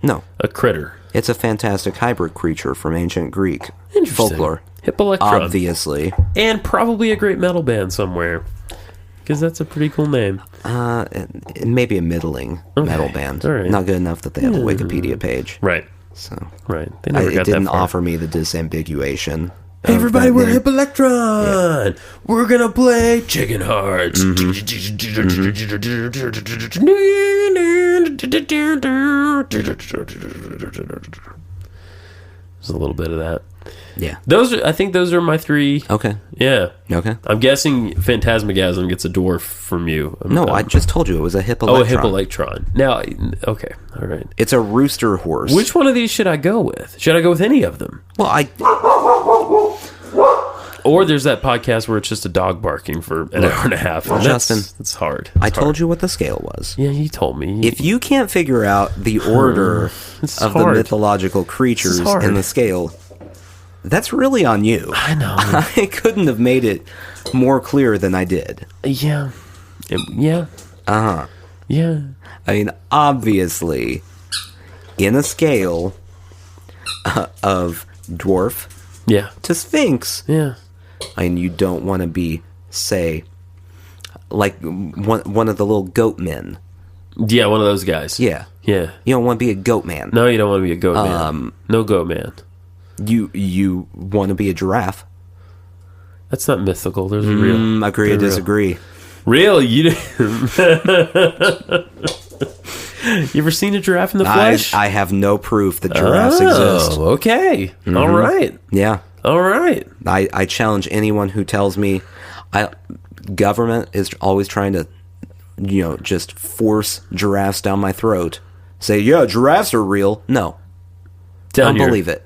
[SPEAKER 2] critter.
[SPEAKER 1] It's a fantastic hybrid creature from ancient Greek folklore.
[SPEAKER 2] Hippolectron.
[SPEAKER 1] Obviously.
[SPEAKER 2] And probably a great metal band somewhere. Because that's a pretty cool name.
[SPEAKER 1] Maybe a middling metal band.
[SPEAKER 2] Right.
[SPEAKER 1] Not good enough that they have a Wikipedia page.
[SPEAKER 2] Right.
[SPEAKER 1] So
[SPEAKER 2] They never got
[SPEAKER 1] it didn't
[SPEAKER 2] that far.
[SPEAKER 1] offer me the disambiguation.
[SPEAKER 2] Hey everybody, we're Hip Electron. Yeah. We're gonna play Chicken Hearts. There's a little bit of that.
[SPEAKER 1] Yeah.
[SPEAKER 2] I think those are my three.
[SPEAKER 1] Okay.
[SPEAKER 2] Yeah.
[SPEAKER 1] Okay.
[SPEAKER 2] I'm guessing Phantasmagasm gets a dwarf from you.
[SPEAKER 1] I just told you it was a Hip Electron.
[SPEAKER 2] Oh, a Hip Electron. Now, okay. All right.
[SPEAKER 1] It's a rooster horse.
[SPEAKER 2] Which one of these should I go with? Should I go with any of them?
[SPEAKER 1] Well,
[SPEAKER 2] Or there's that podcast where it's just a dog barking for an hour and a half. And
[SPEAKER 1] Justin,
[SPEAKER 2] that's hard.
[SPEAKER 1] I told you what the scale was.
[SPEAKER 2] Yeah, you told me.
[SPEAKER 1] If you can't figure out the order of the mythological creatures in the scale, that's really on you.
[SPEAKER 2] I know.
[SPEAKER 1] I couldn't have made it more clear than I did.
[SPEAKER 2] Yeah. Yeah.
[SPEAKER 1] Uh-huh.
[SPEAKER 2] Yeah.
[SPEAKER 1] I mean, obviously, in a scale of dwarf to sphinx, I mean, you don't want to be, say, like one of the little goat men.
[SPEAKER 2] Yeah, one of those guys.
[SPEAKER 1] Yeah.
[SPEAKER 2] Yeah.
[SPEAKER 1] You don't want to be a goat man.
[SPEAKER 2] No, you don't want to be a goat man. No goat man.
[SPEAKER 1] You want to be a giraffe.
[SPEAKER 2] That's not mythical. There's a real.
[SPEAKER 1] Agree to disagree.
[SPEAKER 2] Real? You You ever seen a giraffe in the flesh?
[SPEAKER 1] I have no proof that giraffes exist.
[SPEAKER 2] Okay. Mm-hmm. All right.
[SPEAKER 1] Yeah.
[SPEAKER 2] All right.
[SPEAKER 1] I challenge anyone who tells me government is always trying to, just force giraffes down my throat. Say, yeah, giraffes are real. No. Don't believe it.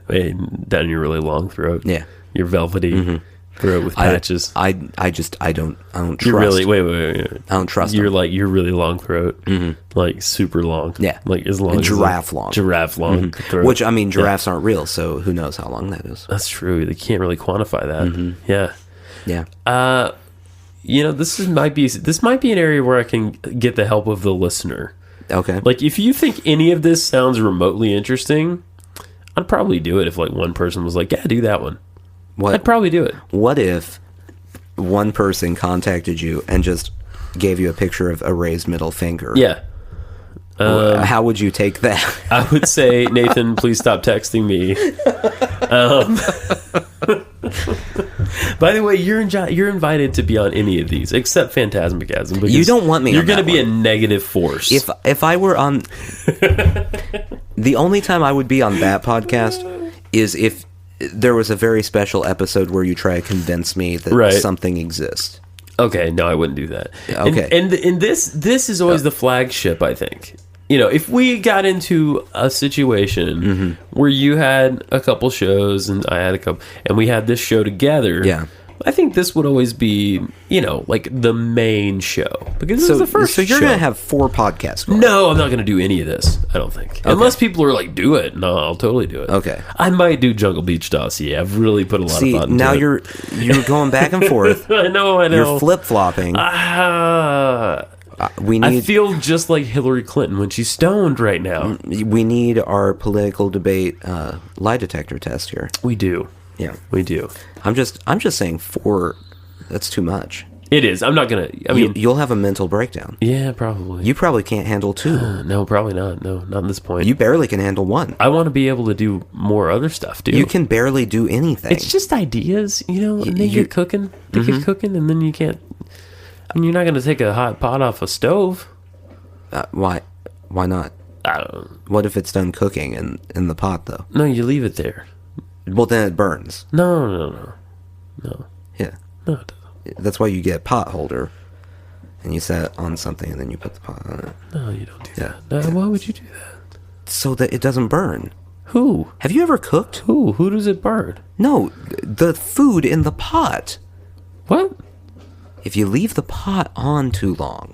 [SPEAKER 2] Down your really long throat.
[SPEAKER 1] Yeah.
[SPEAKER 2] Your velvety throat with patches.
[SPEAKER 1] I don't trust.
[SPEAKER 2] You're really, wait.
[SPEAKER 1] I don't trust
[SPEAKER 2] You're
[SPEAKER 1] them.
[SPEAKER 2] like, you're really long throat. Like super long.
[SPEAKER 1] Yeah.
[SPEAKER 2] Like as long as
[SPEAKER 1] giraffe long.
[SPEAKER 2] Giraffe long throat.
[SPEAKER 1] Which, I mean, giraffes aren't real, so who knows how long that is.
[SPEAKER 2] That's true. They can't really quantify that. Yeah.
[SPEAKER 1] Yeah.
[SPEAKER 2] This might be an area where I can get the help of the listener.
[SPEAKER 1] Okay.
[SPEAKER 2] Like, if you think any of this sounds remotely interesting, I'd probably do it if like one person was like, yeah, do that one. I'd probably do it.
[SPEAKER 1] What if one person contacted you and just gave you a picture of a raised middle finger?
[SPEAKER 2] Yeah.
[SPEAKER 1] How would you take that?
[SPEAKER 2] I would say, Nathan, please stop texting me. By the way, you're invited to be on any of these except Phantasmagasm.
[SPEAKER 1] You don't want me.
[SPEAKER 2] You're going to be a negative force.
[SPEAKER 1] If I were on, the only time I would be on that podcast is if there was a very special episode where you try to convince me that something exists.
[SPEAKER 2] Okay, no, I wouldn't do that.
[SPEAKER 1] Okay,
[SPEAKER 2] and this is always the flagship, I think. If we got into a situation where you had a couple shows and I had a couple, and we had this show together, I think this would always be, like the main show. Because this is the first show.
[SPEAKER 1] So you're going to have 4 podcasts going.
[SPEAKER 2] No, I'm not going to do any of this, I don't think. Okay. Unless people are like, do it. No, I'll totally do it.
[SPEAKER 1] Okay.
[SPEAKER 2] I might do Jungle Beach Dossier. I've really put a lot of thought into it.
[SPEAKER 1] Now you're going back and forth.
[SPEAKER 2] I know.
[SPEAKER 1] You're flip-flopping. I
[SPEAKER 2] feel just like Hillary Clinton when she's stoned right now.
[SPEAKER 1] We need our political debate lie detector test here.
[SPEAKER 2] We do.
[SPEAKER 1] Yeah,
[SPEAKER 2] we do.
[SPEAKER 1] I'm just saying 4. That's too much.
[SPEAKER 2] It is. I'm not gonna. I mean,
[SPEAKER 1] you'll have a mental breakdown.
[SPEAKER 2] Yeah, probably.
[SPEAKER 1] You probably can't handle 2.
[SPEAKER 2] No, probably not. No, not at this point.
[SPEAKER 1] You barely can handle 1.
[SPEAKER 2] I want to be able to do more other stuff, dude.
[SPEAKER 1] You can barely do anything.
[SPEAKER 2] It's just ideas, and they get cooking. They get cooking, and then you can't. I mean, you're not gonna take a hot pot off a stove.
[SPEAKER 1] Why? Why not?
[SPEAKER 2] I don't know.
[SPEAKER 1] What if it's done cooking in the pot though?
[SPEAKER 2] No, you leave it there.
[SPEAKER 1] Well, then it burns.
[SPEAKER 2] No.
[SPEAKER 1] Yeah.
[SPEAKER 2] No, it doesn't.
[SPEAKER 1] That's why you get a pot holder, and you set it on something, and then you put the pot on it.
[SPEAKER 2] No, you don't do that. No, why would you do that?
[SPEAKER 1] So that it doesn't burn.
[SPEAKER 2] Who?
[SPEAKER 1] Have you ever cooked?
[SPEAKER 2] Who? Who does it burn?
[SPEAKER 1] No, the food in the pot.
[SPEAKER 2] What?
[SPEAKER 1] If you leave the pot on too long,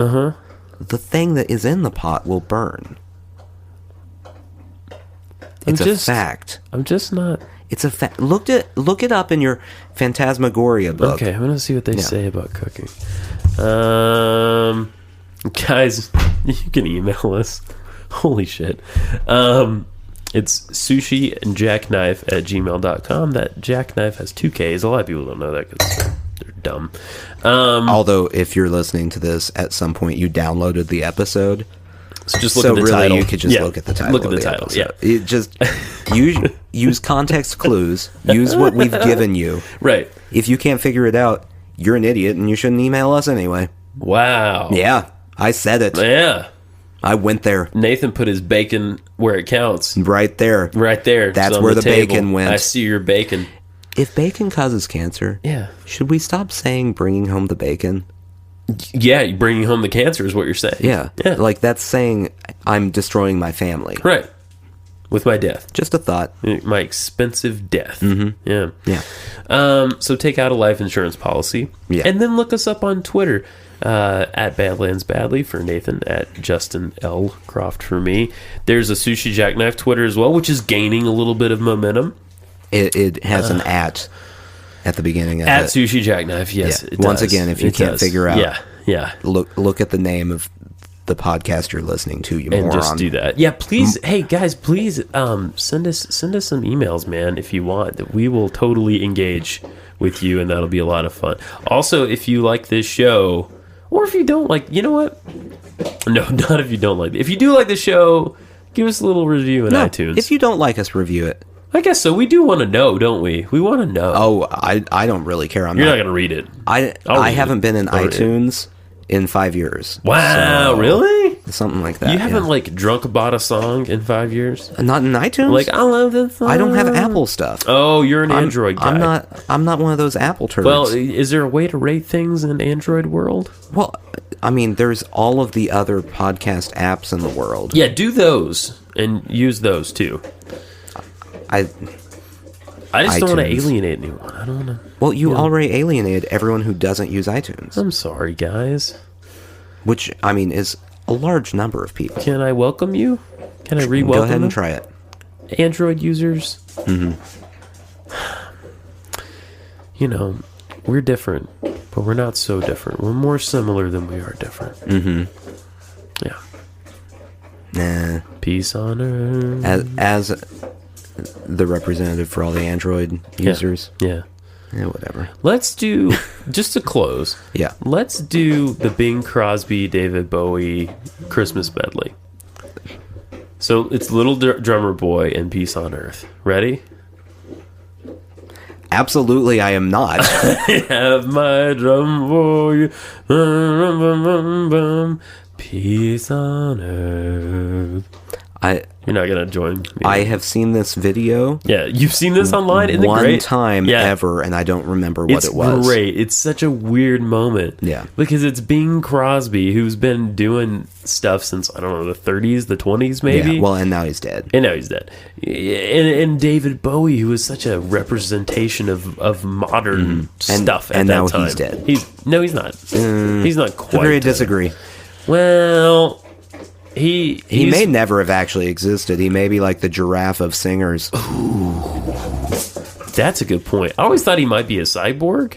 [SPEAKER 1] the thing that is in the pot will burn. It's a fact.
[SPEAKER 2] I'm just not.
[SPEAKER 1] It's a fact. Look it up in your Phantasmagoria book.
[SPEAKER 2] Okay, I'm gonna see what they say about cooking. Guys, you can email us. Holy shit. It's sushiandjackknife@gmail.com. That jackknife has 2 Ks. A lot of people don't know that because they're dumb.
[SPEAKER 1] Although, if you're listening to this at some point, you downloaded the episode.
[SPEAKER 2] So just look at the
[SPEAKER 1] really
[SPEAKER 2] title.
[SPEAKER 1] You could just look at the title.
[SPEAKER 2] Look at the title.
[SPEAKER 1] Episode.
[SPEAKER 2] Yeah.
[SPEAKER 1] It just use context clues. Use what we've given you.
[SPEAKER 2] Right.
[SPEAKER 1] If you can't figure it out, you're an idiot, and you shouldn't email us anyway.
[SPEAKER 2] Wow.
[SPEAKER 1] Yeah, I said it.
[SPEAKER 2] Yeah.
[SPEAKER 1] I went there.
[SPEAKER 2] Nathan put his bacon where it counts.
[SPEAKER 1] Right there.
[SPEAKER 2] Right there.
[SPEAKER 1] That's where the bacon went.
[SPEAKER 2] I see your bacon.
[SPEAKER 1] If bacon causes cancer, should we stop saying bringing home the bacon?
[SPEAKER 2] Yeah, bringing home the cancer is what you're saying.
[SPEAKER 1] Yeah. Like that's saying I'm destroying my family.
[SPEAKER 2] Right. With my death.
[SPEAKER 1] Just a thought.
[SPEAKER 2] My expensive death.
[SPEAKER 1] Mm-hmm.
[SPEAKER 2] Yeah.
[SPEAKER 1] Yeah.
[SPEAKER 2] So take out a life insurance policy.
[SPEAKER 1] Yeah.
[SPEAKER 2] And then look us up on Twitter. At Badlands Badly for Nathan, at Justin L. Croft for me. There's a Sushi Jackknife Twitter as well, which is gaining a little bit of momentum.
[SPEAKER 1] It has an at the beginning of
[SPEAKER 2] at
[SPEAKER 1] it.
[SPEAKER 2] Sushi Jackknife, yes.
[SPEAKER 1] Yeah.
[SPEAKER 2] It
[SPEAKER 1] Once
[SPEAKER 2] does.
[SPEAKER 1] again, if you can't figure out, look at the name of the podcast you're listening to, you
[SPEAKER 2] and
[SPEAKER 1] moron.
[SPEAKER 2] just do that. Yeah, please. Hey guys, please send us some emails, man, if you want. We will totally engage with you, and that'll be a lot of fun. Also, if you like this show, or if you don't like, you know what? No, not if you don't like it. If you do like the show, give us a little review in iTunes.
[SPEAKER 1] If you don't like us, review it.
[SPEAKER 2] I guess so. We do want to know, don't we? We want to know.
[SPEAKER 1] Oh, I don't really care.
[SPEAKER 2] You're not going to read it.
[SPEAKER 1] I haven't been in iTunes in 5 years.
[SPEAKER 2] Wow, so, really?
[SPEAKER 1] Something like that.
[SPEAKER 2] You haven't like drunk bought a song in 5 years?
[SPEAKER 1] Not in iTunes?
[SPEAKER 2] Like, I love this song.
[SPEAKER 1] I don't have Apple stuff.
[SPEAKER 2] Oh, you're an Android guy.
[SPEAKER 1] I'm not one of those Apple turds.
[SPEAKER 2] Well, is there a way to rate things in Android world?
[SPEAKER 1] Well, I mean, there's all of the other podcast apps in the world.
[SPEAKER 2] Yeah, do those and use those too.
[SPEAKER 1] I
[SPEAKER 2] just don't want to alienate anyone. I don't want to.
[SPEAKER 1] Well, you already alienated everyone who doesn't use iTunes.
[SPEAKER 2] I'm sorry, guys.
[SPEAKER 1] Which, I mean, is a large number of people.
[SPEAKER 2] Can I welcome you? Can I re-welcome
[SPEAKER 1] Go ahead and
[SPEAKER 2] them?
[SPEAKER 1] try it.
[SPEAKER 2] Android users.
[SPEAKER 1] Mm-hmm.
[SPEAKER 2] You know, we're different, but we're not so different. We're more similar than we are different.
[SPEAKER 1] Mm-hmm.
[SPEAKER 2] Yeah.
[SPEAKER 1] Nah.
[SPEAKER 2] Peace on earth.
[SPEAKER 1] As the representative for all the Android users.
[SPEAKER 2] Yeah.
[SPEAKER 1] Whatever.
[SPEAKER 2] Let's do, just to close.
[SPEAKER 1] Yeah.
[SPEAKER 2] Let's do the Bing Crosby, David Bowie Christmas medley. So it's Little Drummer Boy and Peace on Earth. Ready?
[SPEAKER 1] Absolutely, I am not.
[SPEAKER 2] I have my drum boy. Peace on earth. You're not going to join me.
[SPEAKER 1] I have seen this video.
[SPEAKER 2] Yeah, you've seen this online? Isn't it great?
[SPEAKER 1] One time ever, and I don't remember what it was.
[SPEAKER 2] It's great. It's such a weird moment.
[SPEAKER 1] Yeah.
[SPEAKER 2] Because it's Bing Crosby, who's been doing stuff since, I don't know, the 30s, the 20s maybe?
[SPEAKER 1] Yeah, well, and now he's dead.
[SPEAKER 2] And David Bowie, who was such a representation of modern stuff at
[SPEAKER 1] and
[SPEAKER 2] that
[SPEAKER 1] now
[SPEAKER 2] time.
[SPEAKER 1] He's dead.
[SPEAKER 2] No, he's not. He's not quite
[SPEAKER 1] I
[SPEAKER 2] dead.
[SPEAKER 1] disagree.
[SPEAKER 2] Well... He
[SPEAKER 1] may never have actually existed. He may be like the giraffe of singers.
[SPEAKER 2] Ooh, that's a good point. I always thought he might be a cyborg.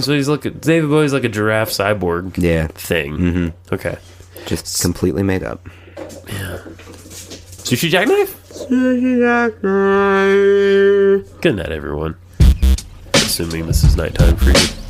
[SPEAKER 2] So he's David Bowie's like a giraffe cyborg thing.
[SPEAKER 1] Mm-hmm.
[SPEAKER 2] Okay.
[SPEAKER 1] Just completely made up.
[SPEAKER 2] Yeah. Sushi Jackknife?
[SPEAKER 1] Sushi Jackknife.
[SPEAKER 2] Good night, everyone. Assuming this is nighttime for you.